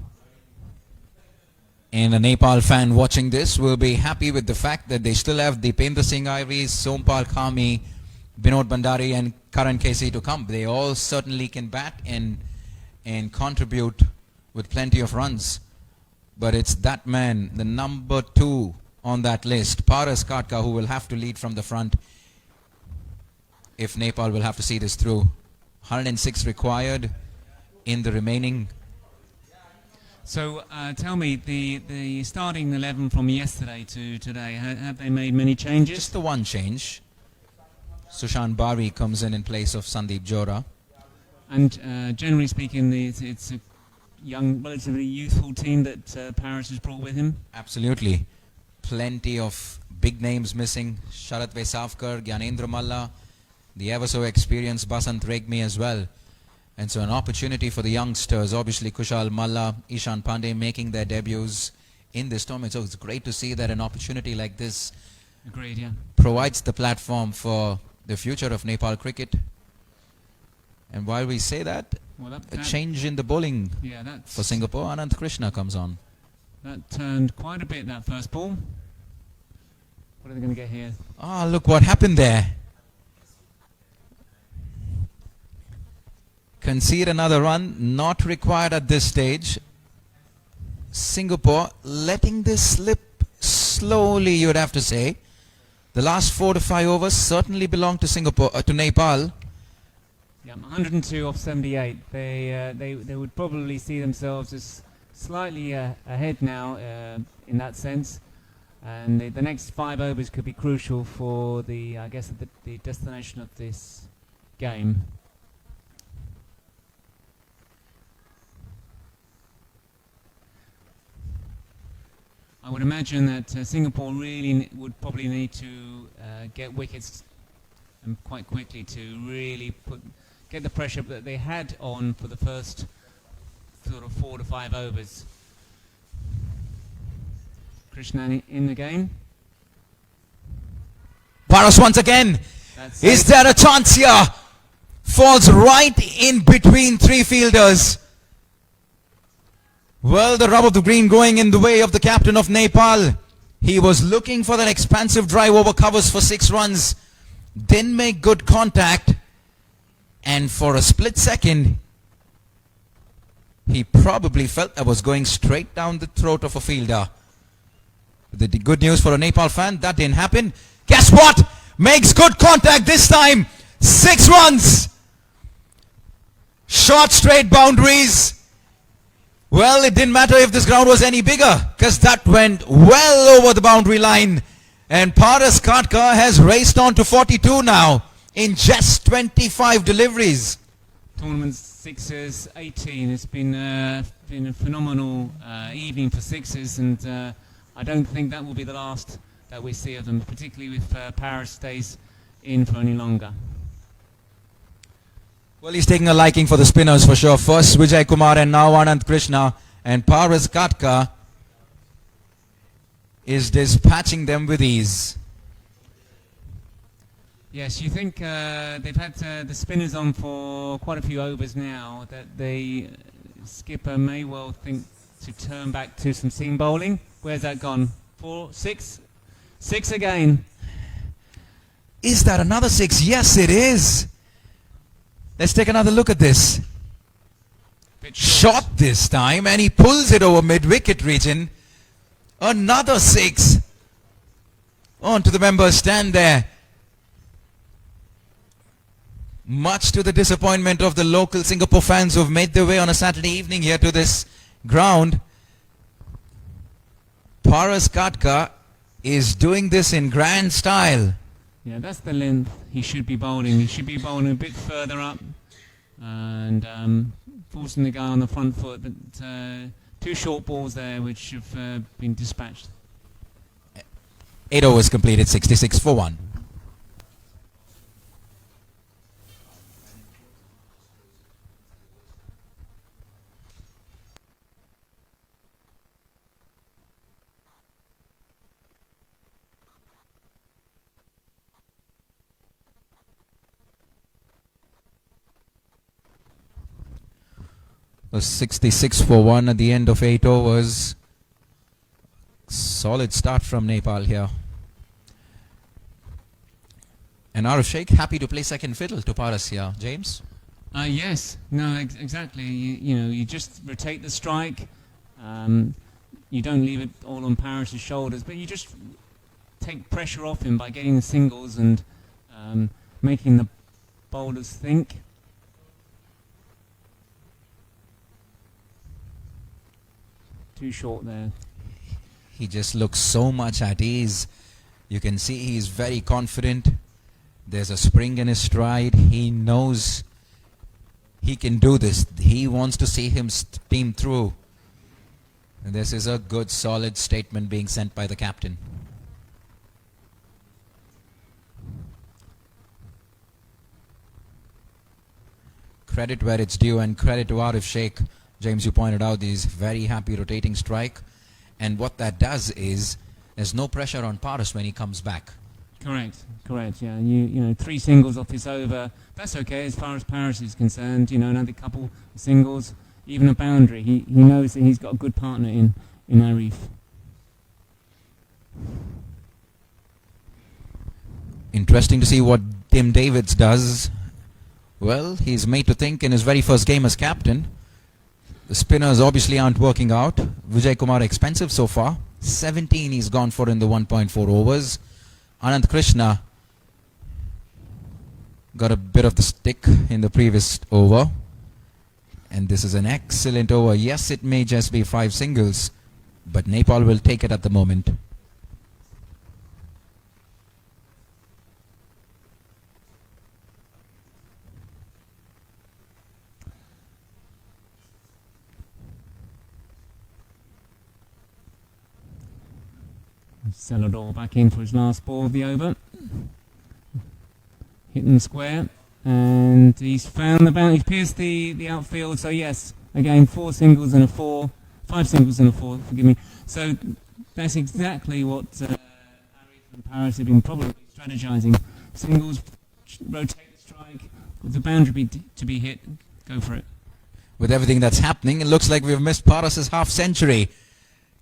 And a Nepal fan watching this will be happy with the fact that they still have Deependra Singh Ivory, Sompal Khami, Binod Bandari and Karan Casey to come. They all certainly can bat and contribute with plenty of runs. But it's that man, the number 2 on that list, Paras Katka, who will have to lead from the front if Nepal will have to see this through. 106 required in the remaining. So tell me, the starting 11 from yesterday to today, have they made many changes? Just the one change. Sushant Bari comes in place of Sandeep Johra. And generally speaking, it's a young, relatively youthful team that Paras has brought with him? Absolutely. Plenty of big names missing. Sharat Vesavkar, Gyanendra Malla, the ever so experienced Basant Regmi as well. And so an opportunity for the youngsters. Obviously Kushal Malla, Ishan Pandey making their debuts in this tournament. So it's great to see that an opportunity like this Agreed, yeah. provides the platform for the future of Nepal cricket. And while we say that, a change in the bowling for Singapore. Anand Krishna comes on. That turned quite a bit, that first ball. What are they going to get here? Ah, look what happened there. Concede another run, not required at this stage. Singapore letting this slip slowly, you would have to say. The last 4 to 5 overs certainly belong to Singapore, to Nepal. Yeah, 102 off 78. They would probably see themselves as slightly ahead now in that sense, and the next 5 overs could be crucial for the destination of this game. I would imagine that Singapore really would probably need to get wickets quite quickly to really get the pressure that they had on for the first sort of 4 to 5 overs. Krishna in the game. Paras once again. Is there a chance here? Falls right in between 3 fielders. Well, the rub of the green going in the way of the captain of Nepal. He was looking for that expansive drive over covers for 6 runs. Didn't make good contact. And for a split second, He probably felt that was going straight down the throat of a fielder. The good news for a Nepal fan, that didn't happen. Guess what? Makes good contact this time. 6 runs. Short straight boundaries. Well, it didn't matter if this ground was any bigger, because that went well over the boundary line. And Paras Katka has raced on to 42 now in just 25 deliveries. Tournament sixes, 18. It's been a phenomenal evening for sixes, and I don't think that will be the last that we see of them, particularly if Paris stays in for any longer. Well, he's taking a liking for the spinners for sure. First Vijay Kumar and now Anand Krishna, and Paras Katka is dispatching them with ease. Yes, you think they've had the spinners on for quite a few overs now, that the skipper may well think to turn back to some seam bowling. Where's that gone? 4, 6? 6 again. Is that another 6? Yes, it is. Let's take another look at this. Shot this time, and he pulls it over mid-wicket region. Another 6. On to the members stand there. Much to the disappointment of the local Singapore fans who have made their way on a Saturday evening here to this ground, Paras Katka is doing this in grand style. Yeah, that's the length he should be bowling. He should be bowling a bit further up and forcing the guy on the front foot. But 2 short balls there which have been dispatched. 8 overs completed, 66 for 1. A 66 for 1 at the end of 8 overs. Solid start from Nepal here. And Arif Sheikh happy to play second fiddle to Paras here. James? Yes, no, exactly. You just rotate the strike. You don't leave it all on Paris' shoulders, but you just take pressure off him by getting the singles and making the bowlers think. Too short there. He just looks so much at ease. You can see he's very confident. There's a spring in his stride. He knows he can do this. He wants to see him steam through. And this is a good, solid statement being sent by the captain. Credit where it's due, and credit to Arif Sheikh. James, you pointed out these very happy rotating strike, and what that does is there's no pressure on Paras when he comes back. Correct. Yeah, you know 3 singles off this over. That's okay as far as Paris is concerned. Another couple of singles, even a boundary. He knows that he's got a good partner in Arif. Interesting to see what Tim Davids does. Well, he's made to think in his very first game as captain. The spinners obviously aren't working out. Vijay Kumar expensive so far. 17 he's gone for in the 1.4 overs. Anand Krishna got a bit of the stick in the previous over. And this is an excellent over. Yes, it may just be 5 singles, but Nepal will take it at the moment. Celador back in for his last ball of the over. Hitting square. And he's found the bounty. He's pierced the outfield. So yes, again, 4 singles and a 4. 5 singles and a 4, forgive me. So that's exactly what Arif and Paris have been probably strategizing. Singles, rotate the strike. With the boundary to be hit, go for it. With everything that's happening, it looks like we've missed Paras' half century.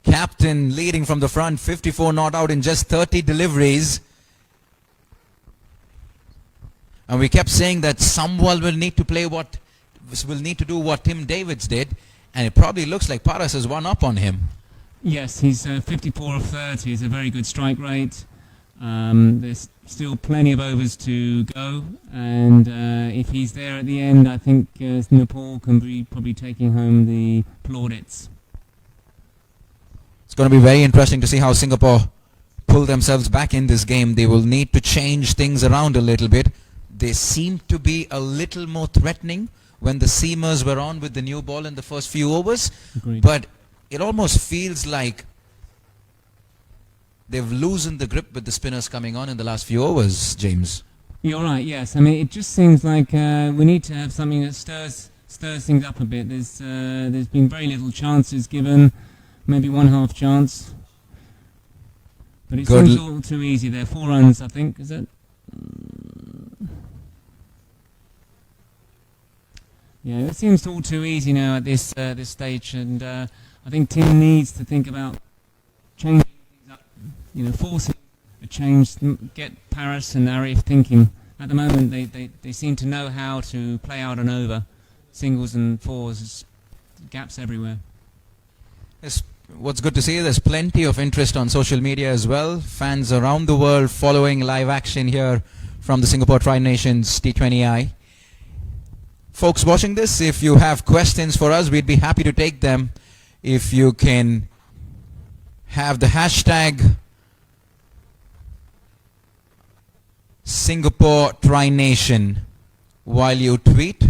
Captain leading from the front, 54 not out in just 30 deliveries. And we kept saying that someone will need to do what Tim Davids did, And it probably looks like Paras has one up on him. Yes, he's 54 of 30. It's a very good strike rate. There's still plenty of overs to go, and if he's there at the end, I think Nepal can be probably taking home the plaudits. It's going to be very interesting to see how Singapore pull themselves back in this game. They will need to change things around a little bit. They seem to be a little more threatening when the seamers were on with the new ball in the first few overs. Agreed. But it almost feels like they've loosened the grip with the spinners coming on in the last few overs, James. You're right, yes. I mean, it just seems like we need to have something that stirs things up a bit. There's been very little chances given, maybe one half chance. But it seems all too easy there. 4 runs, I think, is it? Yeah, it seems all too easy now at this stage, and I think Tim needs to think about changing things up, forcing a change, get Paras and Arif thinking. At the moment, they seem to know how to play out an over, singles and fours, there's gaps everywhere. What's good to see, there's plenty of interest on social media as well. Fans around the world following live action here from the Singapore Tri Nations T20I. Folks watching this, if you have questions for us, we'd be happy to take them. If you can have the hashtag Singapore Tri Nation while you tweet.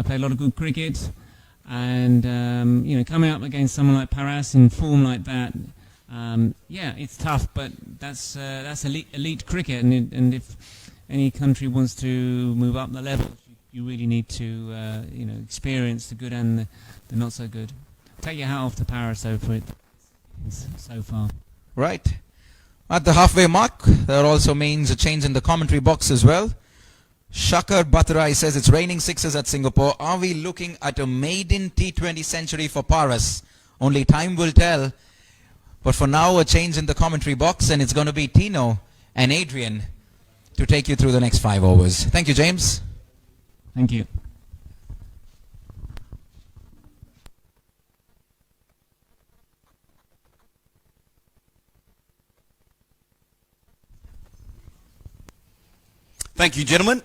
Played a lot of good cricket, and coming up against someone like Paras in form like that, it's tough, but that's elite cricket, and if any country wants to move up the level, you really need to experience the good and the not so good. Take your hat off to Paras though for it so far. Right. At the halfway mark, there also means a change in the commentary box as well. Shakar Bhattarai says it's raining sixes at Singapore. Are we looking at a maiden T20 century for Paras? Only time will tell. But for now, a change in the commentary box, and it's going to be Tino and Adrian to take you through the next 5 overs. Thank you, James. Thank you. Thank you, gentlemen.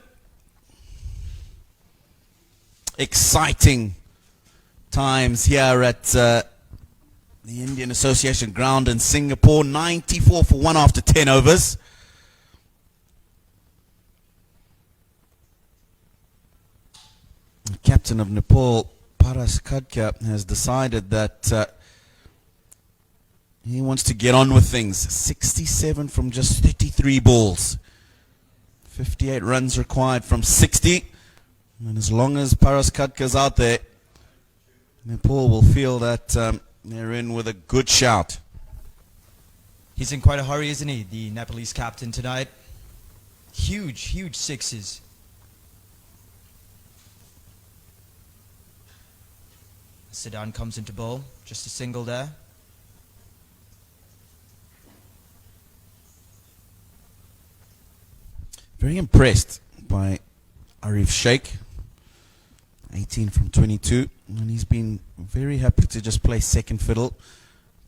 Exciting times here at the Indian Association ground in Singapore. 94 for 1 after 10 overs. The captain of Nepal, Paras Khadka, has decided that he wants to get on with things. 67 from just 33 balls. 58 runs required from 60. And as long as Paras Khadka's out there, Nepal will feel that they're in with a good shout. He's in quite a hurry, isn't he, the Nepalese captain tonight? Huge, huge sixes. Siddhan comes into bowl, just a single there. Very impressed by Arif Sheikh. 18 from 22, and he's been very happy to just play second fiddle,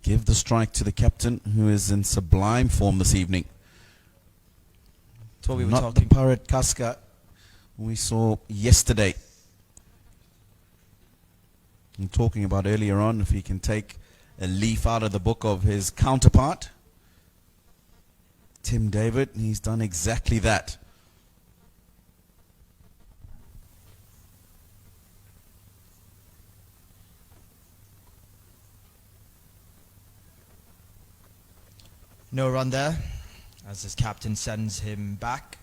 give the strike to the captain, who is in sublime form this evening. That's what we were Not talking. the Paras Khadka we saw yesterday. And talking about earlier on, if he can take a leaf out of the book of his counterpart, Tim David, he's done exactly that. No run there, as his captain sends him back.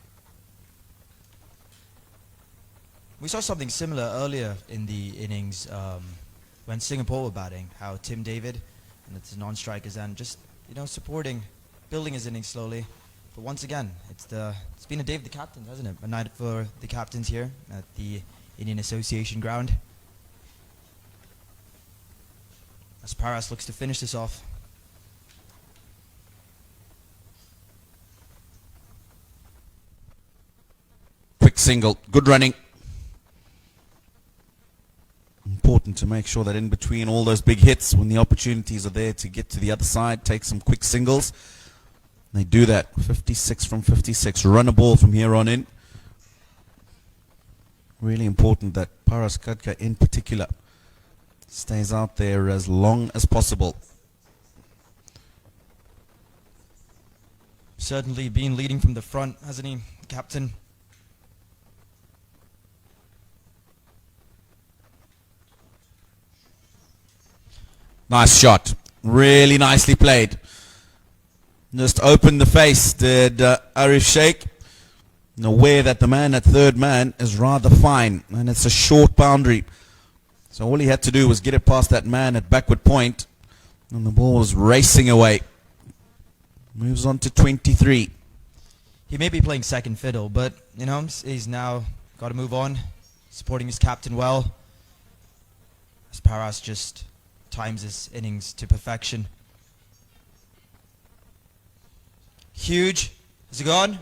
We saw something similar earlier in the innings when Singapore were batting, how Tim David and it's non-strikers and just, supporting, building his innings slowly. But once again, it's been a day of the captains, hasn't it? A night for the captains here at the Indian Association ground. As Paras looks to finish this off. Quick single, good running. Important to make sure that in between all those big hits, when the opportunities are there to get to the other side, take some quick singles. They do that. 56 from 56. Run a ball from here on in. Really important that Paras Khadka in particular stays out there as long as possible. Certainly been leading from the front, hasn't he, captain? Nice shot. Really nicely played. Just opened the face, did Arif Sheikh. And aware that the man at third man is rather fine. And it's a short boundary. So all he had to do was get it past that man at backward point. And the ball was racing away. Moves on to 23. He may be playing second fiddle, but, he's now got to move on. Supporting his captain well. As Paras just times his innings to perfection. Huge. Is he gone?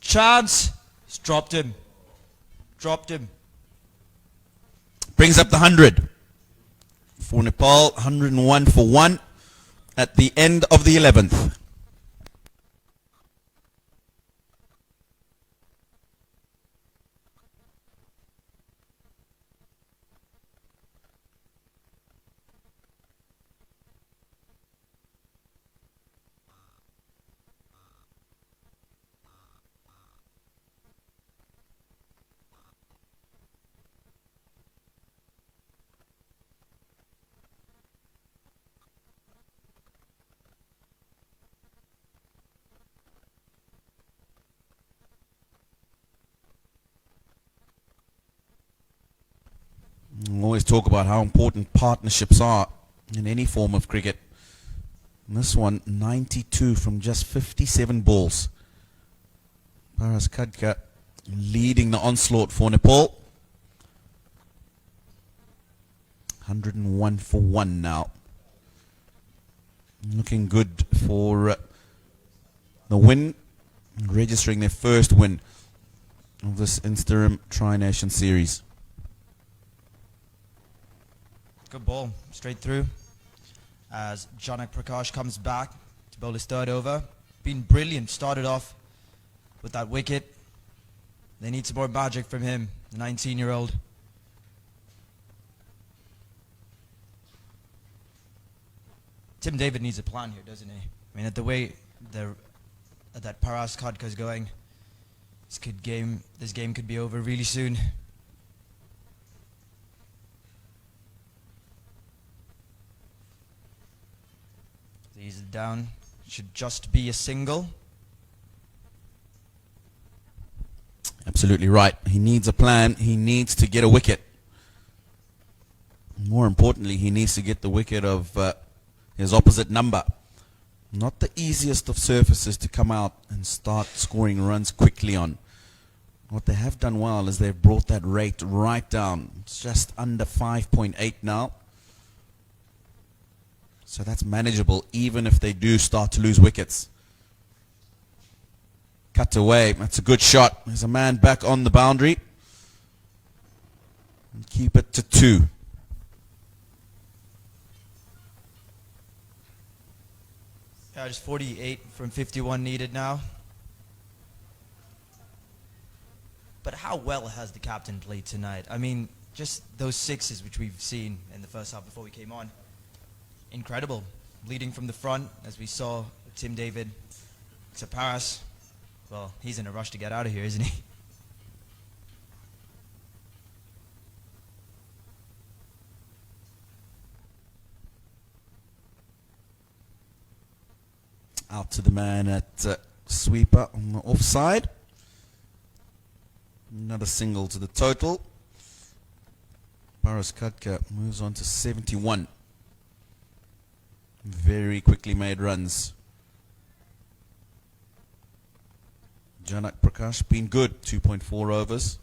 Chance. He's dropped him. Dropped him. Brings up the 100 for Nepal. 101 for 1 at the end of the 11th. We always talk about how important partnerships are in any form of cricket. And this one, 92 from just 57 balls. Paras Khadka leading the onslaught for Nepal. 101 for 1 now. Looking good for the win. Registering their first win of this interim Tri-Nation Series. Good ball, straight through. As Janak Prakash comes back to bowl his third over. Been brilliant, started off with that wicket. They need some more magic from him, the 19-year-old. Tim David needs a plan here, doesn't he? I mean, at the way that Paras Kodka is going, this game could be over really soon. He's down. Should just be a single. Absolutely right. He needs a plan. He needs to get a wicket. More importantly, he needs to get the wicket of his opposite number. Not the easiest of surfaces to come out and start scoring runs quickly on. What they have done well is they've brought that rate right down. It's just under 5.8 now. So that's manageable even if they do start to lose wickets. Cut away. That's a good shot. There's a man back on the boundary. And keep it to 2. Yeah, just 48 from 51 needed now. But how well has the captain played tonight? I mean, just those sixes which we've seen in the first half before we came on. Incredible. Leading from the front, as we saw Tim David. To Paras. Well, he's in a rush to get out of here, isn't he? Out to the man at sweeper on the offside. Another single to the total. Paras Kodka moves on to 71. Very quickly made runs. Janak Prakash been good. 2.4 overs.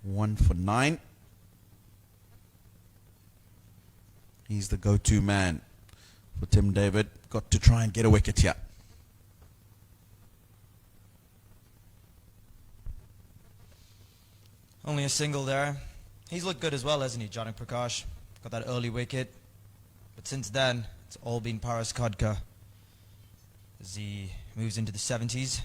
1 for 9. He's the go-to man for Tim David. Got to try and get a wicket here. Only a single there. He's looked good as well, hasn't he, Janak Prakash? Got that early wicket. But since then, it's all been Paras Kodka as he moves into the 70s.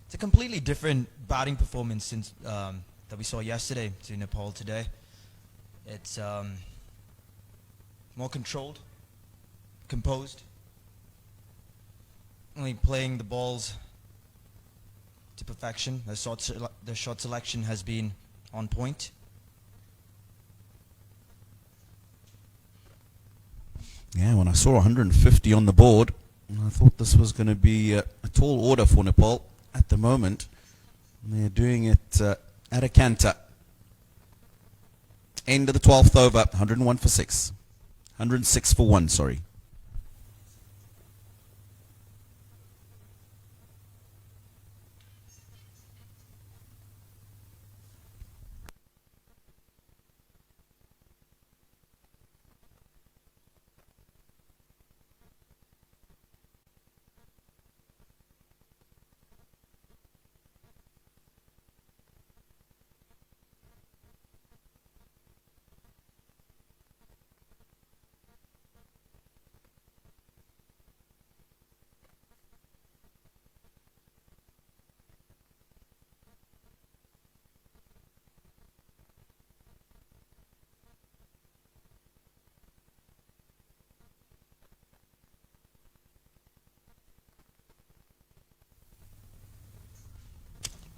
It's a completely different batting performance since that we saw yesterday to Nepal today. It's more controlled, composed, only playing the balls to perfection. The shot selection has been on point. Yeah, when I saw 150 on the board, I thought this was going to be a tall order for Nepal. At the moment, they're doing it at a canter. End of the 12th over, 101 for 6. 106 for 1, sorry.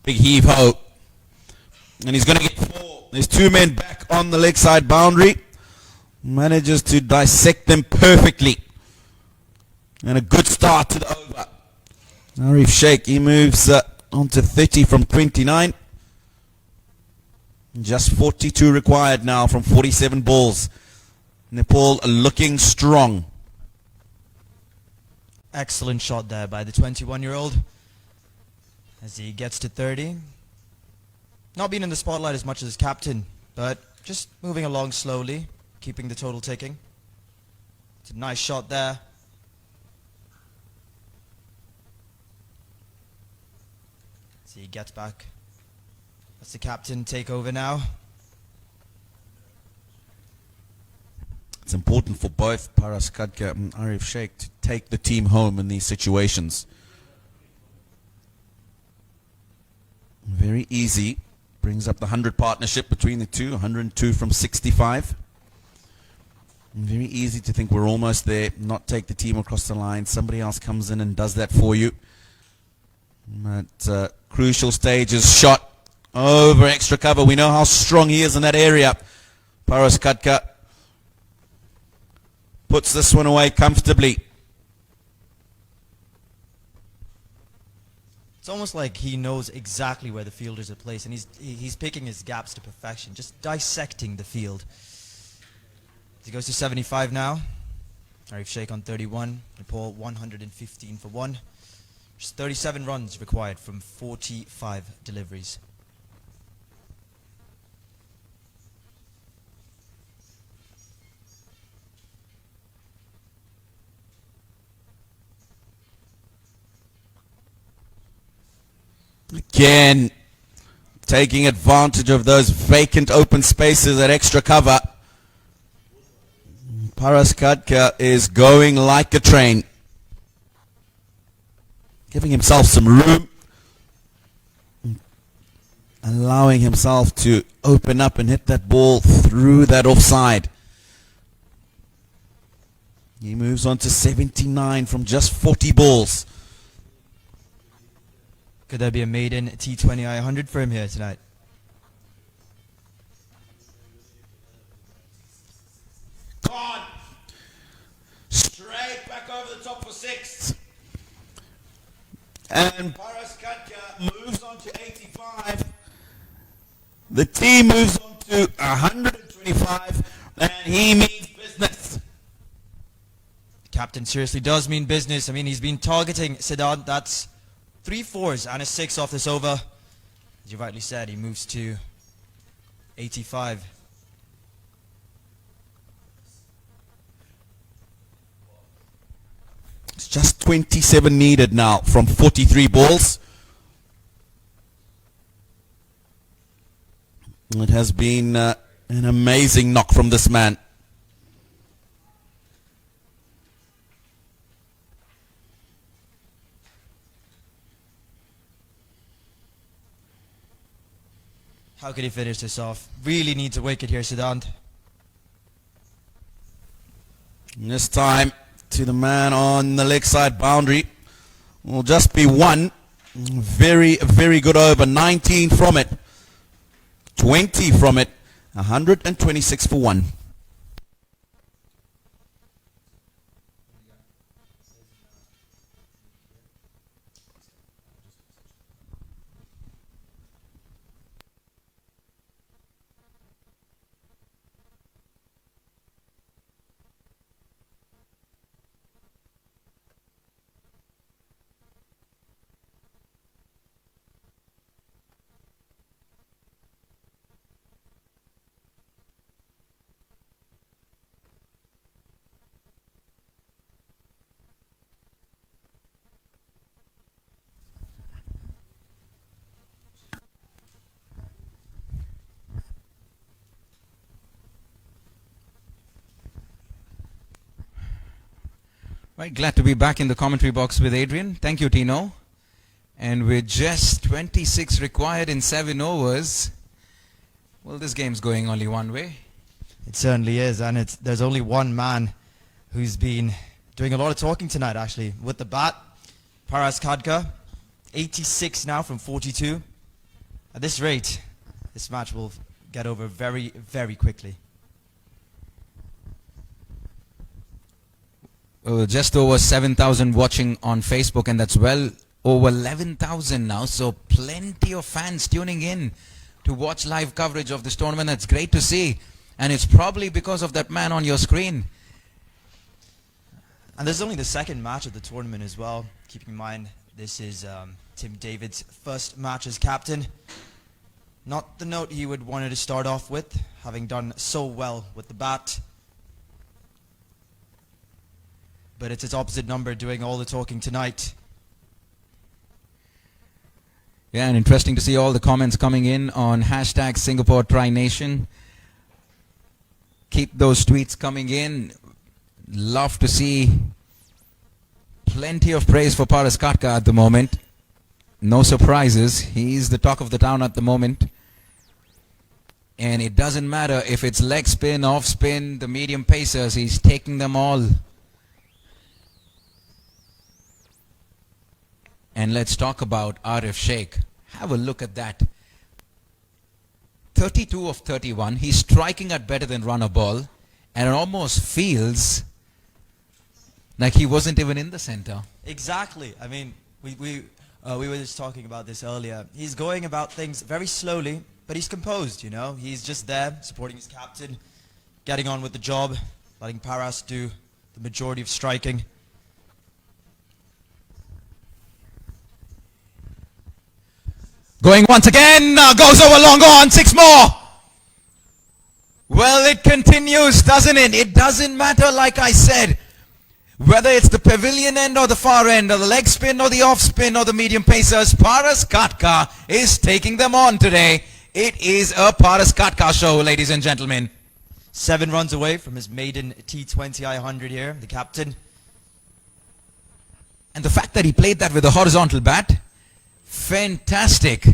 Big heave-ho. And he's going to get 4. There's 2 men back on the leg side boundary. Manages to dissect them perfectly. And a good start to the over. Arif Sheikh, he moves on to 30 from 29. Just 42 required now from 47 balls. Nepal looking strong. Excellent shot there by the 21-year-old. As he gets to 30. Not being in the spotlight as much as his captain, but just moving along slowly, keeping the total ticking. It's a nice shot there. So he gets back. That's the captain take over now. It's important for both Paras Kadka and Arif Sheikh to take the team home in these situations. Very easy. Brings up the 100 partnership between the two. 102 from 65. Very easy to think we're almost there. Not take the team across the line. Somebody else comes in and does that for you. But crucial stages, shot over extra cover. We know how strong he is in that area. Paras Kadka puts this one away comfortably. It's almost like he knows exactly where the fielders are placed, and he's picking his gaps to perfection, just dissecting the field. He goes to 75 now. Arif Sheikh on 31. Nepal 115 for 1. Just 37 runs required from 45 deliveries. Again, taking advantage of those vacant open spaces at extra cover. Paras Kadka is going like a train. Giving himself some room. Allowing himself to open up and hit that ball through that offside. He moves on to 79 from just 40 balls. Could there be a maiden T20I 100 for him here tonight? Gone. Straight back over the top for 6. And Paras Kadka moves on to 85. The team moves on to 125. And he means business. The captain seriously does mean business. I mean, he's been targeting Siddhant. That's 3 fours and a 6 off this over. As you rightly said, he moves to 85. It's just 27 needed now from 43 balls. It has been an amazing knock from this man. How could he finish this off? Really needs a wicket here, Siddhant. And this time to the man on the leg side boundary. Will just be 1. Very, very good over. 19 from it. 20 from it. 126 for 1. Right, glad to be back in the commentary box with Adrian. Thank you, Tino. And with just 26 required in 7 overs, well, this game's going only one way. It certainly is, and there's only one man who's been doing a lot of talking tonight, actually, with the bat. Paras Kadka, 86 now from 42. At this rate, this match will get over very, very quickly. Just over 7,000 watching on Facebook, and that's well over 11,000 now. So plenty of fans tuning in to watch live coverage of this tournament. That's great to see. And it's probably because of that man on your screen. And this is only the second match of the tournament as well. Keeping in mind, this is Tim David's first match as captain. Not the note he would wanted to start off with, having done so well with the bat. But it's its opposite number doing all the talking tonight. Yeah, and interesting to see all the comments coming in on hashtag Singapore Tri Nation. Keep those tweets coming in. Love to see plenty of praise for Paras Katka at the moment. No surprises. He's the talk of the town at the moment. And it doesn't matter if it's leg spin, off spin, the medium pacers, he's taking them all. And let's talk about Arif Sheikh. Have a look at that. 32 of 31. He's striking at better than run a ball. And it almost feels like he wasn't even in the center. Exactly. I mean, we were just talking about this earlier. He's going about things very slowly, but he's composed, you know. He's just there, supporting his captain, getting on with the job, letting Paras do the majority of striking. Going once again, goes over long on, 6 more. Well, it continues, doesn't it? It doesn't matter, like I said, whether it's the pavilion end or the far end, or the leg spin or the off spin or the medium pacers, Paras Katka is taking them on today. It is a Paras Katka show, ladies and gentlemen. 7 runs away from his maiden T20 100 here, the captain. And the fact that he played that with a horizontal bat, fantastic.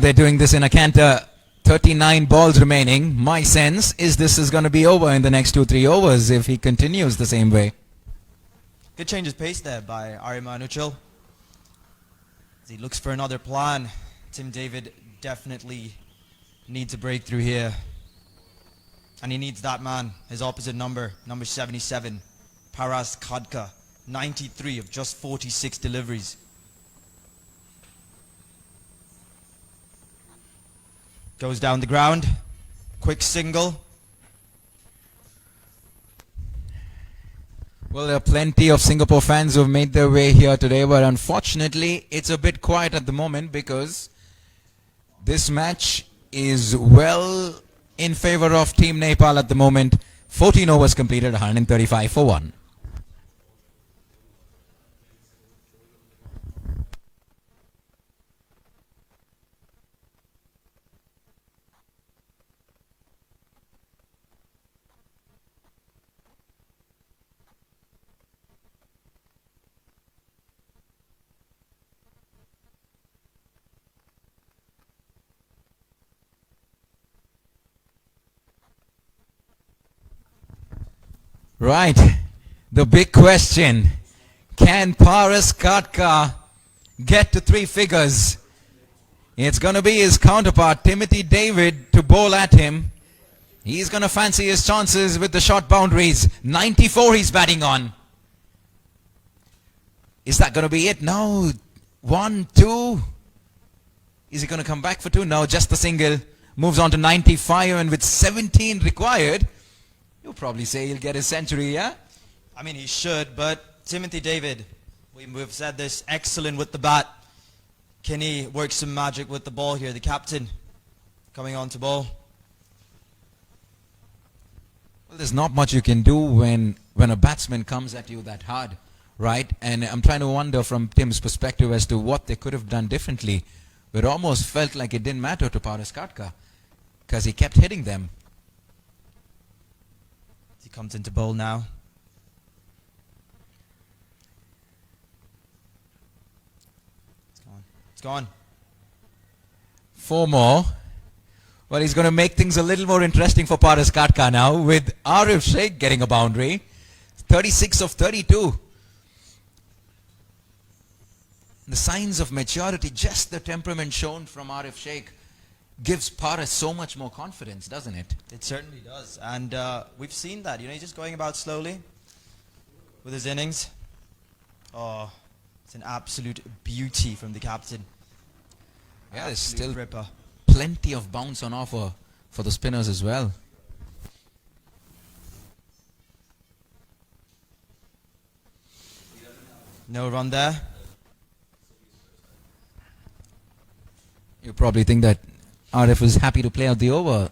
They're doing this in a canter. 39 balls remaining. My sense is this is going to be over in the next 2-3 overs if he continues the same way. Good change of pace there by Arima Anuchal. As he looks for another plan. Tim David definitely needs a breakthrough here. And he needs that man, his opposite number, number 77, Paras Katka, 93 of just 46 deliveries. Goes down the ground, quick single. Well, there are plenty of Singapore fans who have made their way here today, but unfortunately it's a bit quiet at the moment because this match is well in favor of Team Nepal at the moment. 14 overs completed, 135 for 1. Right, the big question, can Paras Katka get to 3 figures? It's going to be his counterpart, Timothy David, to bowl at him. He's going to fancy his chances with the short boundaries. 94 he's batting on. Is that going to be it? No. 1, 2. Is he going to come back for 2? No, just the single. Moves on to 95, and with 17 required, you'll probably say he'll get his century, yeah? I mean, he should, but Timothy David, we've said this, excellent with the bat. Can he work some magic with the ball here? The captain coming on to bowl. Well, there's not much you can do when a batsman comes at you that hard, right? And I'm trying to wonder from Tim's perspective as to what they could have done differently. But it almost felt like it didn't matter to Paras Katka because he kept hitting them. He comes into bowl now. It's gone. It's gone. 4 more. Well, he's going to make things a little more interesting for Paras Katka now with Arif Sheikh getting a boundary. 36 of 32. The signs of maturity, just the temperament shown from Arif Sheikh gives Paras so much more confidence, doesn't it? It certainly does. And we've seen that. You know, he's just going about slowly with his innings. Oh, it's an absolute beauty from the captain. Yeah, there's Absolute still ripper. plenty of bounce on offer for the spinners as well. No run there. You probably think that Arif is happy to play out the over,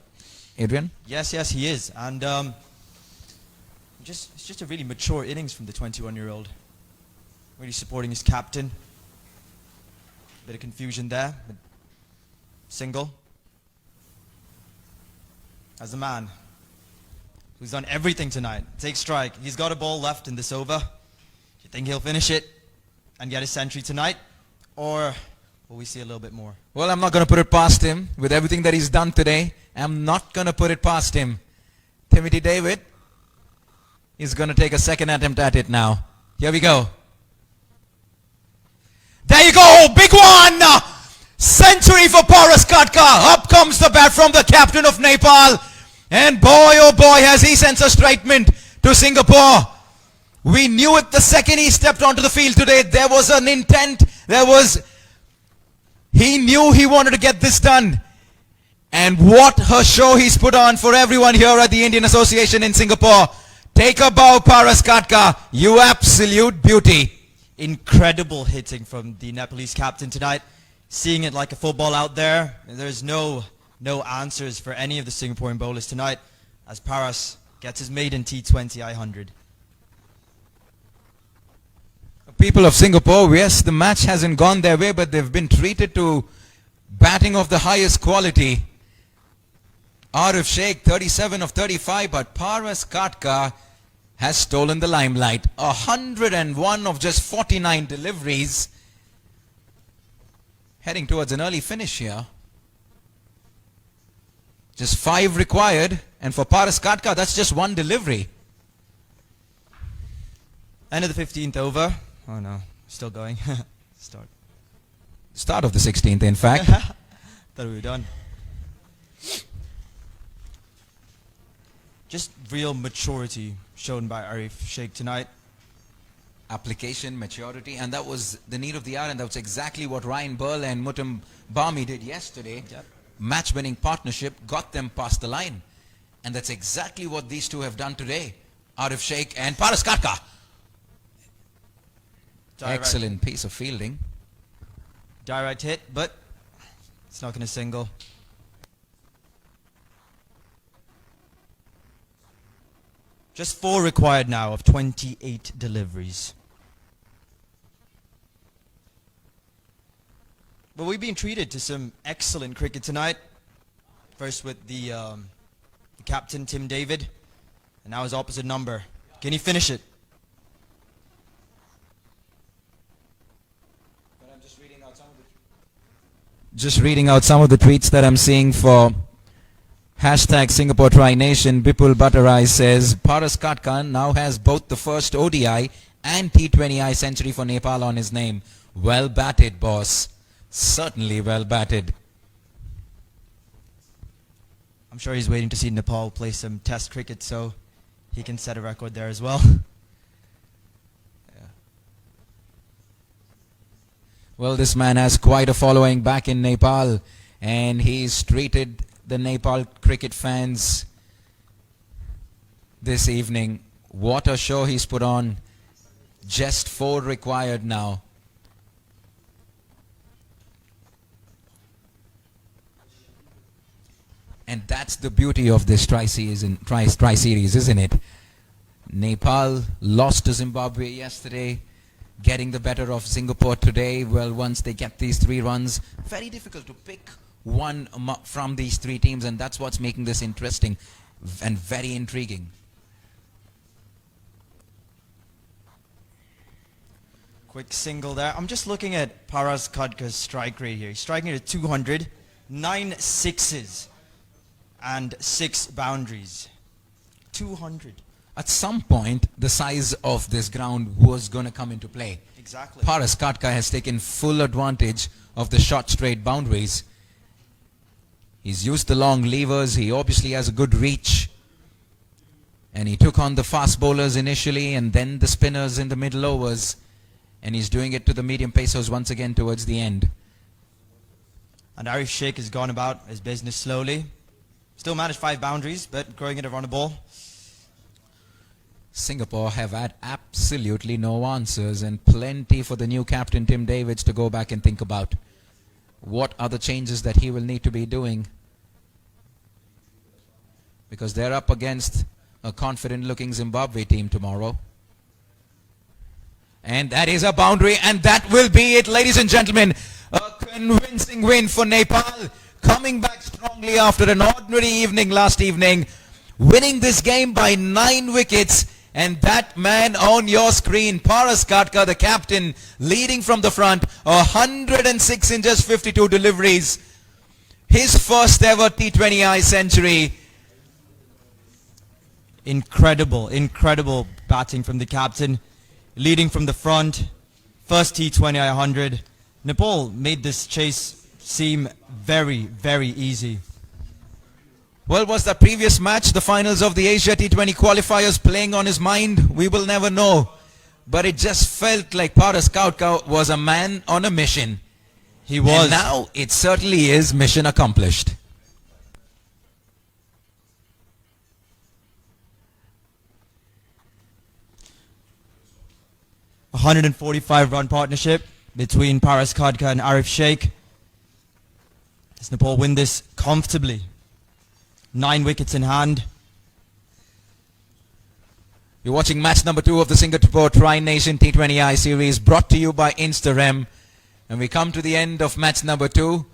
Adrian? Yes, yes, he is. And it's just a really mature innings from the 21-year-old. Really supporting his captain. Bit of confusion there. Single. As a man who's done everything tonight. Take strike. He's got a ball left in this over. Do you think he'll finish it and get a century tonight? Or will we see a little bit more? Well, I'm not going to put it past him. With everything that he's done today, I'm not going to put it past him. Timothy David is going to take a second attempt at it now. Here we go. There you go. Big one. Century for Paras Katka. Up comes the bat from the captain of Nepal. And boy, oh boy, has he sent a statement to Singapore. We knew it the second he stepped onto the field today. There was an intent. He knew he wanted to get this done. And what a show he's put on for everyone here at the Indian Association in Singapore. Take a bow, Paras Katka. You absolute beauty. Incredible hitting from the Nepalese captain tonight. Seeing it like a football out there. There's no answers for any of the Singaporean bowlers tonight as Paras gets his maiden T20 I-100. People of Singapore, yes, the match hasn't gone their way, but they've been treated to batting of the highest quality. Arif Sheikh, 37 of 35, but Paras Katka has stolen the limelight. 101 of just 49 deliveries. Heading towards an early finish here. Just 5 required, and for Paras Katka, that's just 1 delivery. End of the 15th over. Oh no, still going. Start of the 16th, in fact. Thought we were done. Just real maturity shown by Arif Sheikh tonight. Application, maturity, and that was the need of the hour, and that's exactly what Ryan Burl and Mutum Bami did yesterday. Yep. Match-winning partnership got them past the line, and that's exactly what these two have done today. Arif Sheikh and Paras Katka. Excellent piece of fielding. Direct hit, but it's not going to single. Just 4 required now of 28 deliveries. Well, we've been treated to some excellent cricket tonight. First with the captain, Tim David. And now his opposite number. Can he finish it? Just reading out some of the tweets that I'm seeing for hashtag Singapore Tri Nation. Bipul Bhattarai says, Paras Katka now has both the first ODI and T20I century for Nepal on his name. Well batted, boss. Certainly well batted. I'm sure he's waiting to see Nepal play some test cricket so he can set a record there as well. Well, this man has quite a following back in Nepal, and he's treated the Nepal cricket fans this evening. What a show he's put on. Just 4 required now. And that's the beauty of this tri-series, isn't it? Nepal lost to Zimbabwe yesterday, getting the better of Singapore today. Well, once they get these 3 runs, very difficult to pick one from these 3 teams, and that's what's making this interesting and very intriguing. Quick single there. I'm just looking at Paras Katka's strike rate here. He's striking at 200, 9 sixes, and 6 boundaries. 200. At some point, the size of this ground was going to come into play. Exactly. Paras Katka has taken full advantage of the short straight boundaries. He's used the long levers. He obviously has a good reach. And he took on the fast bowlers initially and then the spinners in the middle overs. And he's doing it to the medium pacers once again towards the end. And Arif Sheikh has gone about his business slowly. Still managed 5 boundaries, but growing it around the ball. Singapore have had absolutely no answers, and plenty for the new captain Tim Davids to go back and think about. What are the changes that he will need to be doing? Because they're up against a confident looking Zimbabwe team tomorrow. And that is a boundary, and that will be it, ladies and gentlemen. convincing win for Nepal, coming back strongly after an ordinary evening last evening, winning this game by 9 wickets. And that man on your screen, Paras Katka, the captain, leading from the front, 106 in just 52 deliveries. His first ever T20I century. Incredible batting from the captain, leading from the front, first T20I 100. Nepal made this chase seem very easy. Well, was the previous match, the finals of the Asia T20 qualifiers, playing on his mind? We will never know. But it just felt like Paras Katka was a man on a mission. He was. And now it certainly is mission accomplished. A 145-run partnership between Paras Katka and Arif Sheikh. Does Nepal win this comfortably? 9 wickets in hand. You're watching match number 2 of the Singapore Tri Nation T20I series, brought to you by Instarem. And we come to the end of match number 2.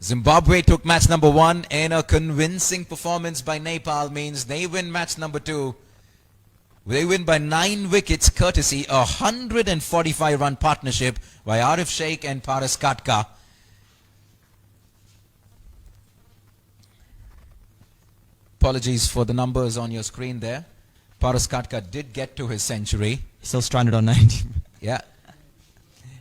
Zimbabwe took match number 1, and a convincing performance by Nepal means they win match number 2. They win by 9 wickets, courtesy a 145-run partnership by Arif Sheikh and Paras Katka. Apologies for the numbers on your screen there. Paras Katka did get to his century. Still stranded on 90. Yeah.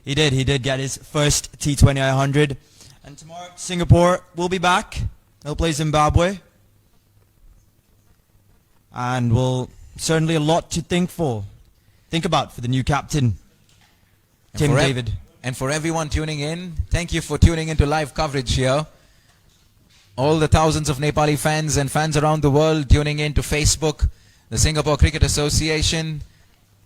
He did get his first T20I 100. And tomorrow, Singapore will be back. They'll play Zimbabwe. And will certainly a lot to think about for the new captain, Tim David. And for everyone tuning in, thank you for tuning into live coverage here. All the thousands of Nepali fans and fans around the world tuning in to Facebook, the Singapore Cricket Association.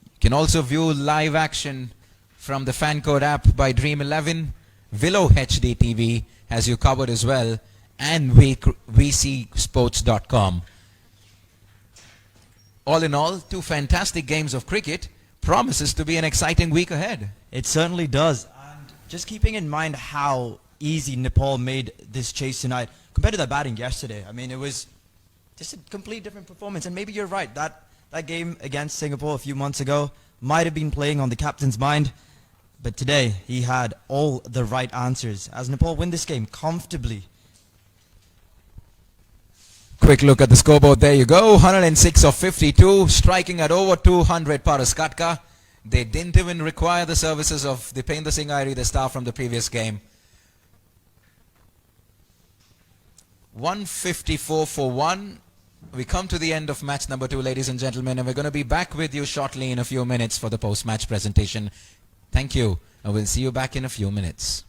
You can also view live action from the fan code app by Dream 11. Willow HD TV has you covered as well, and VCSports.com. All in all, 2 fantastic games of cricket. Promises to be an exciting week ahead. It certainly does. And just keeping in mind how easy Nepal made this chase tonight compared to their batting yesterday. I mean, it was just a complete different performance. And maybe you're right. That game against Singapore a few months ago might have been playing on the captain's mind. But today, he had all the right answers as Nepal win this game comfortably. Quick look at the scoreboard. There you go. 106 of 52, striking at over 200 Paras Katka. They didn't even require the services of Dipendra Singh Airi, the star from the previous game. 154 for 1. We come to the end of match number 2, ladies and gentlemen, and we're going to be back with you shortly in a few minutes for the post-match presentation. Thank you, and we'll see you back in a few minutes.